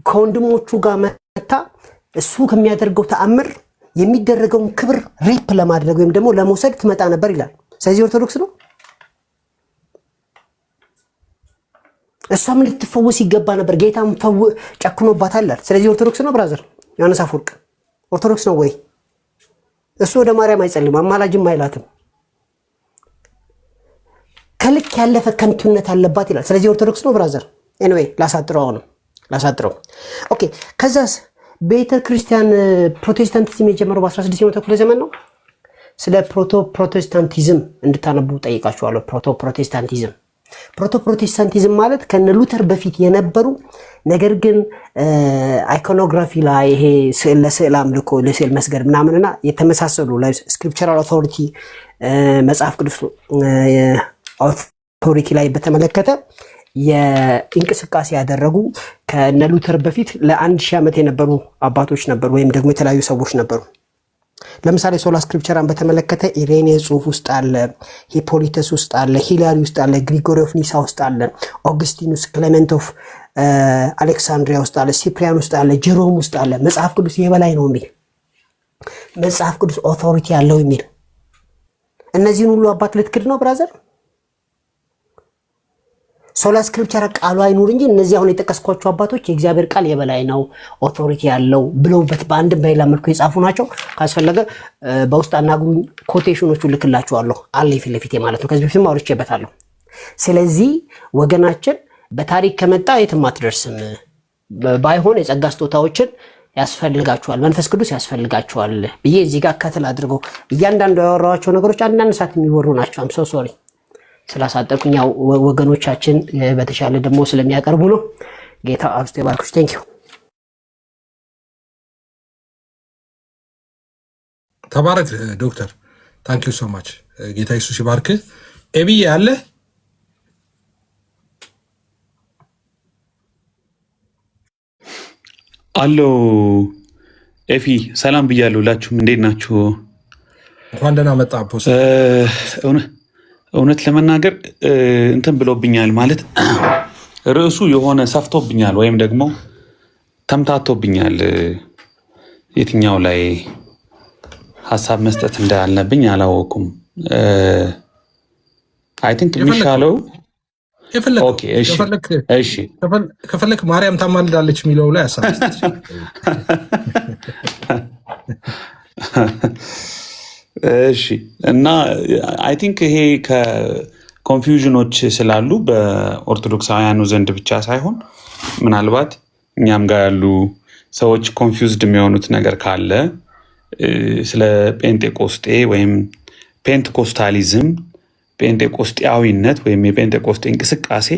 ከወንድሞቹ ጋር መታ እሱ ከሚያደርገው ተአምር የሚደረገውን ክብር ሪፕ ለማድረግ ወይም ደግሞ ለመውሰድ ትመጣ ነበር ይላል። ስለዚህ ኦርቶዶክስ ነው። እሷም ልትፈወስ ይገባ ነበር፣ ጌታም ጨክኖባታል ይላል። ስለዚህ ኦርቶዶክስ ነው ብራዘር። ዮሐንስ አፈወርቅ ኦርቶዶክስ ነው ወይ? እሱ ወደ ማርያም አይጸልም፣ አማላጅም አይላትም። ከልክ ያለፈ ከንቱነት አለባት ይላል። ስለዚህ ኦርቶዶክስ ነው ብራዘር። ኤኒዌይ ላሳጥረው። ኦኬ ከዛስ ቤተ ክርስቲያን ፕሮቴስታንቲዝም የጀመረው በ16ኛው ክፍለ ዘመን ነው። ስለ ፕሮቴስታንቲዝም እንድታነቡ ጠይቃችኋለሁ። ፕሮቴስታንቲዝም ማለት ከነ ሉተር በፊት የነበሩ ነገር ግን አይኮኖግራፊ ላይ ይሄ ስዕል ለስዕል አምልኮ ለስዕል መስገድ ምናምንና የተመሳሰሉ ስክሪፕቸራል ኦቶሪቲ መጽሐፍ ቅዱስ ኦቶሪቲ ላይ በተመለከተ የእንቅስቃሴ ያደረጉ ከነ ሉተር በፊት ለ1000 ዓመት የነበሩ አባቶች ነበሩ፣ ወይም ደግሞ የተለያዩ ሰዎች ነበሩ። ለምሳሌ ሶላ ስክሪፕቸራን በተመለከተ ኢሬኔስ ጽሁፍ ውስጥ አለ፣ ሂፖሊተስ ውስጥ አለ፣ ሂላሪ ውስጥ አለ፣ ግሪጎሪ ኦፍ ኒሳ ውስጥ አለ፣ ኦግስቲኑስ ክሌመንት ኦፍ አሌክሳንድሪያ ውስጥ አለ፣ ሲፕሪያን ውስጥ አለ፣ ጀሮም ውስጥ አለ። መጽሐፍ ቅዱስ የበላይ ነው የሚል መጽሐፍ ቅዱስ ኦቶሪቲ ያለው የሚል እነዚህን ሁሉ አባት ልትክድ ነው ብራዘር? ሶላ ስክሪፕቸር ቃሉ አይኑር እንጂ እነዚህ አሁን የጠቀስኳቸው አባቶች የእግዚአብሔር ቃል የበላይ ነው ኦቶሪቲ ያለው ብለውበት በአንድም በሌላ መልኩ የጻፉ ናቸው። ካስፈለገ በውስጥ አናግሩኝ፣ ኮቴሽኖቹን ልክላችኋለሁ አለ ፊት ለፊቴ ማለት ነው። ከዚህ በፊትም አውርቼበታለሁ። ስለዚህ ወገናችን በታሪክ ከመጣ የትም አትደርስም። ባይሆን የጸጋ ስጦታዎችን ያስፈልጋቸዋል፣ መንፈስ ቅዱስ ያስፈልጋቸዋል ብዬ እዚህ ጋር ከተል አድርገው እያንዳንዱ ያወራኋቸው ነገሮች አንዳንድ ሰዓት የሚወሩ ናቸው። አም ሶ ሶሪ ስላሳጠርኩኝ፣ ያው ወገኖቻችን በተሻለ ደግሞ ስለሚያቀርቡ ነው። ጌታ አብስቴ ባርኩሽ። ቴንክ ዩ ተባረክ ዶክተር። ታንክ ዩ ሶ ማች። ጌታ ኢየሱስ ይባርክ። ኤቢዬ አለ አሎ ኤፊ ሰላም ብያለሁ። ሁላችሁም እንዴት ናችሁ? እንኳን ደህና መጣ ፖስት። እውነት ለመናገር እንትን ብሎብኛል ማለት ርዕሱ የሆነ ሰፍቶብኛል ወይም ደግሞ ተምታቶብኛል። የትኛው ላይ ሀሳብ መስጠት እንዳልነብኝ አላወኩም። አይ ቲንክ የሚሻለው ከፈለክ ማርያም ታማልዳለች የሚለው ላይ ሀሳብ እሺ። እና አይ ቲንክ ይሄ ከኮንፊውዥኖች ስላሉ በኦርቶዶክሳውያኑ ዘንድ ብቻ ሳይሆን ምናልባት እኛም ጋር ያሉ ሰዎች ኮንፊውዝድ የሚሆኑት ነገር ካለ ስለ ጴንጤቆስጤ ወይም ፔንቴኮስታሊዝም፣ ጴንጤቆስጤያዊነት ወይም የጴንጤቆስጤ እንቅስቃሴ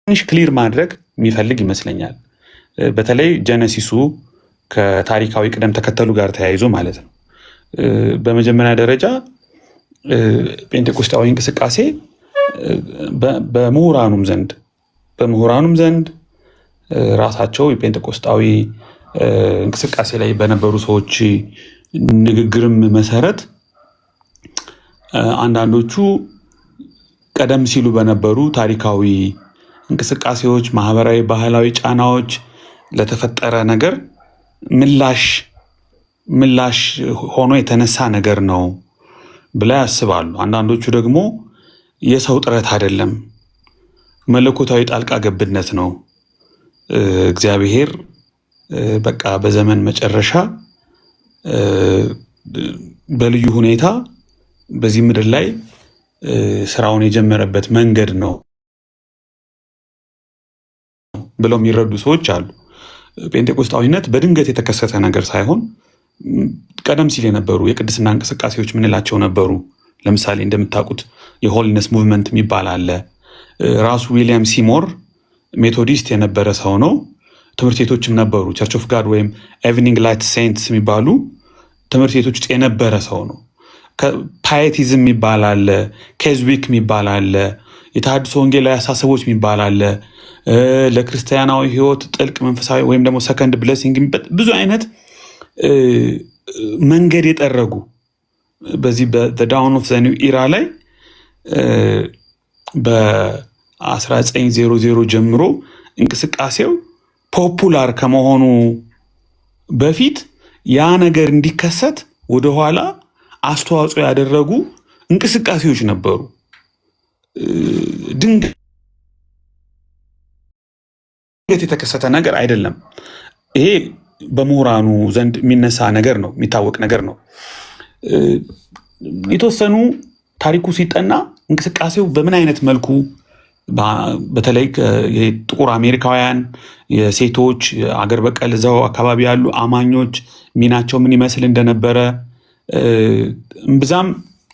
ትንሽ ክሊር ማድረግ የሚፈልግ ይመስለኛል። በተለይ ጀነሲሱ ከታሪካዊ ቅደም ተከተሉ ጋር ተያይዞ ማለት ነው። በመጀመሪያ ደረጃ ጴንጤቆስጣዊ እንቅስቃሴ በምሁራኑም ዘንድ ራሳቸው የጴንጤቆስጣዊ እንቅስቃሴ ላይ በነበሩ ሰዎች ንግግርም መሰረት አንዳንዶቹ ቀደም ሲሉ በነበሩ ታሪካዊ እንቅስቃሴዎች፣ ማህበራዊ፣ ባህላዊ ጫናዎች ለተፈጠረ ነገር ምላሽ ሆኖ የተነሳ ነገር ነው ብለው ያስባሉ። አንዳንዶቹ ደግሞ የሰው ጥረት አይደለም፣ መለኮታዊ ጣልቃ ገብነት ነው። እግዚአብሔር በቃ በዘመን መጨረሻ በልዩ ሁኔታ በዚህ ምድር ላይ ስራውን የጀመረበት መንገድ ነው ብለው የሚረዱ ሰዎች አሉ። ጴንጤቆስጣዊነት በድንገት የተከሰተ ነገር ሳይሆን ቀደም ሲል የነበሩ የቅድስና እንቅስቃሴዎች ምንላቸው ነበሩ። ለምሳሌ እንደምታውቁት የሆሊነስ ሙቭመንት የሚባል አለ። ራሱ ዊሊያም ሲሞር ሜቶዲስት የነበረ ሰው ነው። ትምህርት ቤቶችም ነበሩ። ቸርች ኦፍ ጋድ ወይም ኤቭኒንግ ላይት ሴንትስ የሚባሉ ትምህርት ቤቶች ውስጥ የነበረ ሰው ነው። ፓየቲዝም የሚባል አለ፣ ኬዝዊክ የሚባል አለ፣ የተሐድሶ ወንጌላዊ አሳሰቦች የሚባል አለ፣ ለክርስቲያናዊ ህይወት ጥልቅ መንፈሳዊ ወይም ደግሞ ሰከንድ ብሌሲንግ ብዙ አይነት መንገድ የጠረጉ በዚህ በዳውን ኦፍ ዘ ኒው ኢራ ላይ በ1900 ጀምሮ እንቅስቃሴው ፖፑላር ከመሆኑ በፊት ያ ነገር እንዲከሰት ወደኋላ አስተዋጽኦ ያደረጉ እንቅስቃሴዎች ነበሩ። ድንገት የተከሰተ ነገር አይደለም። ይሄ በምሁራኑ ዘንድ የሚነሳ ነገር ነው፣ የሚታወቅ ነገር ነው። የተወሰኑ ታሪኩ ሲጠና እንቅስቃሴው በምን አይነት መልኩ በተለይ ጥቁር አሜሪካውያን የሴቶች አገር በቀል እዛው አካባቢ ያሉ አማኞች ሚናቸው ምን ይመስል እንደነበረ እምብዛም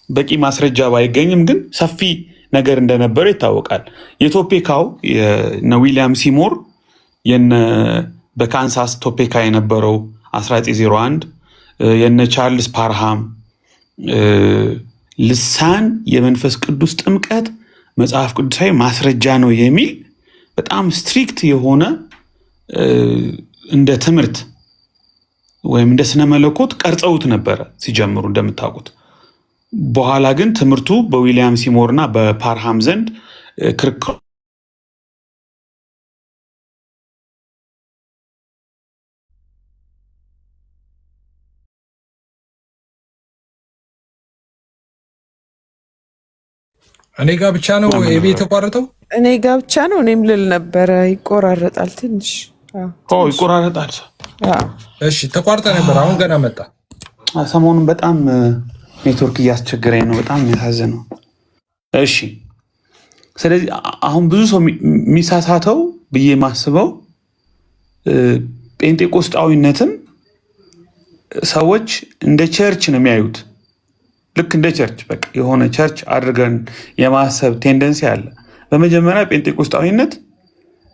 በቂ ማስረጃ ባይገኝም ግን ሰፊ ነገር እንደነበረ ይታወቃል። የቶፔካው የነ ዊሊያም ሲሞር በካንሳስ ቶፔካ የነበረው 1901 የነ ቻርልስ ፓርሃም ልሳን የመንፈስ ቅዱስ ጥምቀት መጽሐፍ ቅዱሳዊ ማስረጃ ነው የሚል በጣም ስትሪክት የሆነ እንደ ትምህርት ወይም እንደ ስነ መለኮት ቀርጸውት ነበረ ሲጀምሩ እንደምታውቁት። በኋላ ግን ትምህርቱ በዊሊያም ሲሞር እና በፓርሃም ዘንድ ክርክር እኔ ጋር ብቻ ነው የቤት የተቋረጠው። እኔ ጋር ብቻ ነው። እኔም ልል ነበረ ይቆራረጣል ትንሽ። ይቆራረጣል። እሺ ተቋርጠ ነበር፣ አሁን ገና መጣ። ሰሞኑን በጣም ኔትወርክ እያስቸገረኝ ነው። በጣም የሚያሳዝነው። እሺ ስለዚህ አሁን ብዙ ሰው የሚሳሳተው ብዬ ማስበው ጴንጤቆስጣዊነትም ሰዎች እንደ ቸርች ነው የሚያዩት። ልክ እንደ ቸርች በቃ የሆነ ቸርች አድርገን የማሰብ ቴንደንሲ አለ። በመጀመሪያ ጴንጤቆስጣዊነት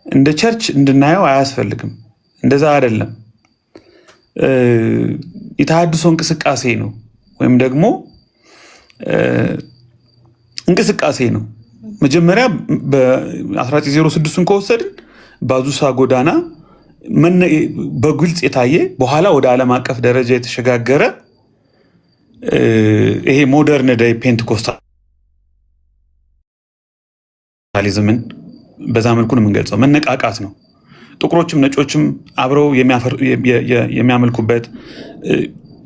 እንደ ቸርች እንድናየው አያስፈልግም። እንደዛ አይደለም። የተሐድሶ እንቅስቃሴ ነው ወይም ደግሞ እንቅስቃሴ ነው። መጀመሪያ በ1906 ከወሰድን ባዙሳ ጎዳና በግልጽ የታየ በኋላ ወደ ዓለም አቀፍ ደረጃ የተሸጋገረ ይሄ ሞደርን ዴይ ፔንቴኮስታሊዝምን በዛ መልኩ ነው የምንገልጸው። መነቃቃት ነው። ጥቁሮችም ነጮችም አብረው የሚያመልኩበት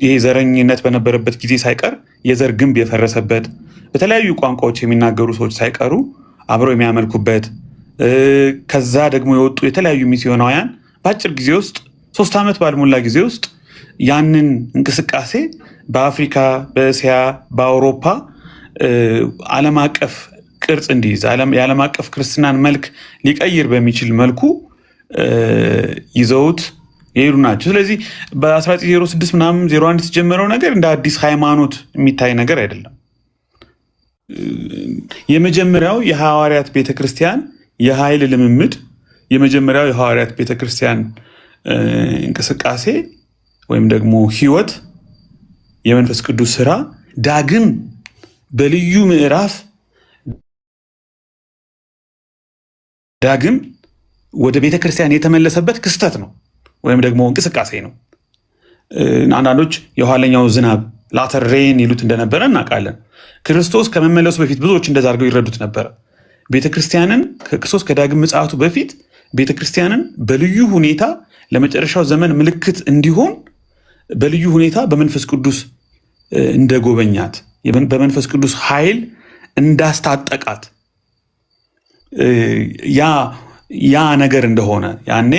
ይሄ ዘረኝነት በነበረበት ጊዜ ሳይቀር የዘር ግንብ የፈረሰበት በተለያዩ ቋንቋዎች የሚናገሩ ሰዎች ሳይቀሩ አብረው የሚያመልኩበት ከዛ ደግሞ የወጡ የተለያዩ ሚስዮናውያን በአጭር ጊዜ ውስጥ 3 ዓመት ባልሞላ ጊዜ ውስጥ ያንን እንቅስቃሴ በአፍሪካ፣ በእስያ፣ በአውሮፓ ዓለም አቀፍ ቅርጽ እንዲይዝ የዓለም አቀፍ ክርስትናን መልክ ሊቀይር በሚችል መልኩ ይዘውት የሄዱ ናቸው። ስለዚህ በ1906 ምናምን 01 የተጀመረው ነገር እንደ አዲስ ሃይማኖት የሚታይ ነገር አይደለም። የመጀመሪያው የሐዋርያት ቤተክርስቲያን የኃይል ልምምድ የመጀመሪያው የሐዋርያት ቤተክርስቲያን እንቅስቃሴ ወይም ደግሞ ህይወት የመንፈስ ቅዱስ ስራ ዳግም በልዩ ምዕራፍ ዳግም ወደ ቤተክርስቲያን የተመለሰበት ክስተት ነው ወይም ደግሞ እንቅስቃሴ ነው። አንዳንዶች የኋለኛው ዝናብ ላተር ሬን ይሉት እንደነበረ እናውቃለን። ክርስቶስ ከመመለሱ በፊት ብዙዎች እንደዛ አድርገው ይረዱት ነበር። ቤተክርስቲያንን ከክርስቶስ ከዳግም ምጽአቱ በፊት ቤተክርስቲያንን በልዩ ሁኔታ ለመጨረሻው ዘመን ምልክት እንዲሆን በልዩ ሁኔታ በመንፈስ ቅዱስ እንደጎበኛት በመንፈስ ቅዱስ ኃይል እንዳስታጠቃት ያ ነገር እንደሆነ ያኔ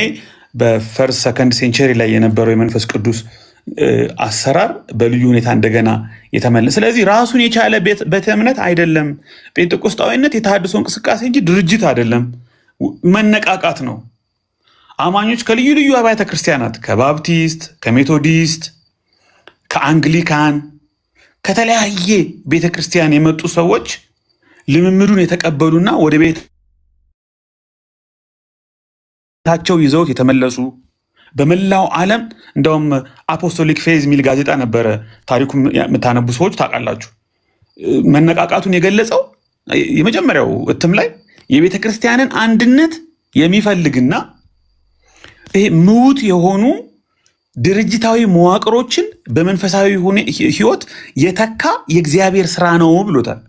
በፈርስት ሰከንድ ሴንቸሪ ላይ የነበረው የመንፈስ ቅዱስ አሰራር በልዩ ሁኔታ እንደገና የተመለሰ። ስለዚህ ራሱን የቻለ ቤተ እምነት አይደለም። ጴንጤቆስጣዊነት የተሃድሶ እንቅስቃሴ እንጂ ድርጅት አይደለም፣ መነቃቃት ነው። አማኞች ከልዩ ልዩ አብያተ ክርስቲያናት ከባፕቲስት፣ ከሜቶዲስት፣ ከአንግሊካን ከተለያየ ቤተክርስቲያን የመጡ ሰዎች ልምምዱን የተቀበሉና ወደ ቤታቸው ይዘውት የተመለሱ በመላው ዓለም እንደውም አፖስቶሊክ ፌዝ የሚል ጋዜጣ ነበረ። ታሪኩ የምታነቡ ሰዎች ታውቃላችሁ። መነቃቃቱን የገለጸው የመጀመሪያው እትም ላይ የቤተ ክርስቲያንን አንድነት የሚፈልግና ይሄ ምውት የሆኑ ድርጅታዊ መዋቅሮችን በመንፈሳዊ ህይወት የተካ የእግዚአብሔር ስራ ነው ብሎታል።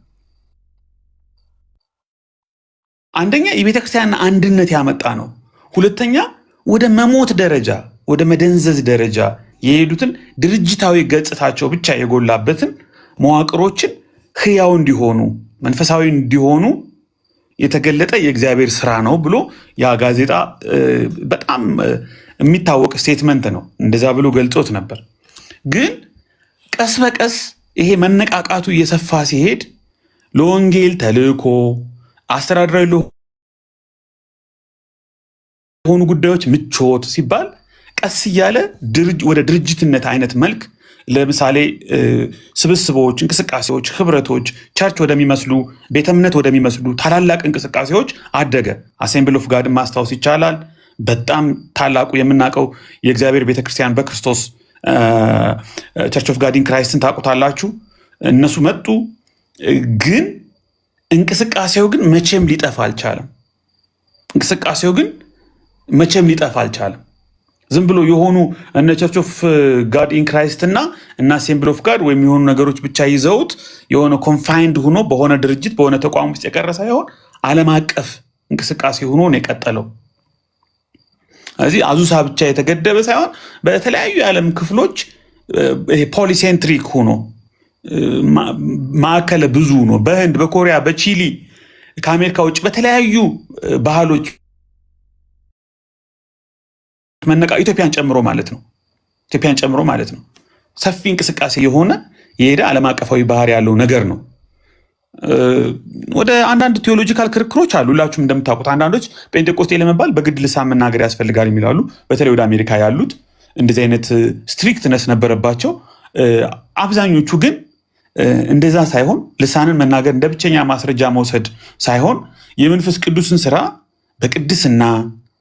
አንደኛ የቤተ ክርስቲያንን አንድነት ያመጣ ነው። ሁለተኛ ወደ መሞት ደረጃ ወደ መደንዘዝ ደረጃ የሄዱትን ድርጅታዊ ገጽታቸው ብቻ የጎላበትን መዋቅሮችን ህያው እንዲሆኑ መንፈሳዊ እንዲሆኑ የተገለጠ የእግዚአብሔር ስራ ነው ብሎ ያ ጋዜጣ በጣም የሚታወቅ ስቴትመንት ነው። እንደዛ ብሎ ገልጾት ነበር። ግን ቀስ በቀስ ይሄ መነቃቃቱ እየሰፋ ሲሄድ ለወንጌል ተልእኮ አስተዳደራዊ ለሆኑ ጉዳዮች ምቾት ሲባል ቀስ እያለ ወደ ድርጅትነት አይነት መልክ ለምሳሌ ስብስቦች፣ እንቅስቃሴዎች፣ ህብረቶች ቸርች ወደሚመስሉ ቤተ እምነት ወደሚመስሉ ታላላቅ እንቅስቃሴዎች አደገ። አሴምብል ኦፍ ጋድ ማስታወስ ይቻላል። በጣም ታላቁ የምናውቀው የእግዚአብሔር ቤተክርስቲያን በክርስቶስ ቸርች ኦፍ ጋድ ኢን ክራይስትን ታውቁታላችሁ። እነሱ መጡ። ግን እንቅስቃሴው ግን መቼም ሊጠፋ አልቻለም። ዝም ብሎ የሆኑ እነ ቸርች ኦፍ ጋድ ኢን ክራይስት እና አሴምብል ኦፍ ጋድ ወይም የሆኑ ነገሮች ብቻ ይዘውት የሆነ ኮንፋይንድ ሆኖ በሆነ ድርጅት በሆነ ተቋም ውስጥ የቀረ ሳይሆን ዓለም አቀፍ እንቅስቃሴ ሆኖ ነው የቀጠለው። ስለዚህ አዙሳ ብቻ የተገደበ ሳይሆን በተለያዩ የዓለም ክፍሎች ፖሊሴንትሪክ ሆኖ ማዕከለ ብዙ ነው። በህንድ፣ በኮሪያ፣ በቺሊ፣ ከአሜሪካ ውጭ በተለያዩ ባህሎች ኢትዮጵያን ጨምሮ ማለት ነው ሰፊ እንቅስቃሴ የሆነ የሄደ ዓለም አቀፋዊ ባህሪ ያለው ነገር ነው። ወደ አንዳንድ ቴዎሎጂካል ክርክሮች አሉ። ሁላችሁም እንደምታውቁት አንዳንዶች ጴንጤቆስጤ ለመባል በግድ ልሳን መናገር ያስፈልጋል የሚላሉ። በተለይ ወደ አሜሪካ ያሉት እንደዚህ አይነት ስትሪክትነስ ነበረባቸው። አብዛኞቹ ግን እንደዛ ሳይሆን ልሳንን መናገር እንደ ብቸኛ ማስረጃ መውሰድ ሳይሆን የመንፈስ ቅዱስን ስራ በቅድስና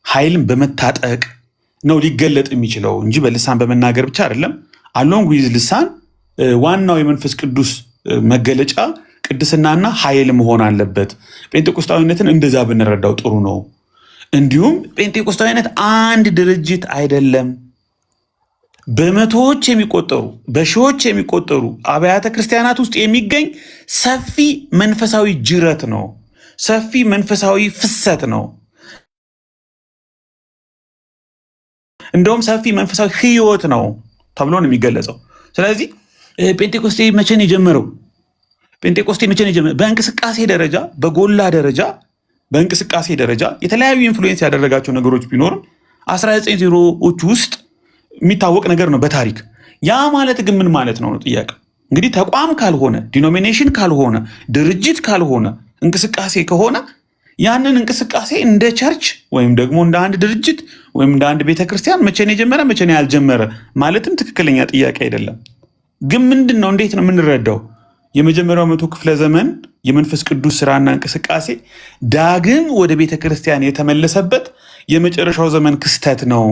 ኃይልን በመታጠቅ ነው ሊገለጥ የሚችለው እንጂ በልሳን በመናገር ብቻ አይደለም። አሎንግ ዊዝ ልሳን ዋናው የመንፈስ ቅዱስ መገለጫ ቅድስናና ኃይል መሆን አለበት። ጴንጤቆስጣዊነትን እንደዛ ብንረዳው ጥሩ ነው። እንዲሁም ጴንጤቆስጣዊነት አንድ ድርጅት አይደለም። በመቶዎች የሚቆጠሩ በሺዎች የሚቆጠሩ አብያተ ክርስቲያናት ውስጥ የሚገኝ ሰፊ መንፈሳዊ ጅረት ነው። ሰፊ መንፈሳዊ ፍሰት ነው። እንደውም ሰፊ መንፈሳዊ ህይወት ነው ተብሎ ነው የሚገለጸው። ስለዚህ ጴንጤቆስጤ መቼ ነው የጀመረው? በእንቅስቃሴ ደረጃ በጎላ ደረጃ በእንቅስቃሴ ደረጃ የተለያዩ ኢንፍሉዌንስ ያደረጋቸው ነገሮች ቢኖርም 1900ዎች ውስጥ የሚታወቅ ነገር ነው በታሪክ። ያ ማለት ግን ምን ማለት ነው ጥያቄ። እንግዲህ ተቋም ካልሆነ ዲኖሚኔሽን ካልሆነ ድርጅት ካልሆነ እንቅስቃሴ ከሆነ ያንን እንቅስቃሴ እንደ ቸርች ወይም ደግሞ እንደ አንድ ድርጅት ወይም እንደ አንድ ቤተክርስቲያን መቼ ነው የጀመረ መቼ ነው ያልጀመረ ማለትም ትክክለኛ ጥያቄ አይደለም። ግን ምንድን ነው እንዴት ነው የምንረዳው? የመጀመሪያው መቶ ክፍለ ዘመን የመንፈስ ቅዱስ ስራና እንቅስቃሴ ዳግም ወደ ቤተ ክርስቲያን የተመለሰበት የመጨረሻው ዘመን ክስተት ነው።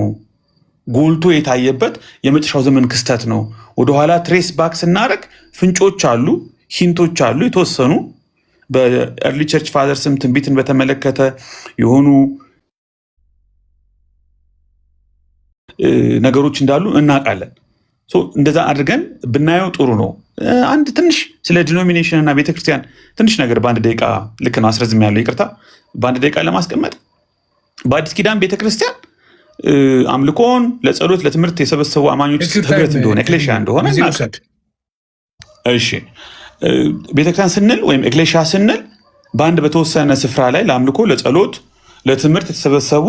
ጎልቶ የታየበት የመጨረሻው ዘመን ክስተት ነው። ወደኋላ ትሬስ ባክ ስናደርግ ፍንጮች አሉ፣ ሂንቶች አሉ። የተወሰኑ በኤርሊ ቸርች ፋዘርስም ትንቢትን በተመለከተ የሆኑ ነገሮች እንዳሉ እናውቃለን። እንደዛ አድርገን ብናየው ጥሩ ነው። አንድ ትንሽ ስለ ዲኖሚኔሽን እና ቤተክርስቲያን ትንሽ ነገር በአንድ ደቂቃ ልክ ነው፣ አስረዝም ያለው ይቅርታ፣ በአንድ ደቂቃ ለማስቀመጥ በአዲስ ኪዳን ቤተክርስቲያን አምልኮን ለጸሎት ለትምህርት የሰበሰቡ አማኞች ህብረት እንደሆነ ኤክሌሽያ እንደሆነ እናውቃለን። እሺ ቤተክርስቲያን ስንል ወይም ኤክሌሽያ ስንል በአንድ በተወሰነ ስፍራ ላይ ለአምልኮ ለጸሎት ለትምህርት የተሰበሰቡ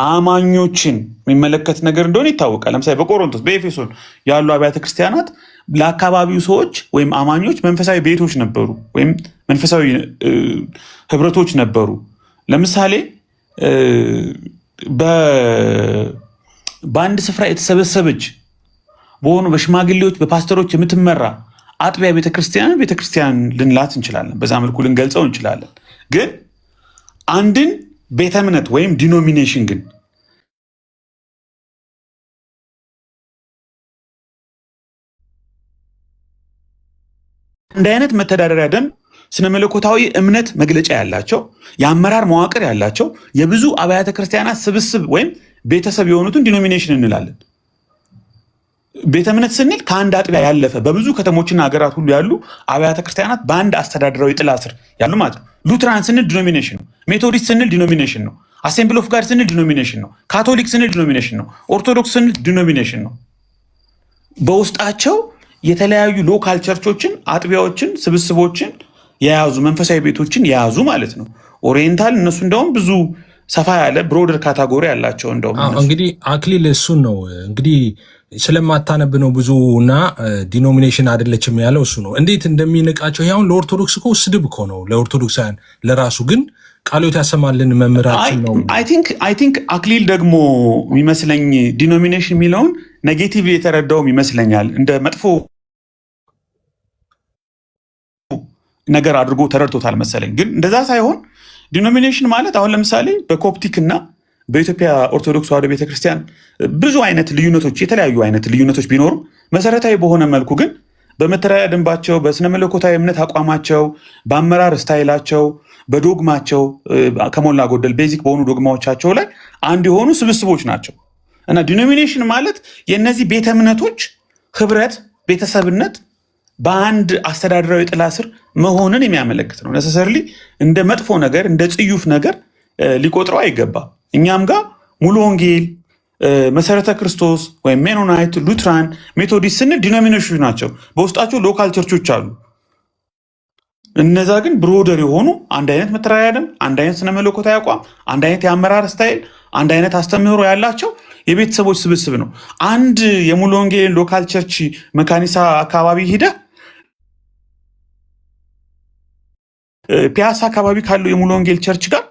አማኞችን የሚመለከት ነገር እንደሆነ ይታወቃል። ለምሳሌ በቆሮንቶስ በኤፌሶን ያሉ አብያተ ክርስቲያናት ለአካባቢው ሰዎች ወይም አማኞች መንፈሳዊ ቤቶች ነበሩ፣ ወይም መንፈሳዊ ህብረቶች ነበሩ። ለምሳሌ በአንድ ስፍራ የተሰበሰበች በሆኑ በሽማግሌዎች በፓስተሮች የምትመራ አጥቢያ ቤተክርስቲያን ልንላት እንችላለን። በዛ መልኩ ልንገልጸው እንችላለን። ግን አንድን ቤተ እምነት ወይም ዲኖሚኔሽን ግን እንደ አይነት መተዳደሪያ ደንብ ስነ መለኮታዊ እምነት መግለጫ ያላቸው የአመራር መዋቅር ያላቸው የብዙ አብያተ ክርስቲያናት ስብስብ ወይም ቤተሰብ የሆኑትን ዲኖሚኔሽን እንላለን። ቤተ እምነት ስንል ከአንድ አጥቢያ ያለፈ በብዙ ከተሞችና ሀገራት ሁሉ ያሉ አብያተ ክርስቲያናት በአንድ አስተዳደራዊ ጥላ ስር ያሉ ማለት ነው። ሉትራን ስንል ዲኖሚኔሽን ነው። ሜቶዲስት ስንል ዲኖሚኔሽን ነው። አሴምብል ኦፍ ጋድ ስንል ዲኖሚኔሽን ነው። ካቶሊክ ስንል ዲኖሚኔሽን ነው። ኦርቶዶክስ ስንል ዲኖሚኔሽን ነው። በውስጣቸው የተለያዩ ሎካል ቸርቾችን፣ አጥቢያዎችን፣ ስብስቦችን የያዙ መንፈሳዊ ቤቶችን የያዙ ማለት ነው። ኦሪየንታል እነሱ እንደውም ብዙ ሰፋ ያለ ብሮደር ካታጎሪ ያላቸው እንደውም እንግዲህ አክሊል እሱን ነው እንግዲህ ስለማታነብ ነው ብዙ እና ዲኖሚኔሽን አይደለችም ያለው እሱ ነው። እንዴት እንደሚንቃቸው ያሁን ለኦርቶዶክስ እኮ ስድብ እኮ ነው ለኦርቶዶክሳውያን ለራሱ ግን ቃሎት ያሰማልን መምህራችን ነው። አይ ቲንክ አክሊል ደግሞ የሚመስለኝ ዲኖሚኔሽን የሚለውን ኔጌቲቭ የተረዳውም ይመስለኛል እንደ መጥፎ ነገር አድርጎ ተረድቶታል መሰለኝ። ግን እንደዛ ሳይሆን ዲኖሚኔሽን ማለት አሁን ለምሳሌ በኮፕቲክ እና በኢትዮጵያ ኦርቶዶክስ ተዋሕዶ ቤተክርስቲያን ብዙ አይነት ልዩነቶች የተለያዩ አይነት ልዩነቶች ቢኖሩም መሰረታዊ በሆነ መልኩ ግን በመተዳደሪያ ደንባቸው፣ በስነ መለኮታዊ እምነት አቋማቸው፣ በአመራር ስታይላቸው፣ በዶግማቸው ከሞላ ጎደል ቤዚክ በሆኑ ዶግማዎቻቸው ላይ አንድ የሆኑ ስብስቦች ናቸው እና ዲኖሚኔሽን ማለት የእነዚህ ቤተ እምነቶች ህብረት፣ ቤተሰብነት በአንድ አስተዳደራዊ ጥላ ስር መሆንን የሚያመለክት ነው። ነሰሰርሊ እንደ መጥፎ ነገር እንደ ጽዩፍ ነገር ሊቆጥረው አይገባም። እኛም ጋር ሙሉ ወንጌል፣ መሰረተ ክርስቶስ ወይም ሜኖናይት፣ ሉትራን፣ ሜቶዲስት ስንል ዲኖሚኔሽኖች ናቸው። በውስጣቸው ሎካል ቸርቾች አሉ። እነዛ ግን ብሮደር የሆኑ አንድ አይነት መተዳደሪያ ደንብ፣ አንድ አይነት ስነ መለኮታዊ አቋም፣ አንድ አይነት የአመራር ስታይል፣ አንድ አይነት አስተምህሮ ያላቸው የቤተሰቦች ስብስብ ነው። አንድ የሙሉ ወንጌል ሎካል ቸርች መካኒሳ አካባቢ ሂደህ ፒያሳ አካባቢ ካለው የሙሉ ወንጌል ቸርች ጋር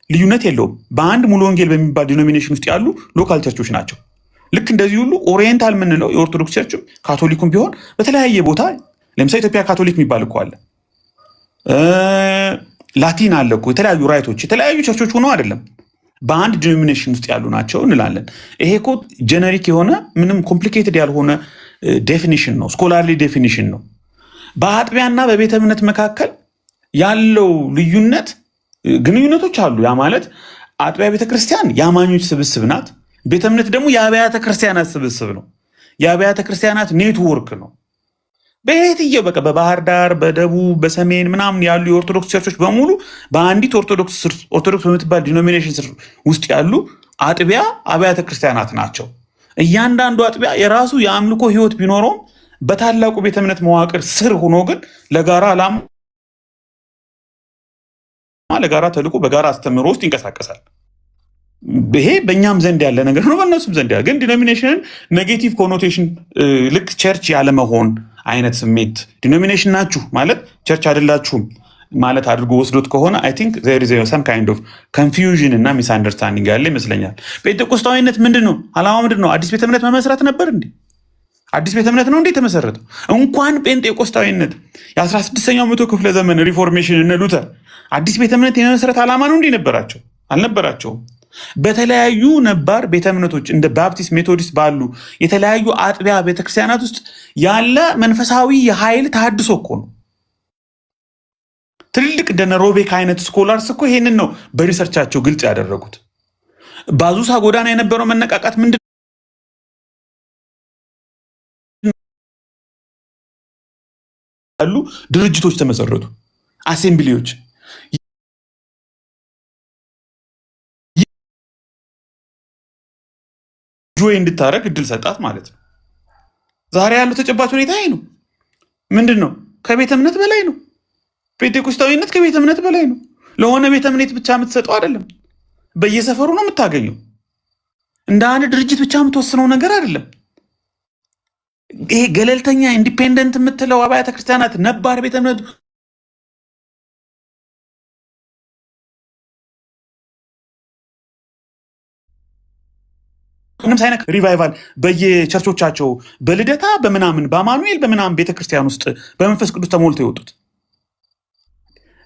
ልዩነት የለውም። በአንድ ሙሉ ወንጌል በሚባል ዲኖሚኔሽን ውስጥ ያሉ ሎካል ቸርቾች ናቸው። ልክ እንደዚህ ሁሉ ኦሪየንታል የምንለው የኦርቶዶክስ ቸርችም ካቶሊኩም ቢሆን በተለያየ ቦታ ለምሳሌ ኢትዮጵያ ካቶሊክ የሚባል እኮ አለ፣ ላቲን አለ እኮ። የተለያዩ ራይቶች የተለያዩ ቸርቾች ሆነው አይደለም በአንድ ዲኖሚኔሽን ውስጥ ያሉ ናቸው እንላለን። ይሄ እኮ ጀነሪክ የሆነ ምንም ኮምፕሊኬትድ ያልሆነ ዴፊኒሽን ነው፣ ስኮላርሊ ዴፊኒሽን ነው። በአጥቢያና በቤተ እምነት መካከል ያለው ልዩነት ግንኙነቶች አሉ። ያ ማለት አጥቢያ ቤተክርስቲያን የአማኞች ስብስብ ናት። ቤተ እምነት ደግሞ የአብያተ ክርስቲያናት ስብስብ ነው። የአብያተ ክርስቲያናት ኔትወርክ ነው። በየትየው በቃ በባህር ዳር፣ በደቡብ፣ በሰሜን ምናምን ያሉ የኦርቶዶክስ ቸርቾች በሙሉ በአንዲት ኦርቶዶክስ በምትባል ዲኖሚኔሽን ስር ውስጥ ያሉ አጥቢያ አብያተ ክርስቲያናት ናቸው። እያንዳንዱ አጥቢያ የራሱ የአምልኮ ህይወት ቢኖረውም በታላቁ ቤተ እምነት መዋቅር ስር ሆኖ ግን ለጋራ ዓላማ ለጋራ ተልዕኮ በጋራ አስተምህሮ ውስጥ ይንቀሳቀሳል። ይሄ በእኛም ዘንድ ያለ ነገር ነው፣ በእነሱም ዘንድ ያለ። ግን ዲኖሚኔሽንን ኔጌቲቭ ኮኖቴሽን ልክ ቸርች ያለመሆን አይነት ስሜት ዲኖሚኔሽን ናችሁ ማለት ቸርች አይደላችሁም ማለት አድርጎ ወስዶት ከሆነ አይ ቲንክ ዜር ኢዝ ሰም ካይንድ ኦፍ ኮንፊውዥን እና ሚስ አንደርስታንዲንግ ያለ ይመስለኛል። ጴንጤቆስጣዊነት ምንድን ነው? ዓላማው ምንድን ነው? አዲስ ቤተ እምነት መመስረት ነበር እንዴ? አዲስ ቤተ እምነት ነው እንዴ የተመሰረተው? እንኳን ጴንጤቆስጣዊነት የ16ኛው መቶ ክፍለ ዘመን ሪፎርሜሽን እነ ሉተር አዲስ ቤተ እምነት የመሰረት ዓላማ ነው እንዴ ነበራቸው? አልነበራቸውም። በተለያዩ ነባር ቤተ እምነቶች እንደ ባፕቲስት፣ ሜቶዲስት ባሉ የተለያዩ አጥቢያ ቤተክርስቲያናት ውስጥ ያለ መንፈሳዊ የኃይል ተሐድሶ እኮ ነው። ትልልቅ እንደነ ሮቤክ አይነት ስኮላርስ እኮ ይሄንን ነው በሪሰርቻቸው ግልጽ ያደረጉት። በአዙሳ ጎዳና የነበረው መነቃቃት ምንድን ያሉ ድርጅቶች ተመሰረቱ፣ አሴምብሊዎች ጆይ እንድታረግ እድል ሰጣት ማለት ነው። ዛሬ ያለው ተጨባጭ ሁኔታ ይሄ ነው። ምንድን ነው? ከቤተ እምነት በላይ ነው። ጴንጤቆስጣዊነት ከቤተ እምነት በላይ ነው። ለሆነ ቤተ እምነት ብቻ የምትሰጠው አይደለም። በየሰፈሩ ነው የምታገኘው። እንደ አንድ ድርጅት ብቻ የምትወስነው ነገር አይደለም። ይሄ ገለልተኛ ኢንዲፔንደንት የምትለው አብያተ ክርስቲያናት ነባር ቤተ እምነት ምንም ሳይነክ ሪቫይቫል በየቸርቾቻቸው በልደታ በምናምን በአማኑኤል በምናምን ቤተክርስቲያን ውስጥ በመንፈስ ቅዱስ ተሞልተው የወጡት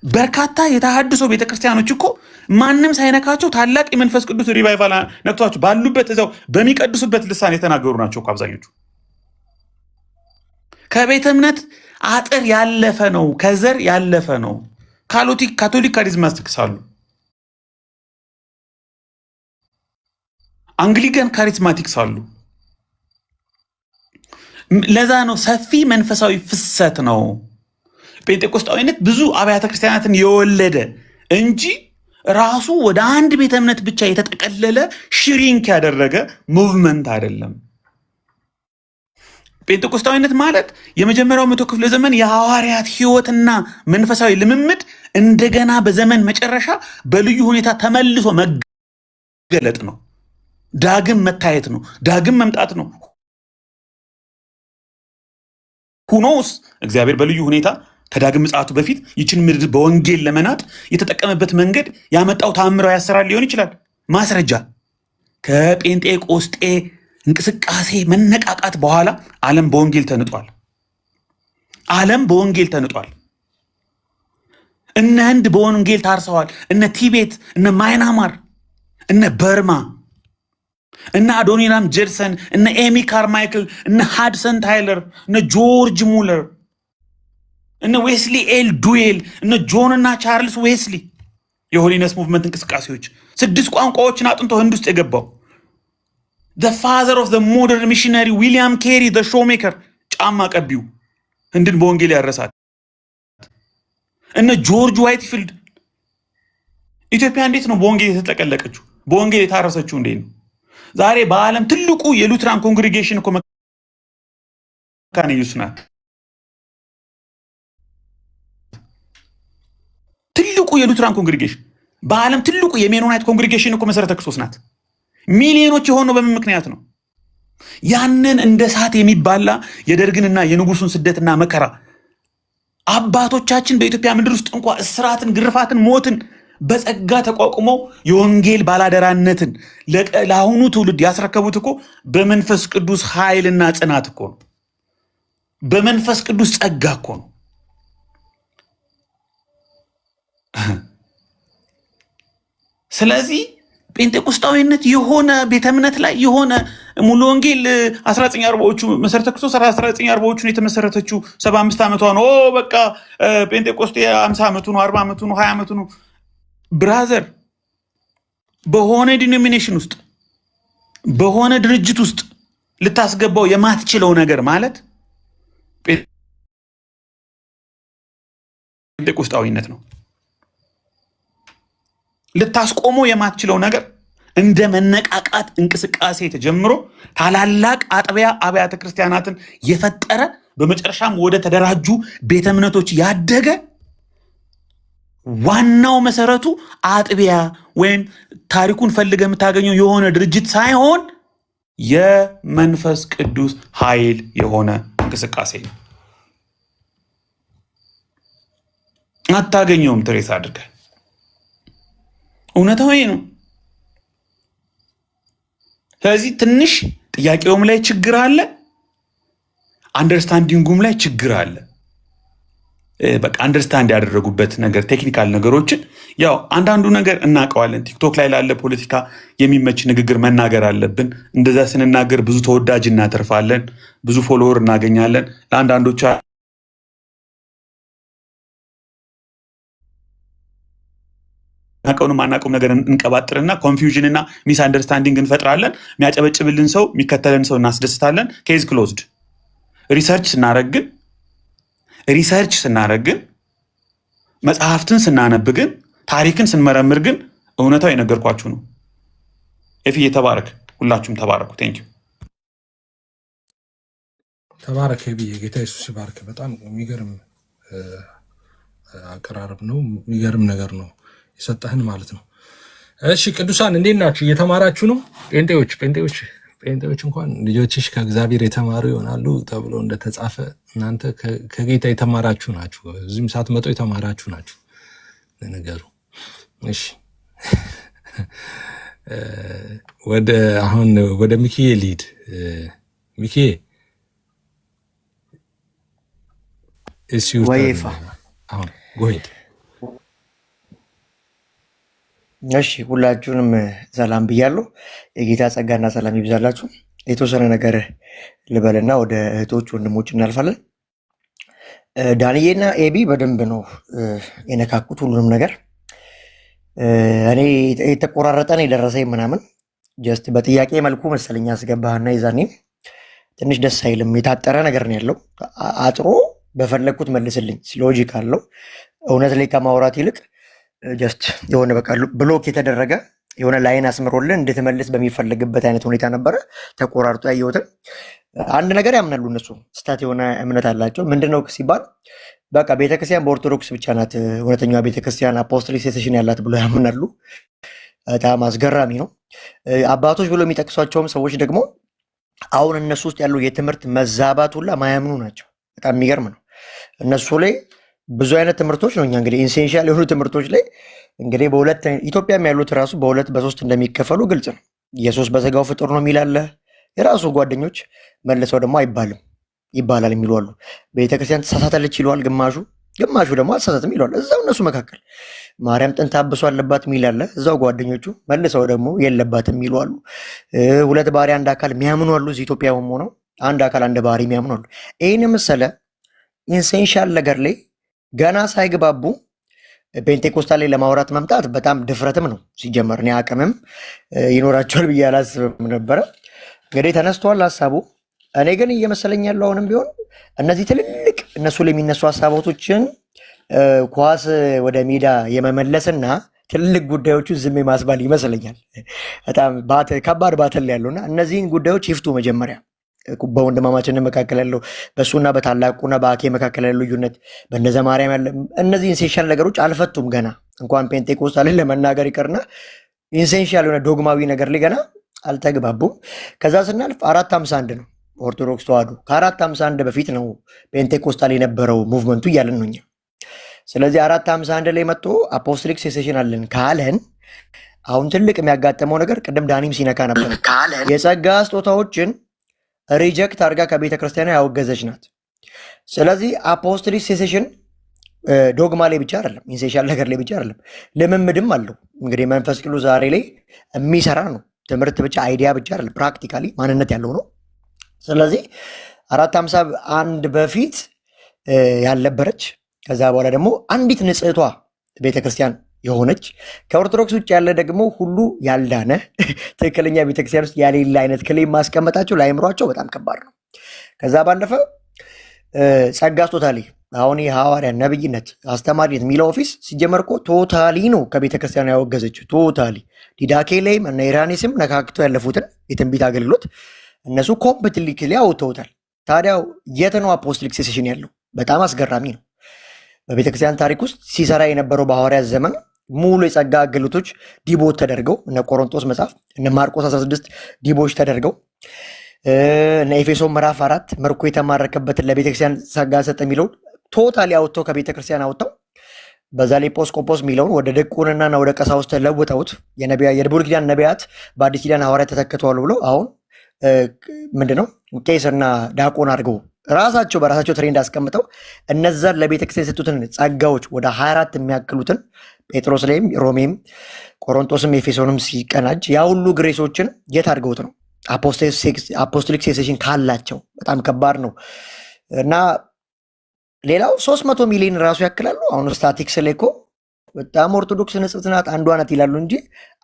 በርካታ የተሐድሶ ቤተክርስቲያኖች እኮ ማንም ሳይነካቸው ታላቅ የመንፈስ ቅዱስ ሪቫይቫል ነክቷቸው ባሉበት እዛው በሚቀድሱበት ልሳን የተናገሩ ናቸው እኮ አብዛኞቹ። ከቤተ እምነት አጥር ያለፈ ነው፣ ከዘር ያለፈ ነው። ካቶሊክ ካሪዝማቲክስ አሉ፣ አንግሊካን ካሪዝማቲክስ አሉ። ለዛ ነው ሰፊ መንፈሳዊ ፍሰት ነው። ጴንጤቆስጣዊነት ብዙ አብያተ ክርስቲያናትን የወለደ እንጂ ራሱ ወደ አንድ ቤተ እምነት ብቻ የተጠቀለለ ሽሪንክ ያደረገ ሙቭመንት አይደለም። ጴንጤቆስጣዊነት ማለት የመጀመሪያው መቶ ክፍለ ዘመን የሐዋርያት ሕይወትና መንፈሳዊ ልምምድ እንደገና በዘመን መጨረሻ በልዩ ሁኔታ ተመልሶ መገለጥ ነው። ዳግም መታየት ነው። ዳግም መምጣት ነው። ሁኖስ እግዚአብሔር በልዩ ሁኔታ ከዳግም ምጽአቱ በፊት ይችን ምድር በወንጌል ለመናጥ የተጠቀመበት መንገድ ያመጣው ተአምራዊ አሰራር ሊሆን ይችላል። ማስረጃ ከጴንጤቆስጤ እንቅስቃሴ መነቃቃት በኋላ ዓለም በወንጌል ተንጧል። ዓለም በወንጌል ተንጧል። እነ ህንድ በወንጌል ታርሰዋል። እነ ቲቤት፣ እነ ማይናማር፣ እነ በርማ፣ እነ አዶኒራም ጀድሰን፣ እነ ኤሚ ካርማይክል፣ እነ ሃድሰን ታይለር፣ እነ ጆርጅ ሙለር፣ እነ ዌስሊ ኤል ዱዌል፣ እነ ጆን እና ቻርልስ ዌስሊ የሆሊነስ ሙቭመንት እንቅስቃሴዎች 6 ቋንቋዎችን አጥንቶ ህንድ ውስጥ የገባው the father of the modern missionary ዊሊያም ኬሪ the showmaker ጫማ ቀቢው ህንድን በወንጌል ያረሳት እነ ጆርጅ ዋይትፊልድ። ኢትዮጵያ እንዴት ነው በወንጌል የተጠቀለቀችው? በወንጌል የታረሰችው እንዴት ነው? ዛሬ በዓለም ትልቁ የሉትራን ኮንግሪጌሽን እኮ መካነ ኢየሱስ ናት። ትልቁ የሉትራን ኮንግሪጌሽን በዓለም ትልቁ የሜኖናይት ኮንግሪጌሽን እኮ መሰረተ ክርስቶስ ናት። ሚሊዮኖች የሆነው በምን ምክንያት ነው? ያንን እንደ እሳት የሚባላ የደርግንና የንጉሱን ስደትና መከራ አባቶቻችን በኢትዮጵያ ምድር ውስጥ እንኳ እስራትን፣ ግርፋትን፣ ሞትን በጸጋ ተቋቁመው የወንጌል ባላደራነትን ለአሁኑ ትውልድ ያስረከቡት እኮ በመንፈስ ቅዱስ ኃይልና ጽናት እኮ ነው። በመንፈስ ቅዱስ ጸጋ እኮ ነው። ስለዚህ ጴንጤቆስጣዊነት የሆነ ቤተ እምነት ላይ የሆነ ሙሉ ወንጌል 1940ዎቹ መሰረተ ክርስቶስ 1940ዎቹን የተመሰረተችው 75 ዓመቷ ነው። በቃ ጴንጤቆስጤ 50 ዓመቱ ነው፣ 40 ዓመቱ ነው፣ 20 ዓመቱ ነው። ብራዘር በሆነ ዲኖሚኔሽን ውስጥ በሆነ ድርጅት ውስጥ ልታስገባው የማትችለው ነገር ማለት ጴንጤቆስጣዊነት ነው። ልታስቆመው የማትችለው ነገር እንደ መነቃቃት እንቅስቃሴ ተጀምሮ ታላላቅ አጥቢያ አብያተ ክርስቲያናትን የፈጠረ በመጨረሻም ወደ ተደራጁ ቤተ እምነቶች ያደገ ዋናው መሰረቱ አጥቢያ ወይም ታሪኩን ፈልገ የምታገኘው የሆነ ድርጅት ሳይሆን የመንፈስ ቅዱስ ኃይል የሆነ እንቅስቃሴ ነው። አታገኘውም ትሬስ አድርገህ። እውነታው ይሄ ነው። ስለዚህ ትንሽ ጥያቄውም ላይ ችግር አለ፣ አንደርስታንዲንጉም ላይ ችግር አለ። በቃ አንደርስታንድ ያደረጉበት ነገር ቴክኒካል ነገሮችን ያው አንዳንዱ ነገር እናውቀዋለን። ቲክቶክ ላይ ላለ ፖለቲካ የሚመች ንግግር መናገር አለብን። እንደዛ ስንናገር ብዙ ተወዳጅ እናተርፋለን፣ ብዙ ፎሎወር እናገኛለን። ለአንዳንዶቹ አቀውንም አናውቀውም ነገር እንቀባጥርና ኮንፊውዥን እና ሚስ አንደርስታንዲንግ እንፈጥራለን። የሚያጨበጭብልን ሰው የሚከተለን ሰው እናስደስታለን። ኬዝ ክሎዝድ። ሪሰርች ስናረግ ግን መጽሐፍትን ስናነብ ግን ታሪክን ስንመረምር ግን እውነታው የነገርኳችሁ ነው። ኤፍዬ ተባረክ፣ ሁላችሁም ተባረኩ። ቴንኪው ተባረክ ብዬ ጌታ ኢየሱስ ይባርክ። በጣም የሚገርም አቀራረብ ነው፣ የሚገርም ነገር ነው የሰጠህን ማለት ነው። እሺ ቅዱሳን እንዴት ናችሁ? እየተማራችሁ ነው? ጴንጤዎች እንኳን ልጆችሽ ከእግዚአብሔር የተማሩ ይሆናሉ ተብሎ እንደተጻፈ እናንተ ከጌታ የተማራችሁ ናችሁ። እዚህም ሳትመጡ የተማራችሁ ናችሁ ለነገሩ። እሺ አሁን ወደ ሚኪዬ ሊድ ሚኪዬ ወይፋ አሁን ጎሄድ። እሺ ሁላችሁንም ሰላም ብያለሁ። የጌታ ጸጋና ሰላም ይብዛላችሁ። የተወሰነ ነገር ልበልና ወደ እህቶች ወንድሞች እናልፋለን። ዳንዬና ኤቢ በደንብ ነው የነካኩት ሁሉንም ነገር። እኔ የተቆራረጠን የደረሰኝ ምናምን ጀስት በጥያቄ መልኩ መሰለኝ አስገባህና የዛኔ ትንሽ ደስ አይልም። የታጠረ ነገር ነው ያለው። አጥሮ በፈለግኩት መልስልኝ ሎጂክ አለው። እውነት ላይ ከማውራት ይልቅ ጀስት የሆነ በቃ ብሎክ የተደረገ የሆነ ላይን አስምሮልን እንድትመልስ በሚፈልግበት አይነት ሁኔታ ነበረ ተቆራርጦ ያየሁትን። አንድ ነገር ያምናሉ እነሱ፣ ስታት የሆነ እምነት አላቸው። ምንድነው ሲባል በቃ ቤተክርስቲያን በኦርቶዶክስ ብቻ ናት እውነተኛዋ ቤተክርስቲያን አፖስቶሊክ ሴሴሽን ያላት ብሎ ያምናሉ። በጣም አስገራሚ ነው። አባቶች ብሎ የሚጠቅሷቸውም ሰዎች ደግሞ አሁን እነሱ ውስጥ ያለው የትምህርት መዛባት ሁላ ማያምኑ ናቸው። በጣም የሚገርም ነው። እነሱ ላይ ብዙ አይነት ትምህርቶች ነው። እኛ እንግዲህ ኢንሴንሻል የሆኑ ትምህርቶች ላይ እንግዲህ በሁለት ኢትዮጵያም ያሉት ራሱ በሁለት በሶስት እንደሚከፈሉ ግልጽ ነው። ኢየሱስ በስጋው ፍጡር ነው የሚላለ የራሱ ጓደኞች መልሰው ደግሞ አይባልም ይባላል የሚሉ አሉ። ቤተክርስቲያን ተሳሳተለች ይለዋል ግማሹ ደግሞ አልተሳሳትም ይለዋል። እዛው እነሱ መካከል ማርያም ጥንት አብሶ አለባት የሚላለ እዛው ጓደኞቹ መልሰው ደግሞ የለባትም የሚሉ አሉ። ሁለት ባህሪ አንድ አካል የሚያምኑ አሉ። እዚህ ኢትዮጵያ ሆነው አንድ አካል አንድ ባህሪ የሚያምኑ አሉ። ይህን መሰለ ኢንሴንሻል ነገር ላይ ገና ሳይግባቡ ፔንቴኮስታል ላይ ለማውራት መምጣት በጣም ድፍረትም ነው ሲጀመር። እኔ አቅምም ይኖራቸዋል ብዬ አላስብም ነበረ። እንግዲህ ተነስተዋል ሀሳቡ። እኔ ግን እየመሰለኝ ያለው አሁንም ቢሆን እነዚህ ትልልቅ እነሱ ላይ የሚነሱ ሀሳቦቶችን ኳስ ወደ ሜዳ የመመለስና ትልልቅ ጉዳዮቹ ዝም ማስባል ይመስለኛል። በጣም ከባድ ባተል ያለውና እነዚህን ጉዳዮች ይፍቱ መጀመሪያ። በወንድማማችን መካከል ያለው በእሱና በታላቁና በአኬ መካከል ያለው ልዩነት በእነዘ ማርያም ያለ እነዚህ ኢንሴንሻል ነገሮች አልፈቱም ገና። እንኳን ፔንቴኮስታልን ለመናገር ይቀርና ኢንሴንሻል የሆነ ዶግማዊ ነገር ላይ ገና አልተግባቡም። ከዛ ስናልፍ 451 ነው ኦርቶዶክስ ተዋህዶ። ከ451 በፊት ነው ፔንቴኮስታል የነበረው ሙቭመንቱ እያለን ነው እኛ። ስለዚህ 451 ላይ መጥቶ አፖስቶሊክ ሴሴሽን አለን ካለን አሁን ትልቅ የሚያጋጥመው ነገር ቅድም ዳኒም ሲነካ ነበር። የጸጋ ስጦታዎችን ሪጀክት አድርጋ ከቤተ ክርስቲያኗ ያወገዘች ናት። ስለዚህ አፖስቶሊክ ሴሴሽን ዶግማ ላይ ብቻ አይደለም፣ ኢንሴንሻል ነገር ላይ ብቻ አይደለም፣ ልምምድም አለው። እንግዲህ መንፈስ ቅዱስ ዛሬ ላይ የሚሰራ ነው። ትምህርት ብቻ አይዲያ ብቻ አይደለም፣ ፕራክቲካሊ ማንነት ያለው ነው። ስለዚህ 451 በፊት ያልነበረች ከዛ በኋላ ደግሞ አንዲት ንጽሕቷ ቤተክርስቲያን የሆነች ከኦርቶዶክስ ውጭ ያለ ደግሞ ሁሉ ያልዳነ ትክክለኛ ቤተክርስቲያን ውስጥ ያሌለ አይነት ክሌም ማስቀመጣቸው ለአእምሯቸው በጣም ከባድ ነው። ከዛ ባለፈ ጸጋ ቶታሊ አሁን የሐዋርያ ነብይነት አስተማሪነት የሚለው ኦፊስ ሲጀመር እኮ ቶታሊ ነው ከቤተክርስቲያን ያወገዘችው። ቶታሊ ዲዳኬ ላይም እና ኢራኒስም ነካክተው ያለፉትን የትንቢት አገልግሎት እነሱ ኮምፕሊትሊ አውጥተውታል። ታዲያ የት ነው አፖስቶሊክ ሴሴሽን ያለው? በጣም አስገራሚ ነው። በቤተክርስቲያን ታሪክ ውስጥ ሲሰራ የነበረው በሐዋርያት ዘመን ሙሉ የጸጋ አገልግሎቶች ዲቦት ተደርገው እነ ቆሮንቶስ መጽሐፍ እነ ማርቆስ 16 ዲቦች ተደርገው እነ ኤፌሶን ምዕራፍ 4 ምርኮ የተማረከበትን ለቤተክርስቲያን ጸጋ ሰጠ የሚለውን ቶታሊ አውጥተው ከቤተክርስቲያን አውጥተው በዛ ላይ ኤጲስቆጶስ የሚለውን ወደ ድቁንናና ወደ ቀሳውስት ለውጠውት የብሉይ ኪዳን ነቢያት በአዲስ ኪዳን ሐዋርያት ተተክተዋል ብለው አሁን ምንድነው ቄስና ዲያቆን አድርገው ራሳቸው በራሳቸው ትሬንድ አስቀምጠው እነዛን ለቤተክርስቲያን የሰጡትን ጸጋዎች ወደ 24 የሚያክሉትን ጴጥሮስ ላይም ሮሜም ቆሮንቶስም ኤፌሶንም ሲቀናጅ ያ ሁሉ ግሬሶችን የት አድርገውት ነው? አፖስቶሊክ ሴሴሽን ካላቸው በጣም ከባድ ነው። እና ሌላው 300 ሚሊዮን ራሱ ያክላሉ። አሁን ስታቲክስ ላይ እኮ በጣም ኦርቶዶክስ ንጽሕት ናት አንዷ ናት ይላሉ እንጂ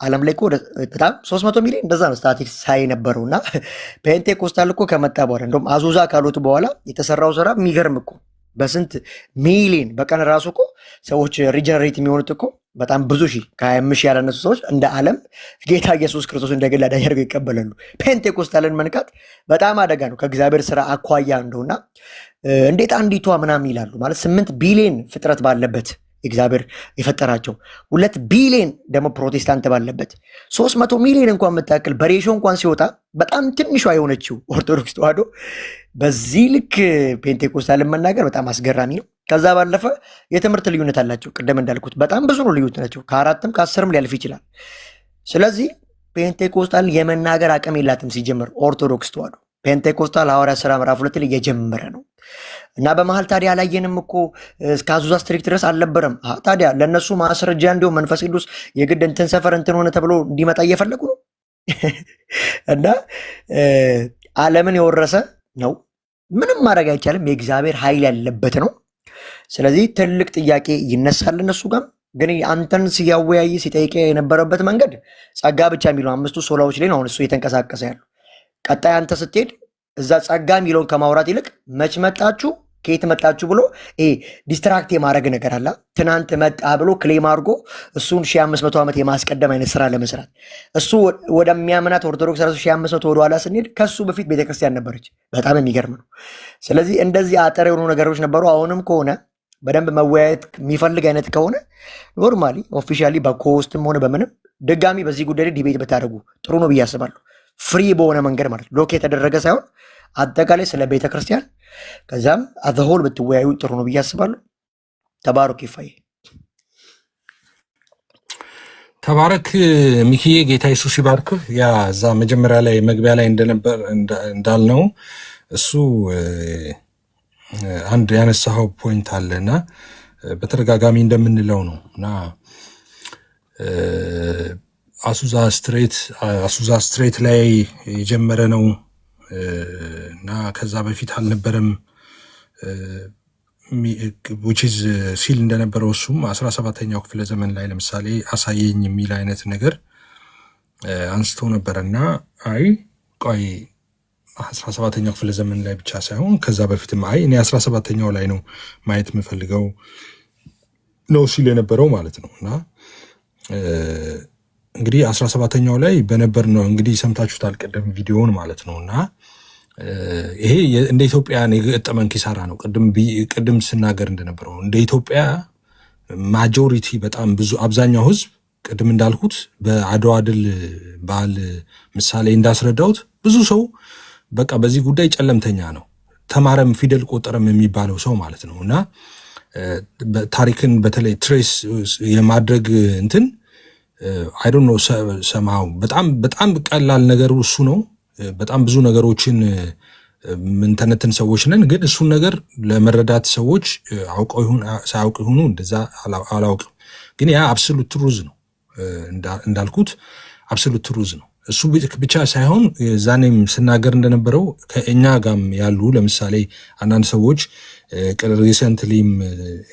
ዓለም ላይ እኮ በጣም 300 ሚሊዮን እንደዛ ነው ስታቲክስ ሳይ ነበረው። እና ፔንቴኮስታል እኮ ከመጣ በኋላ እንደውም አዙዛ ካሉት በኋላ የተሰራው ስራ የሚገርም እኮ በስንት ሚሊዮን በቀን ራሱ እኮ ሰዎች ሪጀነሬት የሚሆኑት እኮ በጣም ብዙ ሺህ ከ25 ያላነሱ ሰዎች እንደ ዓለም ጌታ ኢየሱስ ክርስቶስ እንደ ግል አዳኝ አድርገው ይቀበላሉ። ፔንቴኮስታልን መንካት በጣም አደጋ ነው ከእግዚአብሔር ስራ አኳያ እንደውና እንዴት አንዲቷ ምናምን ይላሉ ማለት 8 ቢሊዮን ፍጥረት ባለበት እግዚአብሔር የፈጠራቸው 2 ቢሊዮን ደግሞ ፕሮቴስታንት ባለበት 300 ሚሊዮን እንኳን የምታክል በሬሾ እንኳን ሲወጣ በጣም ትንሿ የሆነችው ኦርቶዶክስ ተዋህዶ በዚህ ልክ ፔንቴኮስታልን መናገር በጣም አስገራሚ ነው። ከዛ ባለፈ የትምህርት ልዩነት አላቸው። ቅድም እንዳልኩት በጣም ብዙ ነው ልዩነት ናቸው። ከ4ም ከ10ም ሊያልፍ ይችላል። ስለዚህ ፔንቴኮስታልን የመናገር አቅም የላትም ሲጀምር ኦርቶዶክስ ተዋህዶ። ፔንቴኮስታል ሐዋርያት ሥራ ምዕራፍ 2 ላይ የጀመረ ነው እና በመሀል ታዲያ አላየንም እኮ እስከ አዙዛ ስትሪክት ድረስ አልነበረም። ታዲያ ለእነሱ ማስረጃ እንዲሁም መንፈስ ቅዱስ የግድ እንትን ሰፈር እንትን ሆነ ተብሎ እንዲመጣ እየፈለጉ ነው እና ዓለምን የወረሰ ነው። ምንም ማድረግ አይቻልም። የእግዚአብሔር ኃይል ያለበት ነው። ስለዚህ ትልቅ ጥያቄ ይነሳል እነሱ ጋር። ግን አንተን ሲያወያይ ሲጠይቅ የነበረበት መንገድ ጸጋ ብቻ የሚለው 5ቱ ሶላዎች ላይ ነው አሁን እሱ እየተንቀሳቀሰ ያለው። ቀጣይ አንተ ስትሄድ እዛ ጸጋ የሚለውን ከማውራት ይልቅ መች መጣችሁ ከየት መጣችሁ ብሎ ዲስትራክት የማድረግ ነገር አለ። ትናንት መጣ ብሎ ክሌም አድርጎ እሱን 1500 ዓመት የማስቀደም አይነት ስራ ለመስራት እሱ ወደሚያምናት ኦርቶዶክስ ራሱ 1500 ወደኋላ ስንሄድ ከሱ በፊት ቤተክርስቲያን ነበረች። በጣም የሚገርም ነው። ስለዚህ እንደዚህ አጠር የሆኑ ነገሮች ነበሩ። አሁንም ከሆነ በደንብ መወያየት የሚፈልግ አይነት ከሆነ ኖርማሊ ኦፊሻሊ በኮስትም ሆነ በምንም ድጋሚ በዚህ ጉዳይ ላይ ዲቤት ብታደርጉ ጥሩ ነው ብዬ አስባለሁ። ፍሪ በሆነ መንገድ ማለት ሎክ የተደረገ ሳይሆን አጠቃላይ ስለ ቤተክርስቲያን ከዛም አዘሆል ብትወያዩ ጥሩ ነው ብዬ አስባለሁ። ተባረክ ይፋይ ተባረክ ሚኪዬ፣ ጌታ ኢየሱስ ይባርክ። ያ እዛ መጀመሪያ ላይ መግቢያ ላይ እንደነበር እንዳልነው እሱ አንድ ያነሳው ፖይንት አለና በተደጋጋሚ እንደምንለው ነው እና አሱዛ ስትሬት ላይ የጀመረ ነው እና ከዛ በፊት አልነበረም ዊችዝ ሲል እንደነበረው እሱም 17ኛው ክፍለ ዘመን ላይ ለምሳሌ አሳየኝ የሚል አይነት ነገር አንስቶ ነበረና አይ ቆይ 17ኛው ክፍለ ዘመን ላይ ብቻ ሳይሆን ከዛ በፊትም አይ እኔ 17ኛው ላይ ነው ማየት የምፈልገው ነው ሲል የነበረው ማለት ነው እና እንግዲህ 17ኛው ላይ በነበር ነው እንግዲህ ሰምታችሁታል ቀደም ቪዲዮውን ማለት ነውና ይሄ እንደ ኢትዮጵያን የገጠመን ኪሳራ ነው። ቅድም ስናገር እንደነበረው እንደ ኢትዮጵያ ማጆሪቲ በጣም ብዙ አብዛኛው ህዝብ ቅድም እንዳልኩት በአድዋ ድል በዓል ምሳሌ እንዳስረዳሁት ብዙ ሰው በቃ በዚህ ጉዳይ ጨለምተኛ ነው። ተማረም ፊደል ቆጠረም የሚባለው ሰው ማለት ነውና ታሪክን በተለይ ትሬስ የማድረግ እንትን አይ ዶንት ኖ ሰማው በጣም ቀላል ነገር እሱ ነው። በጣም ብዙ ነገሮችን ምንተነትን ሰዎች ነን፣ ግን እሱን ነገር ለመረዳት ሰዎች አውቀው ይሁን ሳያውቁ ይሁኑ እንደዛ አላውቅም፣ ግን ያ አብሶሉት ትሩዝ ነው። እንዳልኩት አብሶሉት ትሩዝ ነው። እሱ ብቻ ሳይሆን ዛኔም ስናገር እንደነበረው ከእኛ ጋም ያሉ ለምሳሌ አንዳንድ ሰዎች ሪሰንትሊም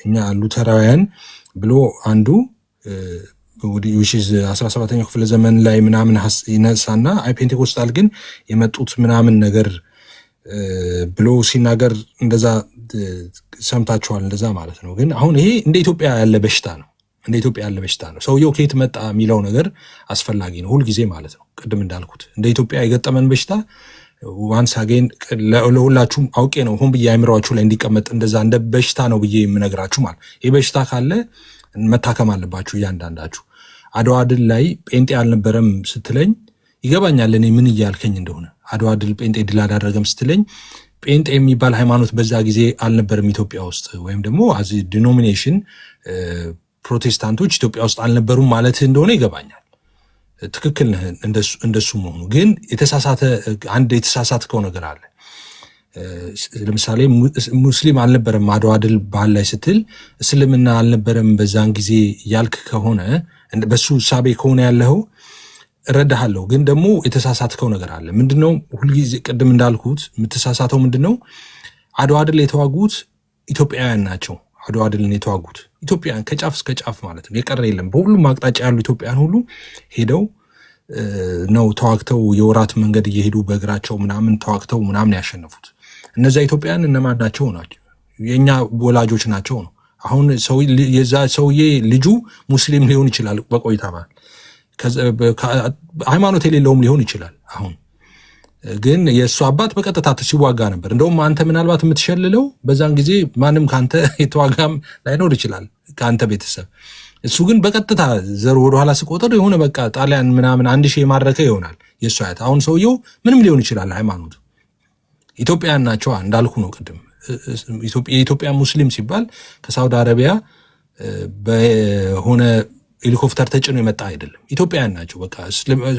እኛ ሉተራውያን ብሎ አንዱ ዊችዝ 17ኛው ክፍለ ዘመን ላይ ምናምን ይነሳና አይ ፔንቴኮስታል ግን የመጡት ምናምን ነገር ብሎ ሲናገር እንደዛ ሰምታችኋል። እንደዛ ማለት ነው። ግን አሁን ይሄ እንደ ኢትዮጵያ ያለ በሽታ ነው። እንደ ኢትዮጵያ ያለ በሽታ ነው። ሰውየው ከየት መጣ የሚለው ነገር አስፈላጊ ነው ሁልጊዜ ማለት ነው። ቅድም እንዳልኩት እንደ ኢትዮጵያ የገጠመን በሽታ ዋንስ አጌን ለሁላችሁም አውቄ ነው ሆን ብዬ አይምሯችሁ ላይ እንዲቀመጥ እንደዛ እንደ በሽታ ነው ብዬ የምነግራችሁ ማለት ይህ በሽታ ካለ መታከም አለባችሁ እያንዳንዳችሁ። አድዋ ድል ላይ ጴንጤ አልነበረም ስትለኝ ይገባኛል እኔ ምን እያልከኝ እንደሆነ። አድዋ ድል ጴንጤ ድል አላደረገም ስትለኝ ጴንጤ የሚባል ሃይማኖት በዛ ጊዜ አልነበረም ኢትዮጵያ ውስጥ፣ ወይም ደግሞ አዚ ዲኖሚኔሽን ፕሮቴስታንቶች ኢትዮጵያ ውስጥ አልነበሩም ማለት እንደሆነ ይገባኛል። ትክክል ነህ እንደሱ መሆኑ። ግን አንድ የተሳሳትከው ነገር አለ። ለምሳሌ ሙስሊም አልነበረም አድዋ ድል ባህል ላይ ስትል እስልምና አልነበረም በዛን ጊዜ ያልክ ከሆነ በሱ ሳቤ ከሆነ ያለው እረዳሃለሁ። ግን ደግሞ የተሳሳትከው ነገር አለ። ምንድነው? ሁልጊዜ ቅድም እንዳልኩት የምትሳሳተው ምንድነው? አድዋ ድል የተዋጉት ኢትዮጵያውያን ናቸው። አድዋ ድልን የተዋጉት ኢትዮጵያውያን ከጫፍ እስከ ጫፍ ማለት ነው። የቀረ የለም። በሁሉም አቅጣጫ ያሉ ኢትዮጵያውያን ሁሉ ሄደው ነው ተዋግተው የወራት መንገድ እየሄዱ በእግራቸው ምናምን ተዋግተው ምናምን ያሸነፉት። እነዚያ ኢትዮጵያውያን እነማን ናቸው? ናቸው የእኛ ወላጆች ናቸው ነው። አሁን የዛ ሰውዬ ልጁ ሙስሊም ሊሆን ይችላል በቆይታ ማለት ሃይማኖት የሌለውም ሊሆን ይችላል። አሁን ግን የእሱ አባት በቀጥታ ሲዋጋ ነበር። እንደውም አንተ ምናልባት የምትሸልለው በዛን ጊዜ ማንም ከአንተ የተዋጋም ላይኖር ይችላል ከአንተ ቤተሰብ። እሱ ግን በቀጥታ ዘር ወደኋላ ስቆጥር የሆነ በቃ ጣሊያን ምናምን 1000 የማረከ ይሆናል የእሱ አያት። አሁን ሰውየው ምንም ሊሆን ይችላል ሃይማኖቱ። ኢትዮጵያውያን ናቸው እንዳልኩ ነው ቅድም። የኢትዮጵያ ሙስሊም ሲባል ከሳውዲ አረቢያ በሆነ ሄሊኮፕተር ተጭኖ የመጣ አይደለም። ኢትዮጵያውያን ናቸው። በቃ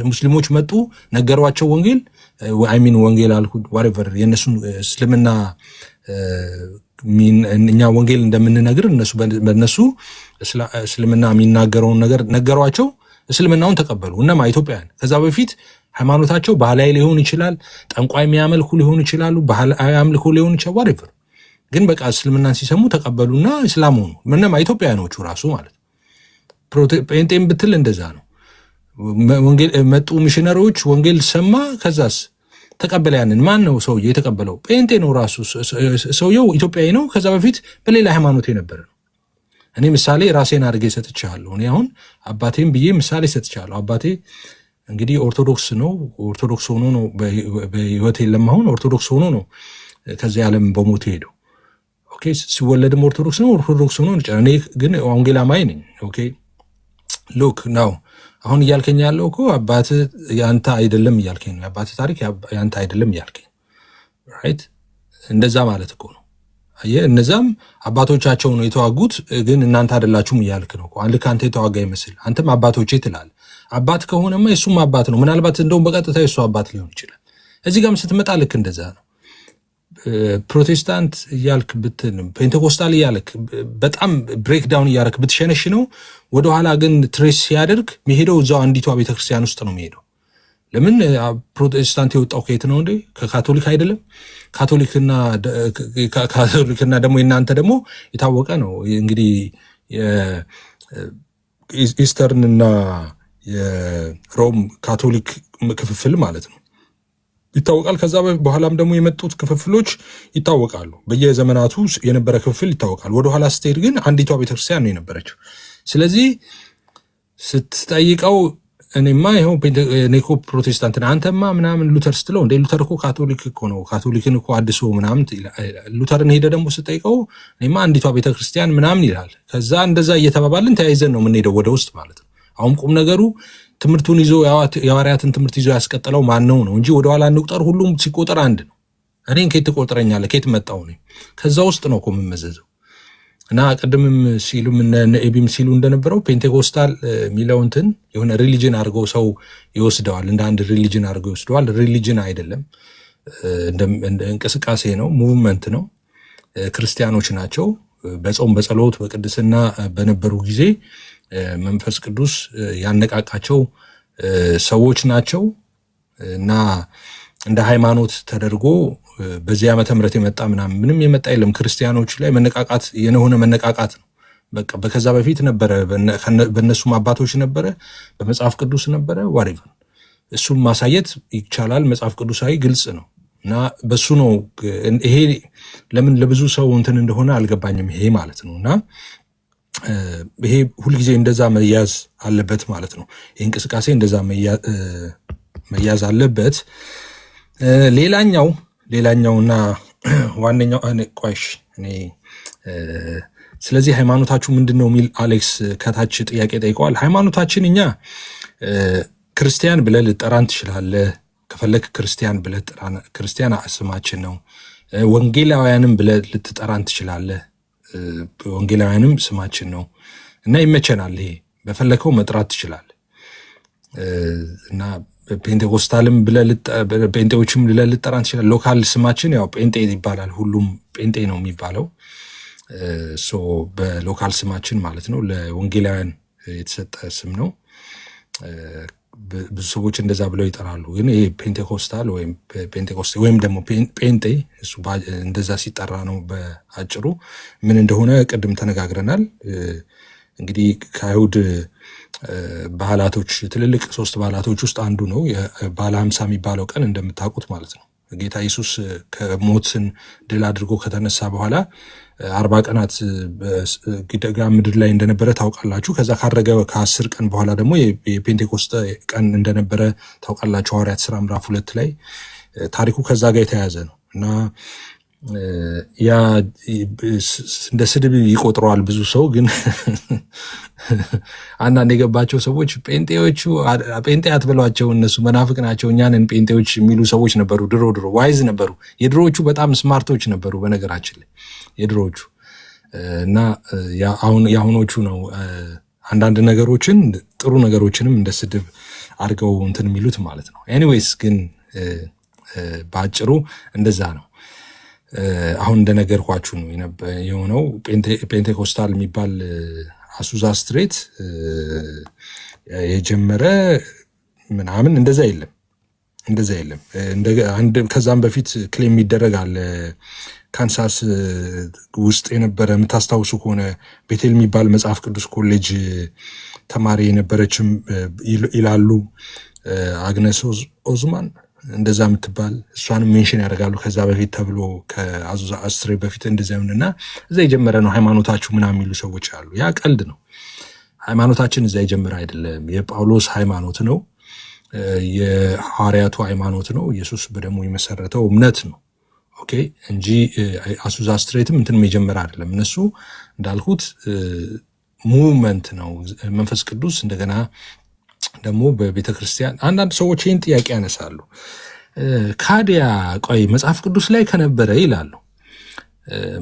ሙስሊሞች መጡ፣ ነገሯቸው ወንጌል አይሚን ወንጌል አልኩ ዋሬቨር የእነሱን እስልምና እኛ ወንጌል እንደምንነግር እነሱ በእነሱ እስልምና የሚናገረውን ነገር ነገሯቸው። እስልምናውን ተቀበሉ። እነማ ኢትዮጵያውያን። ከዛ በፊት ሃይማኖታቸው ባህላዊ ሊሆን ይችላል፣ ጠንቋይ የሚያመልኩ ሊሆን ይችላሉ፣ ባህላዊ አምልኮ ሊሆን ይችላል ዋሬቨር። ግን በቃ እስልምናን ሲሰሙ ተቀበሉና እስላም ሆኑ። እነማ ኢትዮጵያውያኖቹ ራሱ ማለት ጴንጤም ብትል እንደዛ ነው። ወንጌል መጡ ሚሽነሪዎች፣ ወንጌል ሰማ፣ ከዛስ ተቀበለ። ያንን ማን ነው ሰውዬ የተቀበለው? ጴንጤ ነው ራሱ ሰውየው፣ ኢትዮጵያዊ ነው። ከዛ በፊት በሌላ ሃይማኖት የነበረ ነው። እኔ ምሳሌ ራሴን አድርጌ ሰጥቻለሁ። እኔ አሁን አባቴም ብዬ ምሳሌ ሰጥቻለሁ። አባቴ እንግዲህ ኦርቶዶክስ ነው። ኦርቶዶክስ ሆኖ ነው በህይወት የለም። አሁን ኦርቶዶክስ ሆኖ ነው ከዚህ ዓለም በሞት ሄደው። ኦኬ ሲወለድም ኦርቶዶክስ ነው። ኦርቶዶክስ ሆኖ ነው። እኔ ግን ወንጌላማይ ነኝ። ኦኬ ሉክ ነው አሁን እያልከኝ ያለው እኮ አባት ያንተ አይደለም እያልከኝ ነው። የአባት ታሪክ ያንተ አይደለም እያልከኝ ራይት። እንደዛ ማለት እኮ ነው። አየህ፣ እነዛም አባቶቻቸው ነው የተዋጉት፣ ግን እናንተ አይደላችሁም እያልክ ነው። ልክ አንተ የተዋጋ ይመስል አንተም አባቶቼ ትላለህ። አባት ከሆነማ የሱም አባት ነው። ምናልባት እንደውም በቀጥታ የሱ አባት ሊሆን ይችላል። እዚህ ጋርም ስትመጣ ልክ እንደዛ ነው። ፕሮቴስታንት እያልክ ብትን ፔንቴኮስታል እያልክ በጣም ብሬክዳውን እያልክ ብትሸነሽ ነው። ወደኋላ ግን ትሬስ ሲያደርግ የሚሄደው እዛው አንዲቷ ቤተክርስቲያን ውስጥ ነው የሚሄደው። ለምን ፕሮቴስታንት የወጣው ከየት ነው እንዴ? ከካቶሊክ አይደለም? ካቶሊክና ደግሞ የእናንተ ደግሞ የታወቀ ነው እንግዲህ የኢስተርን እና የሮም ካቶሊክ ክፍፍል ማለት ነው ይታወቃል። ከዛ በኋላም ደግሞ የመጡት ክፍፍሎች ይታወቃሉ። በየዘመናቱ የነበረ ክፍፍል ይታወቃል። ወደኋላ ስትሄድ ግን አንዲቷ ቤተክርስቲያን ነው የነበረችው። ስለዚህ ስትጠይቀው እኔማ ይኸው ኔኮ ፕሮቴስታንት አንተማ ምናምን ሉተር ስትለው እንደ ሉተር እኮ ካቶሊክ እኮ ነው፣ ካቶሊክን እኮ አድሶ ምናምን ሉተርን ሄደ ደግሞ ስጠይቀው እኔማ አንዲቷ ቤተክርስቲያን ምናምን ይላል። ከዛ እንደዛ እየተባባልን ተያይዘን ነው የምንሄደው ወደ ውስጥ ማለት ነው። አሁን ቁም ነገሩ ትምህርቱን ይዞ የሐዋርያትን ትምህርት ይዞ ያስቀጠለው ማን ነው ነው እንጂ ወደኋላ እንቁጠር። ሁሉም ሲቆጠር አንድ ነው። እኔን ከየት ትቆጥረኛለህ? ከየት መጣሁ ነው? ከዛ ውስጥ ነው እኮ የምመዘዘው። እና ቅድምም ሲሉ ኤቢም ሲሉ እንደነበረው ፔንቴኮስታል የሚለው እንትን የሆነ ሪሊጅን አድርገው ሰው ይወስደዋል፣ እንደ አንድ ሪሊጅን አድርገው ይወስደዋል። ሪሊጅን አይደለም፣ እንደ እንቅስቃሴ ነው፣ ሙቭመንት ነው። ክርስቲያኖች ናቸው። በጾም በጸሎት በቅድስና በነበሩ ጊዜ መንፈስ ቅዱስ ያነቃቃቸው ሰዎች ናቸው እና እንደ ሃይማኖት ተደርጎ በዚህ ዓመተ ምህረት የመጣ ምንም የመጣ የለም። ክርስቲያኖች ላይ መነቃቃት የሆነ መነቃቃት ነው። በቃ ከዛ በፊት ነበረ፣ በእነሱም አባቶች ነበረ፣ በመጽሐፍ ቅዱስ ነበረ። ዋሬቨር እሱን ማሳየት ይቻላል። መጽሐፍ ቅዱሳዊ ግልጽ ነው እና በሱ ነው። ይሄ ለምን ለብዙ ሰው እንትን እንደሆነ አልገባኝም። ይሄ ማለት ነው እና ይሄ ሁልጊዜ እንደዛ መያዝ አለበት ማለት ነው። ይህ እንቅስቃሴ እንደዛ መያዝ አለበት። ሌላኛውና ዋነኛው ቆይሽ እኔ ስለዚህ ሃይማኖታችሁ ምንድን ነው የሚል አሌክስ ከታች ጥያቄ ጠይቀዋል። ሃይማኖታችን እኛ ክርስቲያን ብለህ ልጠራን ትችላለህ። ከፈለክ ክርስቲያን ብለህ ጥራን፣ ክርስቲያን ስማችን ነው። ወንጌላውያንም ብለህ ልትጠራን ትችላለህ። ወንጌላውያንም ስማችን ነው እና ይመቸናል። ይሄ በፈለከው መጥራት ትችላለህ እና ፔንቴኮስታልም ጴንጤዎችም ብለህ ልጠራን ትችላለህ። ሎካል ስማችን ያው ጴንጤ ይባላል። ሁሉም ጴንጤ ነው የሚባለው። በሎካል ስማችን ማለት ነው። ለወንጌላውያን የተሰጠ ስም ነው። ብዙ ሰዎች እንደዛ ብለው ይጠራሉ። ግን ይሄ ፔንቴኮስታል ወይም ፔንቴኮስቴ ወይም ደግሞ ጴንጤ እሱ እንደዛ ሲጠራ ነው በአጭሩ። ምን እንደሆነ ቅድም ተነጋግረናል። እንግዲህ ከአይሁድ ባህላቶች ትልልቅ 3 ባህላቶች ውስጥ አንዱ ነው በዓለ ሃምሳ የሚባለው ቀን እንደምታውቁት ማለት ነው። ጌታ ኢየሱስ ከሞትን ድል አድርጎ ከተነሳ በኋላ 40 ቀናት በግደጋ ምድር ላይ እንደነበረ ታውቃላችሁ። ከዛ ካረገ ከ10 ቀን በኋላ ደግሞ የፔንቴኮስተ ቀን እንደነበረ ታውቃላችሁ። ሐዋርያት ሥራ ምዕራፍ 2 ላይ ታሪኩ ከዛ ጋር የተያያዘ ነው እና ያ እንደ ስድብ ይቆጥረዋል ብዙ ሰው። ግን አንዳንድ የገባቸው ሰዎች ጴንጤዎቹ ጴንጤ አትበሏቸው፣ እነሱ መናፍቅ ናቸው፣ እኛንን ጴንጤዎች የሚሉ ሰዎች ነበሩ። ድሮ ዋይዝ ነበሩ። የድሮዎቹ በጣም ስማርቶች ነበሩ በነገራችን ላይ የድሮዎቹ እና አሁን የአሁኖቹ ነው አንዳንድ ነገሮችን ጥሩ ነገሮችንም እንደ ስድብ አድርገው እንትን የሚሉት ማለት ነው። ኤኒዌይስ ግን በአጭሩ እንደዛ ነው። አሁን እንደነገርኳችሁ ነው የሆነው። ፔንቴኮስታል የሚባል አሱዛ ስትሬት የጀመረ ምናምን እንደዛ የለም። ከዛም በፊት ክሌም ይደረጋል። ካንሳስ ውስጥ የነበረ የምታስታውሱ ከሆነ ቤቴል የሚባል መጽሐፍ ቅዱስ ኮሌጅ ተማሪ የነበረችም ይላሉ አግነስ ኦዝማን እንደዛ የምትባል እሷንም ሜንሽን ያደርጋሉ። ከዛ በፊት ተብሎ ከአዙዛ አስትሬ በፊት እንደዛ ይሁንና እዛ የጀመረ ነው ሃይማኖታችሁ ምናምን የሚሉ ሰዎች አሉ። ያ ቀልድ ነው። ሃይማኖታችን እዛ የጀመረ አይደለም። የጳውሎስ ሃይማኖት ነው። የሐዋርያቱ ሃይማኖት ነው። ኢየሱስ በደሙ የመሰረተው እምነት ነው። ኦኬ እንጂ አሱዛ ስትሬትም እንትንም የጀመረ አይደለም። እነሱ እንዳልኩት ሙቭመንት ነው። መንፈስ ቅዱስ እንደገና ደግሞ በቤተ ክርስቲያን አንዳንድ ሰዎች ይህን ጥያቄ ያነሳሉ። ካዲያ ቆይ መጽሐፍ ቅዱስ ላይ ከነበረ ይላሉ።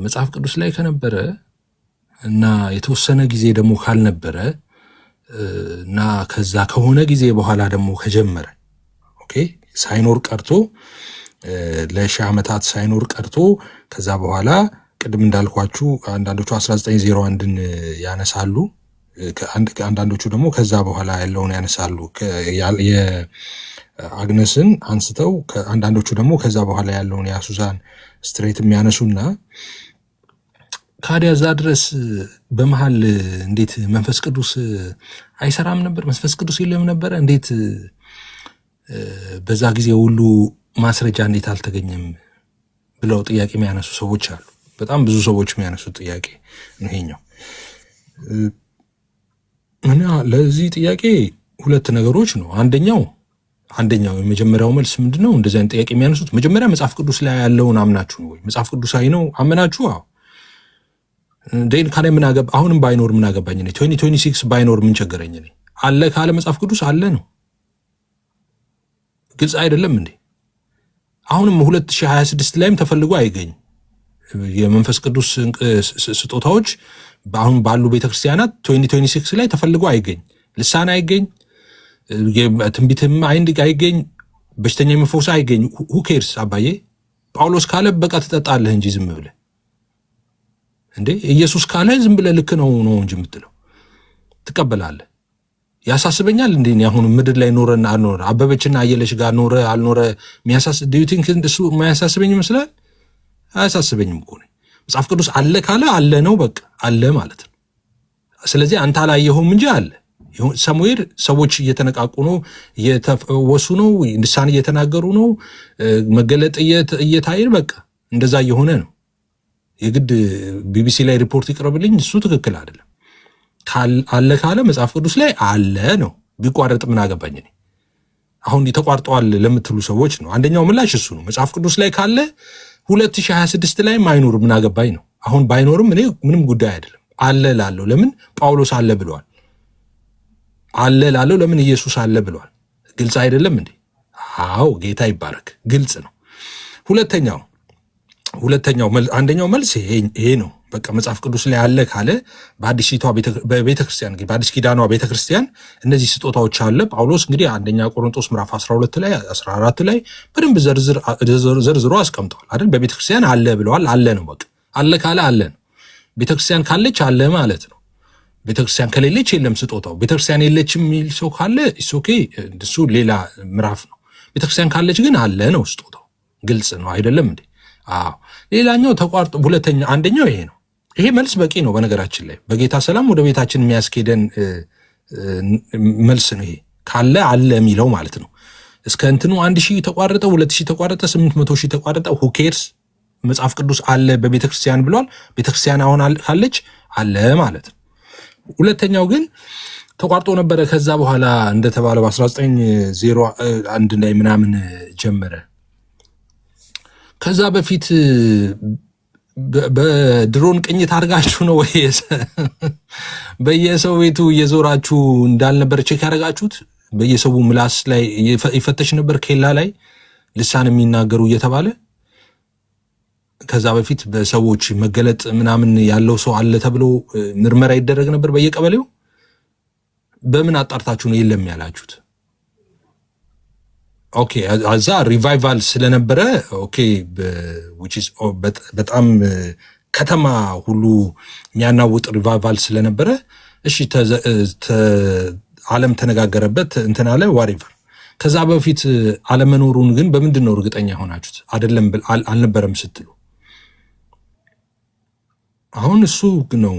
መጽሐፍ ቅዱስ ላይ ከነበረ እና የተወሰነ ጊዜ ደግሞ ካልነበረ እና ከዛ ከሆነ ጊዜ በኋላ ደግሞ ከጀመረ ኦኬ ሳይኖር ቀርቶ ለሺህ ዓመታት ሳይኖር ቀርቶ ከዛ በኋላ ቅድም እንዳልኳችሁ አንዳንዶቹ 1901ን ያነሳሉ። አንዳንዶቹ ደግሞ ከዛ በኋላ ያለውን ያነሳሉ። የአግነስን አንስተው አንዳንዶቹ ደግሞ ከዛ በኋላ ያለውን የአሱዛን ስትሬት የሚያነሱና ካዲያ እዛ ድረስ በመሃል እንዴት መንፈስ ቅዱስ አይሰራም ነበር? መንፈስ ቅዱስ የለም ነበረ? እንዴት በዛ ጊዜ ሁሉ ማስረጃ እንዴት አልተገኘም ብለው ጥያቄ የሚያነሱ ሰዎች አሉ። በጣም ብዙ ሰዎች የሚያነሱት ጥያቄ ነው ይሄኛው። እና ለዚህ ጥያቄ 2 ነገሮች ነው። አንደኛው የመጀመሪያው መልስ ምንድነው? እንደዚህ አይነት ጥያቄ የሚያነሱት መጀመሪያ መጽሐፍ ቅዱስ ላይ ያለውን አምናችሁ ነው ወይ? መጽሐፍ ቅዱሳዊ ነው አመናችሁ? አዎ ደን ካለ ምን አገባ? አሁንም ባይኖር ምን አገባኝ ነው? 2026 ባይኖር ምን ቸገረኝ ነው? አለ ካለ መጽሐፍ ቅዱስ አለ ነው። ግልጽ አይደለም እንዴ? አሁንም 2026 ላይም ተፈልጎ አይገኝ። የመንፈስ ቅዱስ ስጦታዎች አሁን ባሉ ቤተክርስቲያናት 2026 ላይ ተፈልጎ አይገኝ። ልሳን አይገኝ፣ ትንቢትም አይገኝ፣ በሽተኛ የሚፈውስ አይገኝ። ሁኬርስ አባዬ ጳውሎስ ካለ በቃ ትጠጣለህ እንጂ ዝም ብለህ እንዴ። ኢየሱስ ካለ ዝም ብለህ ልክ ነው እንጂ የምትለው ትቀበላለህ። ያሳስበኛል እንዴ? አሁን ምድር ላይ ኖረና አልኖረ አበበችና አየለሽ ጋር ኖረ አልኖረ ዱ ዩ ቲንክ እሱ የማያሳስበኝ ይመስላል? አያሳስበኝም እኮ ነው። መጽሐፍ ቅዱስ አለ ካለ አለ ነው፣ በቃ አለ ማለት ነው። ስለዚህ አንተ አላየኸውም እንጂ አለ። ሰሙኤል ሰዎች እየተነቃቁ ነው፣ እየተወሱ ነው፣ ልሳን እየተናገሩ ነው፣ መገለጥ እየታየ በቃ እንደዛ እየሆነ ነው። የግድ ቢቢሲ ላይ ሪፖርት ይቅረብልኝ እሱ ትክክል አይደለም። አለ ካለ መጽሐፍ ቅዱስ ላይ አለ ነው። ቢቋረጥ ምን አገባኝ እኔ። አሁን ተቋርጠዋል ለምትሉ ሰዎች ነው አንደኛው ምላሽ እሱ ነው። መጽሐፍ ቅዱስ ላይ ካለ 2026 ላይ ማይኖር ምን አገባኝ ነው። አሁን ባይኖርም እኔ ምንም ጉዳይ አይደለም። አለ ላለው ለምን ጳውሎስ አለ ብለዋል? አለ ላለው ለምን ኢየሱስ አለ ብለዋል? ግልጽ አይደለም እንዴ? አዎ ጌታ ይባረክ፣ ግልጽ ነው። አንደኛው መልስ ይሄ ነው። በቃ መጽሐፍ ቅዱስ ላይ አለ ካለ በአዲሲቷ በቤተክርስቲያን በአዲስ ኪዳኗ ቤተክርስቲያን እነዚህ ስጦታዎች አለ። ጳውሎስ እንግዲህ አንደኛ ቆሮንቶስ ምዕራፍ 12 ላይ 14 ላይ በደንብ ዘርዝሮ አስቀምጠዋል አይደል? በቤተክርስቲያን አለ ብለዋል። አለ ነው በቃ አለ ካለ አለ ነው። ቤተክርስቲያን ካለች አለ ማለት ነው። ቤተክርስቲያን ከሌለች የለም ስጦታው። ቤተክርስቲያን የለችም የሚል ሰው ካለ ኦኬ፣ እሱ ሌላ ምዕራፍ ነው። ቤተክርስቲያን ካለች ግን አለ ነው ስጦታው። ግልጽ ነው አይደለም እንዴ? አዎ። ሌላኛው ተቋርጦ ሁለተኛ አንደኛው ይሄ ነው። ይሄ መልስ በቂ ነው። በነገራችን ላይ በጌታ ሰላም ወደ ቤታችን የሚያስኬደን መልስ ነው። ይሄ ካለ አለ የሚለው ማለት ነው። እስከ እንትኑ 1000 ተቋረጠ፣ 2000 ተቋረጠ፣ 800,000 ተቋረጠ፣ who cares? መጽሐፍ ቅዱስ አለ በቤተክርስቲያን ብሏል። ቤተክርስቲያን አሁን ካለች አለ ማለት ነው። ሁለተኛው ግን ተቋርጦ ነበረ። ከዛ በኋላ እንደተባለው በ1901 ላይ ምናምን ጀመረ። ከዛ በፊት በድሮን ቅኝት አድርጋችሁ ነው ወይ በየሰው ቤቱ እየዞራችሁ እንዳልነበር ቼክ ያደረጋችሁት? በየሰው ምላስ ላይ ይፈተሽ ነበር፣ ኬላ ላይ ልሳን የሚናገሩ እየተባለ ከዛ በፊት በሰዎች መገለጥ ምናምን ያለው ሰው አለ ተብሎ ምርመራ ይደረግ ነበር በየቀበሌው። በምን አጣርታችሁ ነው የለም ያላችሁት? ኦኬ አዛ ሪቫይቫል ስለነበረ ኦኬ በጣም ከተማ ሁሉ የሚያናውጥ ሪቫይቫል ስለነበረ እሺ ዓለም ተነጋገረበት እንትን አለ ዋሪቨር። ከዛ በፊት አለመኖሩን ግን በምንድን ነው እርግጠኛ ሆናችሁት? አይደለም አልነበረም ስትሉ አሁን እሱ ነው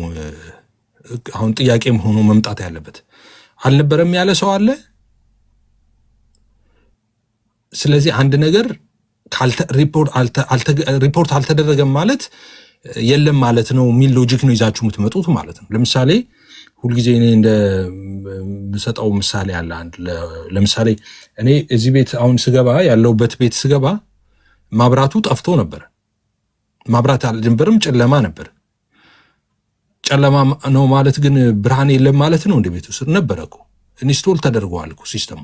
አሁን ጥያቄም ሆኖ መምጣት ያለበት። አልነበረም ያለ ሰው አለ። ስለዚህ አንድ ነገር ሪፖርት አልተደረገም ማለት የለም ማለት ነው የሚል ሎጂክ ነው ይዛችሁ የምትመጡት ማለት ነው። ለምሳሌ ሁልጊዜ እኔ እንደምሰጠው ምሳሌ አለ። አንድ ለምሳሌ እኔ እዚህ ቤት አሁን ስገባ ያለውበት ቤት ስገባ ማብራቱ ጠፍቶ ነበር። ማብራት አልጀመረም፣ ጨለማ ነበር። ጨለማ ነው ማለት ግን ብርሃን የለም ማለት ነው። እንደ ቤት ውስጥ ነበር እኮ ኢንስቶል ተደርጓል እኮ ሲስተሙ።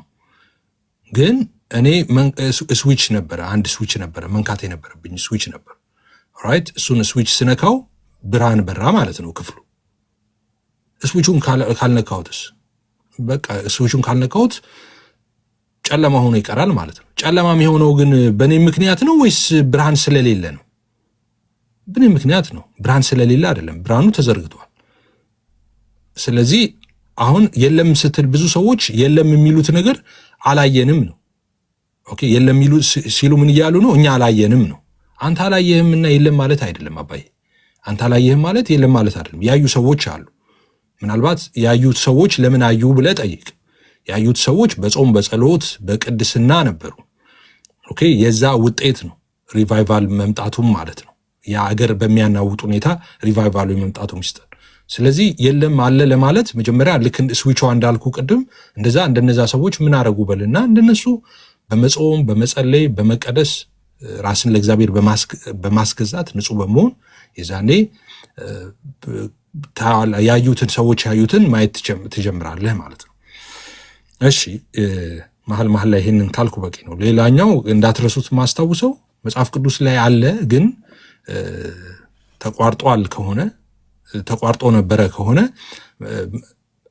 ግን እኔ ስዊች ነበረ፣ አንድ ስዊች ነበረ መንካት የነበረብኝ ስዊች ነበር። ራይት፣ እሱን ስዊች ስነካው ብርሃን በራ ማለት ነው ክፍሉ። ስዊቹን ካልነካሁትስ በቃ ስዊቹን ካልነካሁት ጨለማ ሆኖ ይቀራል ማለት ነው። ጨለማ የሆነው ግን በእኔ ምክንያት ነው ወይስ ብርሃን ስለሌለ ነው? በእኔ ምክንያት ነው። ብርሃን ስለሌለ አይደለም፣ ብርሃኑ ተዘርግቷል። ስለዚህ አሁን የለም ስትል ብዙ ሰዎች የለም የሚሉት ነገር አላየንም ነው። ኦኬ የለም ሲሉ ምን እያሉ ነው? እኛ አላየንም ነው። አንተ አላየህምና የለም ማለት አይደለም አባዬ። አንተ አላየህም ማለት የለም ማለት አይደለም። ያዩ ሰዎች አሉ። ምናልባት ያዩት ሰዎች ለምን አዩ ብለህ ጠይቅ። ያዩት ሰዎች በጾም በጸሎት በቅድስና ነበሩ። ኦኬ የዛ ውጤት ነው ሪቫይቫል መምጣቱም ማለት ነው። የአገር በሚያናውጥ ሁኔታ ሪቫይቫሉ የመምጣቱ ሚስጥር። ስለዚህ የለም አለ ለማለት መጀመሪያ ልክ ስዊቿ እንዳልኩ ቅድም እንደነዛ ሰዎች ምን አረጉ በልና እንደነሱ በመጾም በመጸለይ በመቀደስ ራስን ለእግዚአብሔር በማስገዛት ንጹህ በመሆን የዛኔ ያዩትን ሰዎች ያዩትን ማየት ትጀምራለህ ማለት ነው። እሺ መሀል ላይ ይሄንን ካልኩ በቂ ነው። ሌላኛው እንዳትረሱት ማስታውሰው መጽሐፍ ቅዱስ ላይ አለ ግን ተቋርጧል ከሆነ ተቋርጦ ነበረ ከሆነ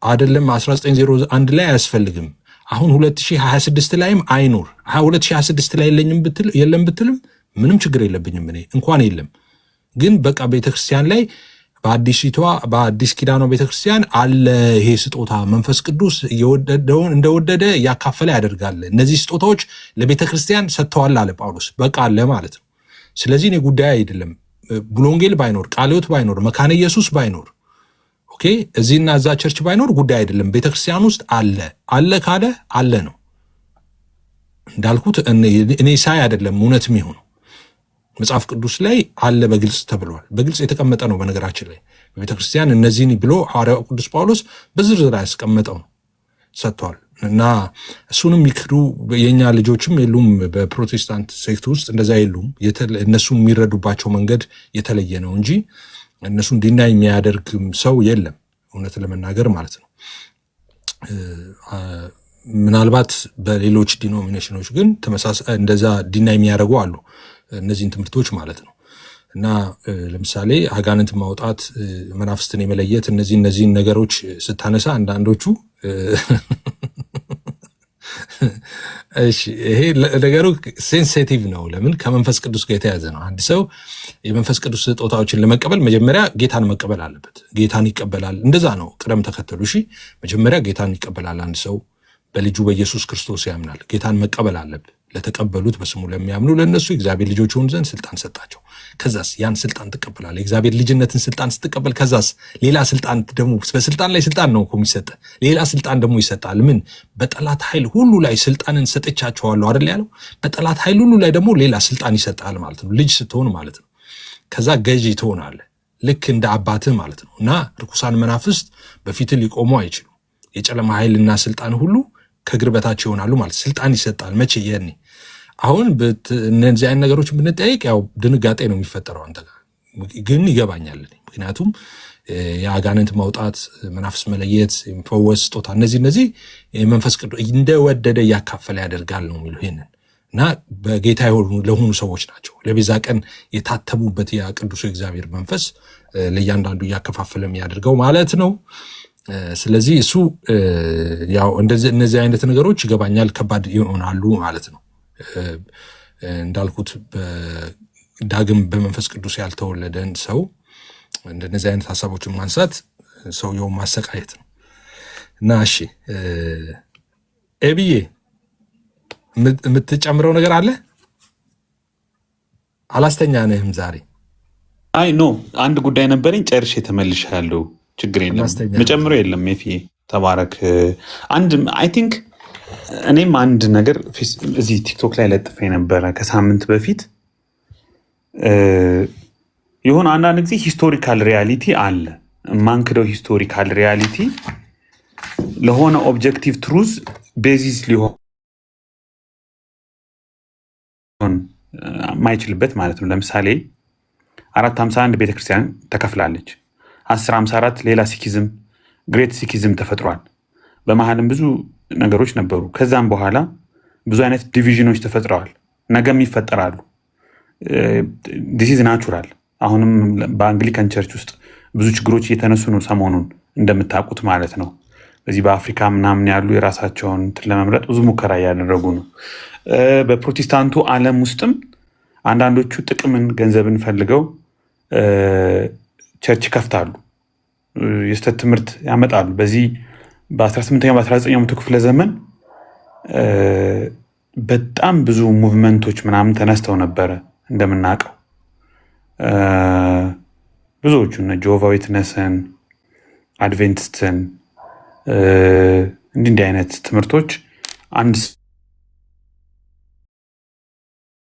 አይደለም 1901 ላይ አያስፈልግም። አሁን 2026 ላይም አይኖር 2026 ላይ የለም ብትልም ምንም ችግር የለብኝም እኔ እንኳን የለም። ግን በቃ ቤተክርስቲያን ላይ በአዲስ ኪዳኗ ቤተክርስቲያን አለ ይሄ ስጦታ መንፈስ ቅዱስ እየወደደውን እንደወደደ ያካፈለ ያደርጋል። እነዚህ ስጦታዎች ለቤተክርስቲያን ሰጥተዋል አለ ጳውሎስ። በቃ አለ ማለት ነው። ስለዚህ እኔ ጉዳይ አይደለም ብሎ ወንጌል ባይኖር ቃልዮት ባይኖር መካነ ኢየሱስ ባይኖር ኦኬ እዚህና እዛ ቸርች ባይኖር ጉዳይ አይደለም። ቤተክርስቲያን ውስጥ አለ ካለ አለ ነው እንዳልኩት እኔ ሳይ አይደለም እውነት የሚሆነው መጽሐፍ ቅዱስ ላይ አለ በግልጽ ተብሏል። በግልጽ የተቀመጠ ነው። በነገራችን ላይ በቤተክርስቲያን እነዚህን ብሎ ሐዋርያው ቅዱስ ጳውሎስ በዝርዝር ያስቀመጠው ነው ሰጥቷል። እና እሱንም የሚክዱ የኛ ልጆችም የሉም። በፕሮቴስታንት ሴክት ውስጥ እንደዛ የሉም። እነሱ የሚረዱባቸው መንገድ የተለየ ነው እንጂ እነሱን ዲናይ የሚያደርግም ሰው የለም፣ እውነት ለመናገር ማለት ነው። ምናልባት በሌሎች ዲኖሚኔሽኖች ግን ተመሳሳይ እንደዛ ዲናይ የሚያደርጉ አሉ፣ እነዚህን ትምህርቶች ማለት ነው። እና ለምሳሌ አጋንንት ማውጣት፣ መናፍስትን የመለየት እነዚህን ነገሮች ስታነሳ አንዳንዶቹ እሺ ይሄ ነገሩ ሴንሲቲቭ ነው። ለምን? ከመንፈስ ቅዱስ ጋር የተያዘ ነው። አንድ ሰው የመንፈስ ቅዱስ ስጦታዎችን ለመቀበል መጀመሪያ ጌታን መቀበል አለበት። ጌታን ይቀበላል። እንደዛ ነው ቅደም ተከተሉ። እሺ መጀመሪያ ጌታን ይቀበላል። አንድ ሰው በልጁ በኢየሱስ ክርስቶስ ያምናል። ጌታን መቀበል አለበት። ለተቀበሉት በስሙ ለሚያምኑ ለእነሱ እግዚአብሔር ልጆች ይሆኑ ዘንድ ስልጣን ሰጣቸው። ከዛስ ያን ስልጣን ትቀበላለህ። የእግዚአብሔር ልጅነትን ስልጣን ስትቀበል ከዛስ ሌላ ስልጣን ደግሞ በስልጣን ላይ ስልጣን ነው እኮ የሚሰጥ። ሌላ ስልጣን ደግሞ ይሰጣል። ምን? በጠላት ኃይል ሁሉ ላይ ስልጣንን ሰጥቻቸዋለሁ አይደል ያለው። በጠላት ኃይል ሁሉ ላይ ደግሞ ሌላ ስልጣን ይሰጣል ማለት ነው። ልጅ ስትሆን ማለት ነው። ከዛ ገዢ ትሆናለህ ልክ እንደ አባትህ ማለት ነው። እና ርኩሳን መናፍስት በፊትህ ሊቆሙ አይችሉም። የጨለማ ኃይልና ስልጣን ሁሉ ከእግር በታች ይሆናሉ ማለት ስልጣን ይሰጣል። መቼ? የኔ አሁን እነዚህ አይነት ነገሮች ብንጠያይቅ ያው ድንጋጤ ነው የሚፈጠረው አንተ ጋር ግን ይገባኛል። ምክንያቱም የአጋንንት ማውጣት፣ መናፍስ መለየት፣ ፈወስ ስጦታ እነዚህ መንፈስ ቅዱስ እንደወደደ እያካፈለ ያደርጋል ነው የሚለው ይሄንን እና በጌታ ለሆኑ ሰዎች ናቸው። ለቤዛ ቀን የታተሙበት ያ ቅዱሱ እግዚአብሔር መንፈስ ለእያንዳንዱ እያከፋፈለ የሚያደርገው ማለት ነው። ስለዚህ እሱ ያው እነዚህ አይነት ነገሮች ይገባኛል፣ ከባድ ይሆናሉ ማለት ነው። እንዳልኩት ዳግም በመንፈስ ቅዱስ ያልተወለደን ሰው እንደነዚህ አይነት ሀሳቦችን ማንሳት ሰውየውን ማሰቃየት ነው እና እሺ ኤብዬ የምትጨምረው ነገር አለ? አላስተኛንህም ዛሬ? አይ ኖ አንድ ጉዳይ ነበረኝ ጨርሼ ተመልሻለሁ። ችግር የለም መጨምረው የለም። ሜፊ ተባረክ። አንድ አይ ቲንክ እኔም አንድ ነገር እዚህ ቲክቶክ ላይ ለጥፌ ነበረ ከሳምንት በፊት የሆነ አንዳንድ ጊዜ ሂስቶሪካል ሪያሊቲ አለ። የማንክደው ሂስቶሪካል ሪያሊቲ ለሆነ ኦብጀክቲቭ ትሩዝ ቤዚስ ሊሆን ማይችልበት ማለት ነው። ለምሳሌ 451 ቤተክርስቲያን ተከፍላለች። 1054 ሌላ ሲኪዝም ግሬት ሲኪዝም ተፈጥሯል። በመሀልም ብዙ ነገሮች ነበሩ። ከዛም በኋላ ብዙ አይነት ዲቪዥኖች ተፈጥረዋል። ነገም ይፈጠራሉ። ዲስ ኢዝ ናቹራል። አሁንም በአንግሊካን ቸርች ውስጥ ብዙ ችግሮች እየተነሱ ነው ሰሞኑን እንደምታውቁት ማለት ነው። በዚህ በአፍሪካ ምናምን ያሉ የራሳቸውን እንትን ለመምረጥ ብዙ ሙከራ እያደረጉ ነው። በፕሮቴስታንቱ ዓለም ውስጥም አንዳንዶቹ ጥቅምን፣ ገንዘብን ፈልገው ቸርች ይከፍታሉ፣ የስተት ትምህርት ያመጣሉ። በዚህ በ18ኛው በ19ኛው መቶ ክፍለ ዘመን በጣም ብዙ ሙቭመንቶች ምናምን ተነስተው ነበረ እንደምናውቀው። ብዙዎቹ ጆቫ ዊትነስን፣ አድቬንቲስትን እንዲህ አይነት ትምህርቶች አንድ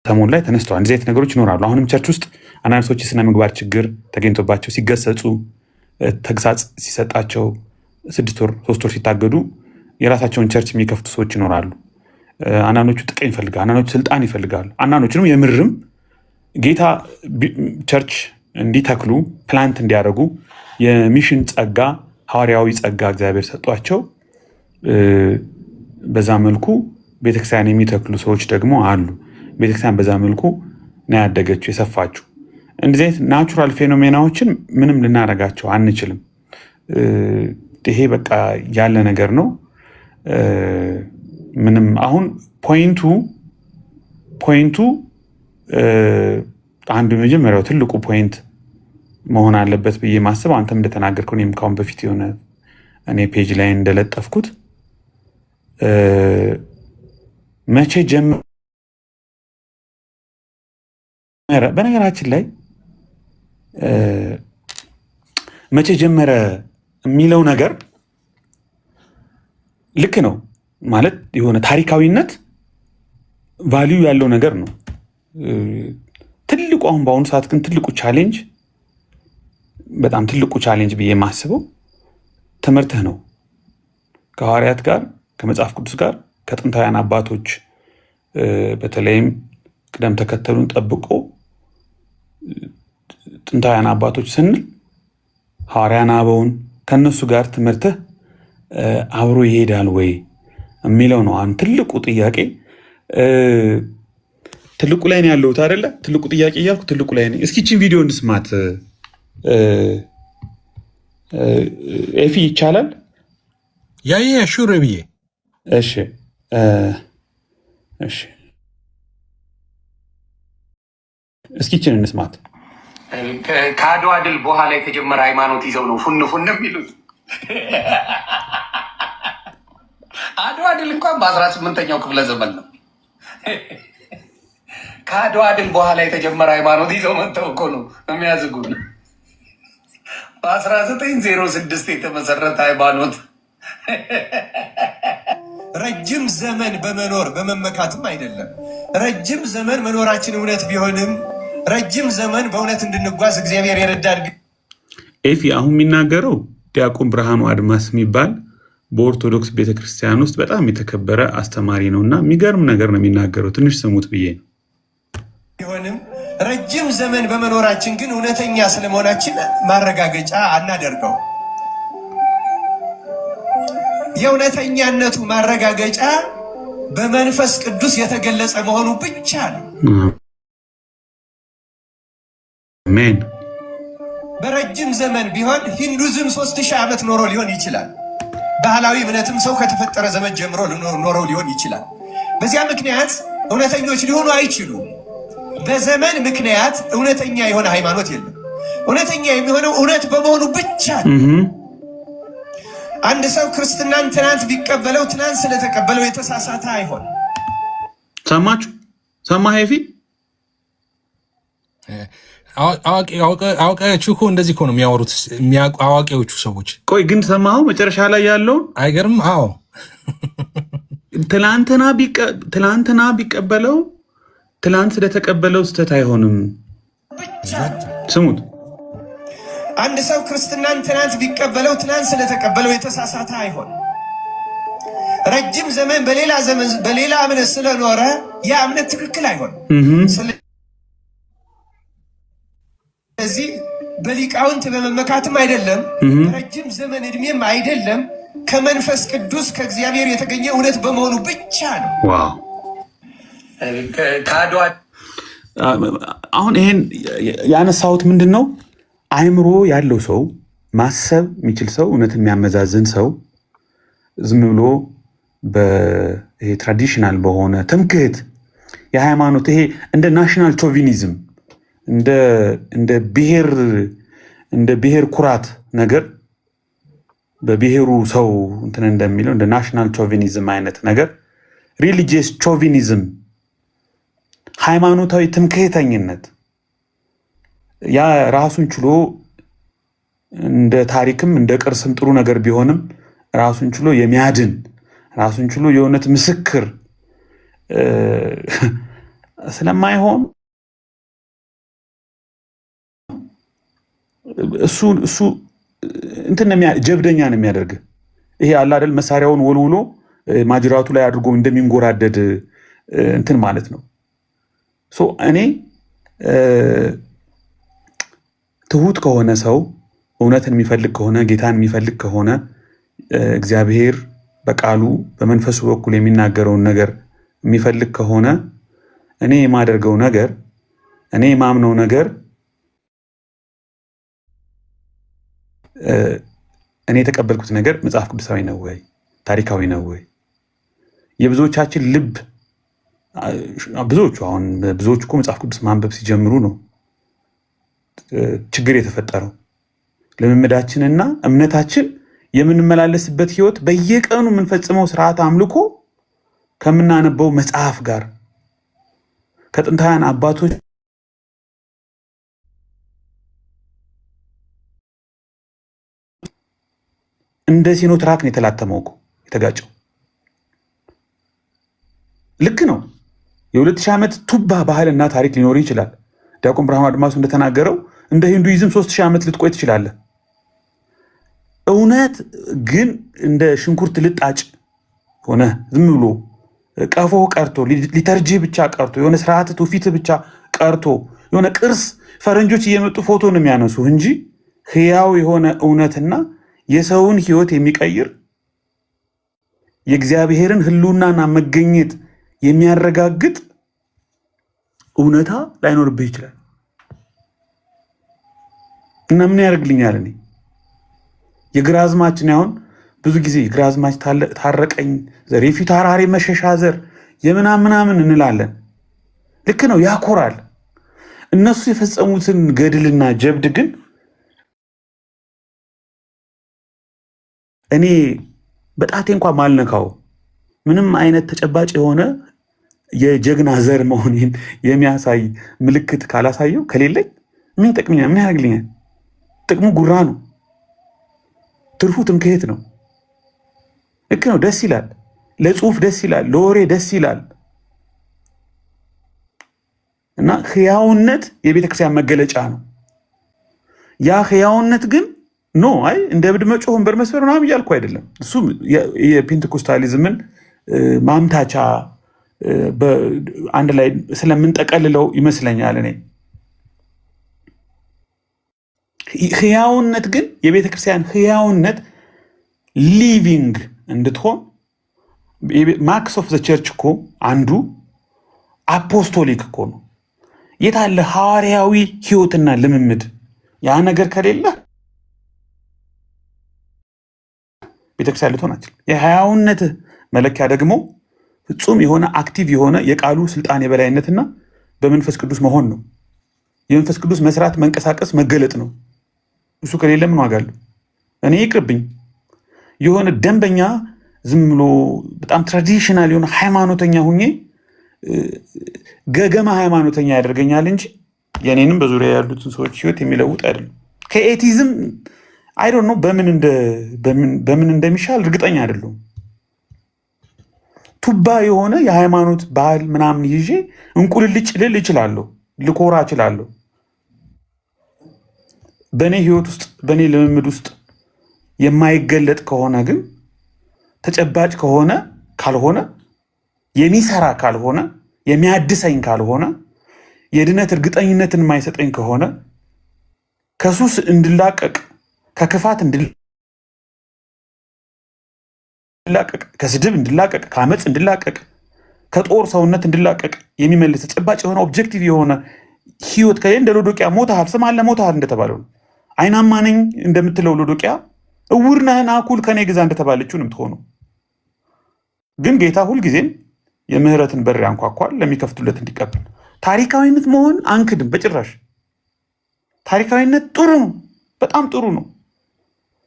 ሰሞን ላይ ተነስተዋል። እንደዚህ አይነት ነገሮች ይኖራሉ። አሁንም ቸርች ውስጥ አንዳንድ ሰዎች የስነ ምግባር ችግር ተገኝቶባቸው ሲገሰጹ፣ ተግሳጽ ሲሰጣቸው 6 ወር 3 ወር ሲታገዱ የራሳቸውን ቸርች የሚከፍቱ ሰዎች ይኖራሉ። አንዳንዶቹ ጥቅም ይፈልጋሉ፣ አንዳንዶቹ ስልጣን ይፈልጋሉ። አንዳንዶቹንም የምርም ጌታ ቸርች እንዲተክሉ ፕላንት እንዲያደርጉ የሚሽን ጸጋ፣ ሐዋርያዊ ጸጋ እግዚአብሔር ሰጧቸው። በዛ መልኩ ቤተክርስቲያን የሚተክሉ ሰዎች ደግሞ አሉ። ቤተክርስቲያን በዛ መልኩ ነው ያደገችው የሰፋችው። እንደዚህ አይነት ናቹራል ፌኖሜናዎችን ምንም ልናደርጋቸው አንችልም። ይሄ በቃ ያለ ነገር ነው። ምንም አሁን ፖይንቱ አንዱ የመጀመሪያው ትልቁ ፖይንት መሆን አለበት ብዬ ማስብ አንተም እንደተናገርከው እኔም ካሁን በፊት የሆነ እኔ ፔጅ ላይ እንደለጠፍኩት መቼ ጀመረ? በነገራችን ላይ መቼ ጀመረ የሚለው ነገር ልክ ነው ማለት የሆነ ታሪካዊነት ቫልዩ ያለው ነገር ነው። ትልቁ አሁን በአሁኑ ሰዓት ግን ትልቁ ቻሌንጅ በጣም ትልቁ ቻሌንጅ ብዬ የማስበው ትምህርትህ ነው። ከሐዋርያት ጋር ከመጽሐፍ ቅዱስ ጋር ከጥንታውያን አባቶች በተለይም ቅደም ተከተሉን ጠብቆ ጥንታውያን አባቶች ስንል ሐዋርያን አበውን ከነሱ ጋር ትምህርትህ አብሮ ይሄዳል ወይ የሚለው ነው አንድ ትልቁ ጥያቄ። ትልቁ ላይ ነው ያለሁት አይደለ? ትልቁ ጥያቄ እያልኩ ትልቁ ላይ ነኝ። እስኪ ይህችን ቪዲዮ እንስማት። ኤፊ ይቻላል? ያ ሹር ብዬ እሺ እሺ፣ እስኪ ይህችን እንስማት። ከአድዋ ድል በኋላ የተጀመረ ሃይማኖት ይዘው ነው ፉን የሚሉት። አድዋ ድል እንኳን በ18ኛው ክፍለ ዘመን ነው። ከአድዋ ድል በኋላ የተጀመረ ሃይማኖት ይዘው መጥተው እኮ ነው የሚያዝጉን። በ1906 የተመሰረተ ሃይማኖት ረጅም ዘመን በመኖር በመመካትም አይደለም። ረጅም ዘመን መኖራችን እውነት ቢሆንም ረጅም ዘመን በእውነት እንድንጓዝ እግዚአብሔር የረዳን። ኤፊ አሁን የሚናገረው ዲያቆን ብርሃኑ አድማስ የሚባል በኦርቶዶክስ ቤተክርስቲያን ውስጥ በጣም የተከበረ አስተማሪ ነው እና የሚገርም ነገር ነው የሚናገረው። ትንሽ ስሙት ብዬ ነው። ቢሆንም ረጅም ዘመን በመኖራችን ግን እውነተኛ ስለመሆናችን ማረጋገጫ አናደርገው። የእውነተኛነቱ ማረጋገጫ በመንፈስ ቅዱስ የተገለጸ መሆኑ ብቻ ነው። አሜን። በረጅም ዘመን ቢሆን ሂንዱዝም 3000 ዓመት ኖሮ ሊሆን ይችላል። ባህላዊ እምነትም ሰው ከተፈጠረ ዘመን ጀምሮ ኖረው ሊሆን ይችላል። በዚያ ምክንያት እውነተኞች ሊሆኑ አይችሉም። በዘመን ምክንያት እውነተኛ የሆነ ሃይማኖት የለም። እውነተኛ የሚሆነው እውነት በመሆኑ ብቻ ነው። አንድ ሰው ክርስትናን ትናንት ቢቀበለው ትናንት ስለተቀበለው የተሳሳተ አይሆን። ሰማችሁ? ሰማህ ኤፊ? አዋቂዎቹ እኮ እንደዚህ እኮ ነው የሚያወሩት፣ አዋቂዎቹ ሰዎች። ቆይ ግን ሰማኸው መጨረሻ ላይ ያለውን? አይገርም? አዎ ትላንትና ቢቀበለው ትላንት ስለተቀበለው ስህተት አይሆንም። ስሙት። አንድ ሰው ክርስትናን ትናንት ቢቀበለው ትናንት ስለተቀበለው የተሳሳተ አይሆን። ረጅም ዘመን በሌላ እምነት ስለኖረ ያ እምነት ትክክል አይሆን። ስለዚህ በሊቃውንት በመመካትም አይደለም፣ ረጅም ዘመን እድሜም አይደለም፣ ከመንፈስ ቅዱስ ከእግዚአብሔር የተገኘ እውነት በመሆኑ ብቻ ነው። አሁን ይሄን ያነሳሁት ምንድን ነው? አእምሮ ያለው ሰው፣ ማሰብ የሚችል ሰው፣ እውነት የሚያመዛዝን ሰው ዝም ብሎ ትራዲሽናል በሆነ ትምክህት የሃይማኖት ይሄ እንደ ናሽናል ቾቪኒዝም እንደ ብሔር ኩራት ነገር በብሔሩ ሰው እንትን እንደሚለው እንደ ናሽናል ቾቪኒዝም አይነት ነገር፣ ሪሊጂየስ ቾቪኒዝም፣ ሃይማኖታዊ ትምክህተኝነት ያ ራሱን ችሎ እንደ ታሪክም እንደ ቅርስም ጥሩ ነገር ቢሆንም ራሱን ችሎ የሚያድን ራሱን ችሎ የእውነት ምስክር ስለማይሆን እሱ እንትን ጀብደኛ ነው የሚያደርግ። ይሄ አለ አይደል መሳሪያውን ወልውሎ ማጅራቱ ላይ አድርጎ እንደሚንጎራደድ እንትን ማለት ነው። እኔ ትሁት ከሆነ ሰው እውነትን የሚፈልግ ከሆነ ጌታን የሚፈልግ ከሆነ እግዚአብሔር በቃሉ በመንፈሱ በኩል የሚናገረውን ነገር የሚፈልግ ከሆነ እኔ የማደርገው ነገር እኔ የማምነው ነገር እኔ የተቀበልኩት ነገር መጽሐፍ ቅዱሳዊ ነው ወይ ታሪካዊ ነው ወይ? የብዙዎቻችን ልብ ብዙዎቹ እኮ መጽሐፍ ቅዱስ ማንበብ ሲጀምሩ ነው ችግር የተፈጠረው። ልምምዳችንና እምነታችን የምንመላለስበት ህይወት በየቀኑ የምንፈጽመው ስርዓት አምልኮ ከምናነበው መጽሐፍ ጋር ከጥንታውያን አባቶች እንደ ሲኖትራክ ነው የተላተመው እኮ የተጋጨው። ልክ ነው። የ2000 ዓመት ቱባ ባህልና ታሪክ ሊኖር ይችላል። ዲያቆን ብርሃኑ አድማሱ እንደተናገረው እንደ ሂንዱይዝም 3000 ዓመት ልትቆይ ትችላለህ። እውነት ግን እንደ ሽንኩርት ልጣጭ ሆነ ዝም ብሎ ቀፎ ቀርቶ ሊተርጂ ብቻ ቀርቶ የሆነ ስርዓት ትውፊት ብቻ ቀርቶ የሆነ ቅርስ ፈረንጆች እየመጡ ፎቶ ነው የሚያነሱ እንጂ ህያው የሆነ እውነትና የሰውን ህይወት የሚቀይር የእግዚአብሔርን ህልውናና መገኘት የሚያረጋግጥ እውነታ ላይኖርብህ ይችላል። እና ምን ያደርግልኛል? እኔ የግራዝማችን አሁን ብዙ ጊዜ ግራዝማች ታረቀኝ ዘር የፊት አራሪ መሸሻ ዘር የምናምን እንላለን። ልክ ነው፣ ያኮራል። እነሱ የፈጸሙትን ገድልና ጀብድ ግን እኔ በጣቴ እንኳን ማልነካው ምንም አይነት ተጨባጭ የሆነ የጀግና ዘር መሆኔን የሚያሳይ ምልክት ካላሳየው ከሌለኝ ምን ይጠቅመኛል? ምን ያደርግልኛል? ጥቅሙ ጉራ ነው፣ ትርፉ ትምክህት ነው። ልክ ነው፣ ደስ ይላል፣ ለጽሁፍ ደስ ይላል፣ ለወሬ ደስ ይላል። እና ህያውነት የቤተክርስቲያን መገለጫ ነው። ያ ህያውነት ግን ኖ አይ እንደ እብድ መጮህ ወንበር መስበር ምናምን እያልኩ አይደለም። እሱ የፔንቴኮስታሊዝምን ማምታቻ አንድ ላይ ስለምንጠቀልለው ይመስለኛል። እኔ ህያውነት ግን የቤተክርስቲያን ህያውነት ሊቪንግ እንድትሆን ማክስ ኦፍ ዘ ቸርች እኮ አንዱ አፖስቶሊክ እኮ ነው። የታለ ሐዋርያዊ ህይወትና ልምምድ? ያ ነገር ከሌለ ቤተክርስቲያን ልትሆን አትችልም። የህያውነት መለኪያ ደግሞ ፍጹም የሆነ አክቲቭ የሆነ የቃሉ ስልጣን የበላይነትና በመንፈስ ቅዱስ መሆን ነው። የመንፈስ ቅዱስ መስራት፣ መንቀሳቀስ፣ መገለጥ ነው። እሱ ከሌለ ምን ዋጋ አለው? እኔ ይቅርብኝ የሆነ ደንበኛ ዝም ብሎ በጣም ትራዲሽናል የሆነ ሃይማኖተኛ ሁኜ ገገማ ሃይማኖተኛ ያደርገኛል እንጂ የኔንም በዙሪያ ያሉትን ሰዎች ህይወት የሚለውጥ አይደለም። ከኤቲዝም አይ ዶንት ኖ በምን እንደሚሻል እርግጠኛ አይደለሁም። ቱባ የሆነ የሃይማኖት ባህል ምናምን ይዤ እንቁልልጭ ልል እችላለሁ፣ ልኮራ እችላለሁ። በእኔ ህይወት ውስጥ በእኔ ልምምድ ውስጥ የማይገለጥ ከሆነ ግን ተጨባጭ ከሆነ ካልሆነ የሚሰራ ካልሆነ የሚያድሰኝ ካልሆነ የድነት እርግጠኝነትን የማይሰጠኝ ከሆነ ከሱስ እንድላቀቅ ከክፋት እንድላቀቅ ከስድብ እንድላቀቅ ከአመፅ እንድላቀቅ ከጦር ሰውነት እንድላቀቅ የሚመልስ ተጨባጭ የሆነ ኦብጀክቲቭ የሆነ ህይወት ከሌለ እንደ ሎዶቅያ ሞተሃል፣ ስም አለ ሞተሃል እንደተባለው ነው። አይናማ ነኝ እንደምትለው ሎዶቅያ እውር ነህን አኩል ከኔ ግዛ እንደተባለችው ነው የምትሆነው። ግን ጌታ ሁልጊዜም የምህረትን በር ያንኳኳል ለሚከፍቱለት እንዲቀበል። ታሪካዊነት መሆን አንክድም በጭራሽ። ታሪካዊነት ጥሩ ነው፣ በጣም ጥሩ ነው።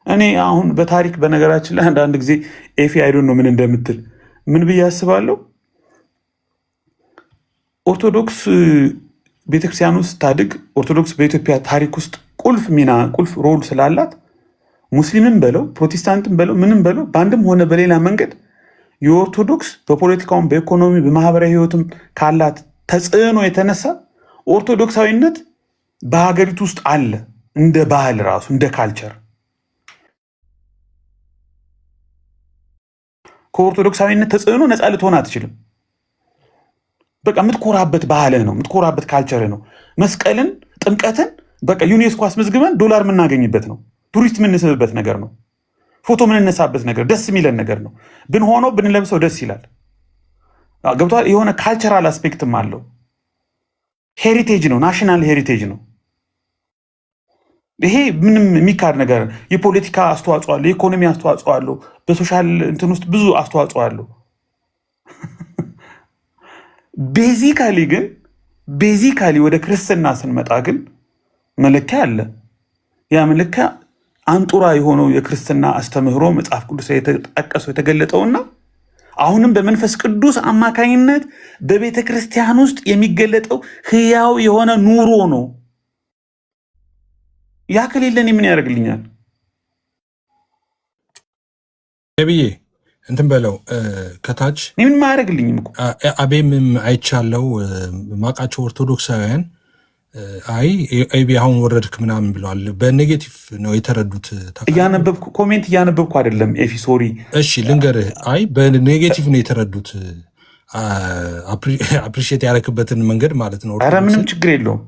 እኔ አሁን በታሪክ በነገራችን ላይ አንዳንድ ጊዜ ኤፊ አይዶን ነው ምን እንደምትል ምን ብዬ አስባለሁ። ኦርቶዶክስ ቤተክርስቲያን ውስጥ ታድግ ኦርቶዶክስ በኢትዮጵያ ታሪክ ውስጥ ቁልፍ ሚና ቁልፍ ሮል ስላላት ሙስሊምም በለው ፕሮቴስታንትም በለው ምንም በለው በአንድም ሆነ በሌላ መንገድ የኦርቶዶክስ በፖለቲካውም በኢኮኖሚ በማህበራዊ ህይወትም ካላት ተጽዕኖ የተነሳ ኦርቶዶክሳዊነት በሀገሪቱ ውስጥ አለ። እንደ ባህል ራሱ እንደ ካልቸር ከኦርቶዶክሳዊነት ተጽዕኖ ነፃ ልትሆን አትችልም። በቃ የምትኮራበት ባህልህ ነው፣ የምትኮራበት ካልቸርህ ነው። መስቀልን፣ ጥምቀትን በቃ ዩኔስኮ አስመዝግበን ዶላር የምናገኝበት ነው። ቱሪስት የምንስብበት ነገር ነው። ፎቶ የምንነሳበት ነገር ደስ የሚለን ነገር ነው። ብንሆነው ብንለብሰው ደስ ይላል። ገብቷል። የሆነ ካልቸራል አስፔክትም አለው። ሄሪቴጅ ነው፣ ናሽናል ሄሪቴጅ ነው። ይሄ ምንም የሚካድ ነገር። የፖለቲካ አስተዋጽኦ አለው፣ የኢኮኖሚ አስተዋጽኦ አለው፣ በሶሻል እንትን ውስጥ ብዙ አስተዋጽኦ አለው። ቤዚካሊ ወደ ክርስትና ስንመጣ ግን መለኪያ አለ። ያ መለኪያ አንጡራ የሆነው የክርስትና አስተምህሮ መጽሐፍ ቅዱስ ላይ የተጠቀሰው የተገለጠውና አሁንም በመንፈስ ቅዱስ አማካኝነት በቤተ ክርስቲያን ውስጥ የሚገለጠው ህያው የሆነ ኑሮ ነው። ያ ከሌለን ምን ያደርግልኛል? ብዬ እንትን በለው ከታች ምን ማያደርግልኝም እኮ አቤምም አይቻለው ማቃቸው ኦርቶዶክሳውያን አይ አይቢ አሁን ወረድክ ምናምን ብለዋል። በኔጌቲቭ ነው የተረዱት። እያነበብኩ ኮሜንት እያነበብኩ አይደለም ኤፊ ሶሪ። እሺ ልንገርህ፣ አይ በኔጌቲቭ ነው የተረዱት። አፕሪሺየት ያደረክበትን መንገድ ማለት ነው። ኧረ ምንም ችግር የለውም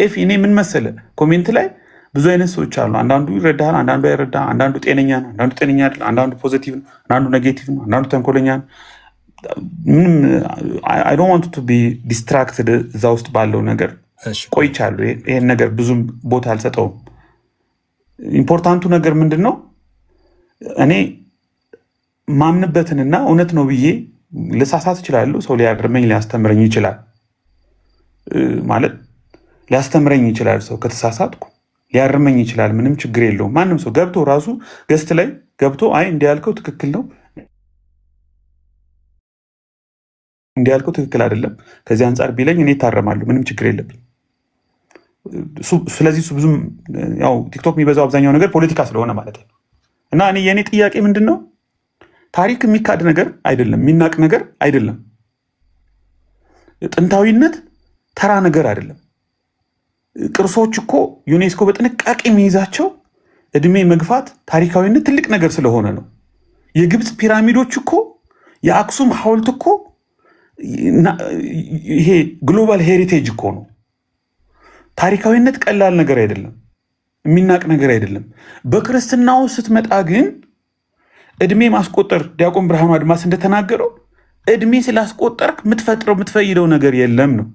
ኤፊ። እኔ ምን መሰለ ኮሜንት ላይ ብዙ አይነት ሰዎች አሉ። አንዳንዱ ይረዳል፣ አንዳንዱ አይረዳ። አንዳንዱ ጤነኛ ነው፣ አንዳንዱ ጤነኛ አይደለም። አንዳንዱ ፖዚቲቭ ነው፣ አንዳንዱ ኔጌቲቭ ነው፣ አንዳንዱ ተንኮለኛ ነው። ምንም አይ ዶንት ዋንት ቱ ቢ ዲስትራክትድ እዛ ውስጥ ባለው ነገር ቆይቻለሁ። ይሄን ነገር ብዙም ቦታ አልሰጠውም። ኢምፖርታንቱ ነገር ምንድን ነው? እኔ ማምንበትንና እውነት ነው ብዬ ልሳሳት እችላለሁ። ሰው ሊያርመኝ ሊያስተምረኝ ይችላል ማለት ሊያስተምረኝ ይችላል። ሰው ከተሳሳትኩ ሊያርመኝ ይችላል። ምንም ችግር የለውም። ማንም ሰው ገብቶ ራሱ ገስት ላይ ገብቶ አይ እንዲያልከው ትክክል ነው እንዲያልከው ትክክል አይደለም ከዚህ አንጻር ቢለኝ እኔ እታረማለሁ። ምንም ችግር የለብኝ። ስለዚህ እሱ ብዙም ያው ቲክቶክ የሚበዛው አብዛኛው ነገር ፖለቲካ ስለሆነ ማለት ነው። እና እኔ የእኔ ጥያቄ ምንድን ነው? ታሪክ የሚካድ ነገር አይደለም፣ የሚናቅ ነገር አይደለም። ጥንታዊነት ተራ ነገር አይደለም። ቅርሶች እኮ ዩኔስኮ በጥንቃቄ የሚይዛቸው እድሜ መግፋት ታሪካዊነት ትልቅ ነገር ስለሆነ ነው። የግብፅ ፒራሚዶች እኮ የአክሱም ሐውልት እኮ ይሄ ግሎባል ሄሪቴጅ እኮ ነው። ታሪካዊነት ቀላል ነገር አይደለም፣ የሚናቅ ነገር አይደለም። በክርስትናው ስትመጣ ግን እድሜ ማስቆጠር ዲያቆን ብርሃኑ አድማስ እንደተናገረው እድሜ ስላስቆጠርክ የምትፈጥረው የምትፈይደው ነገር የለም ነው።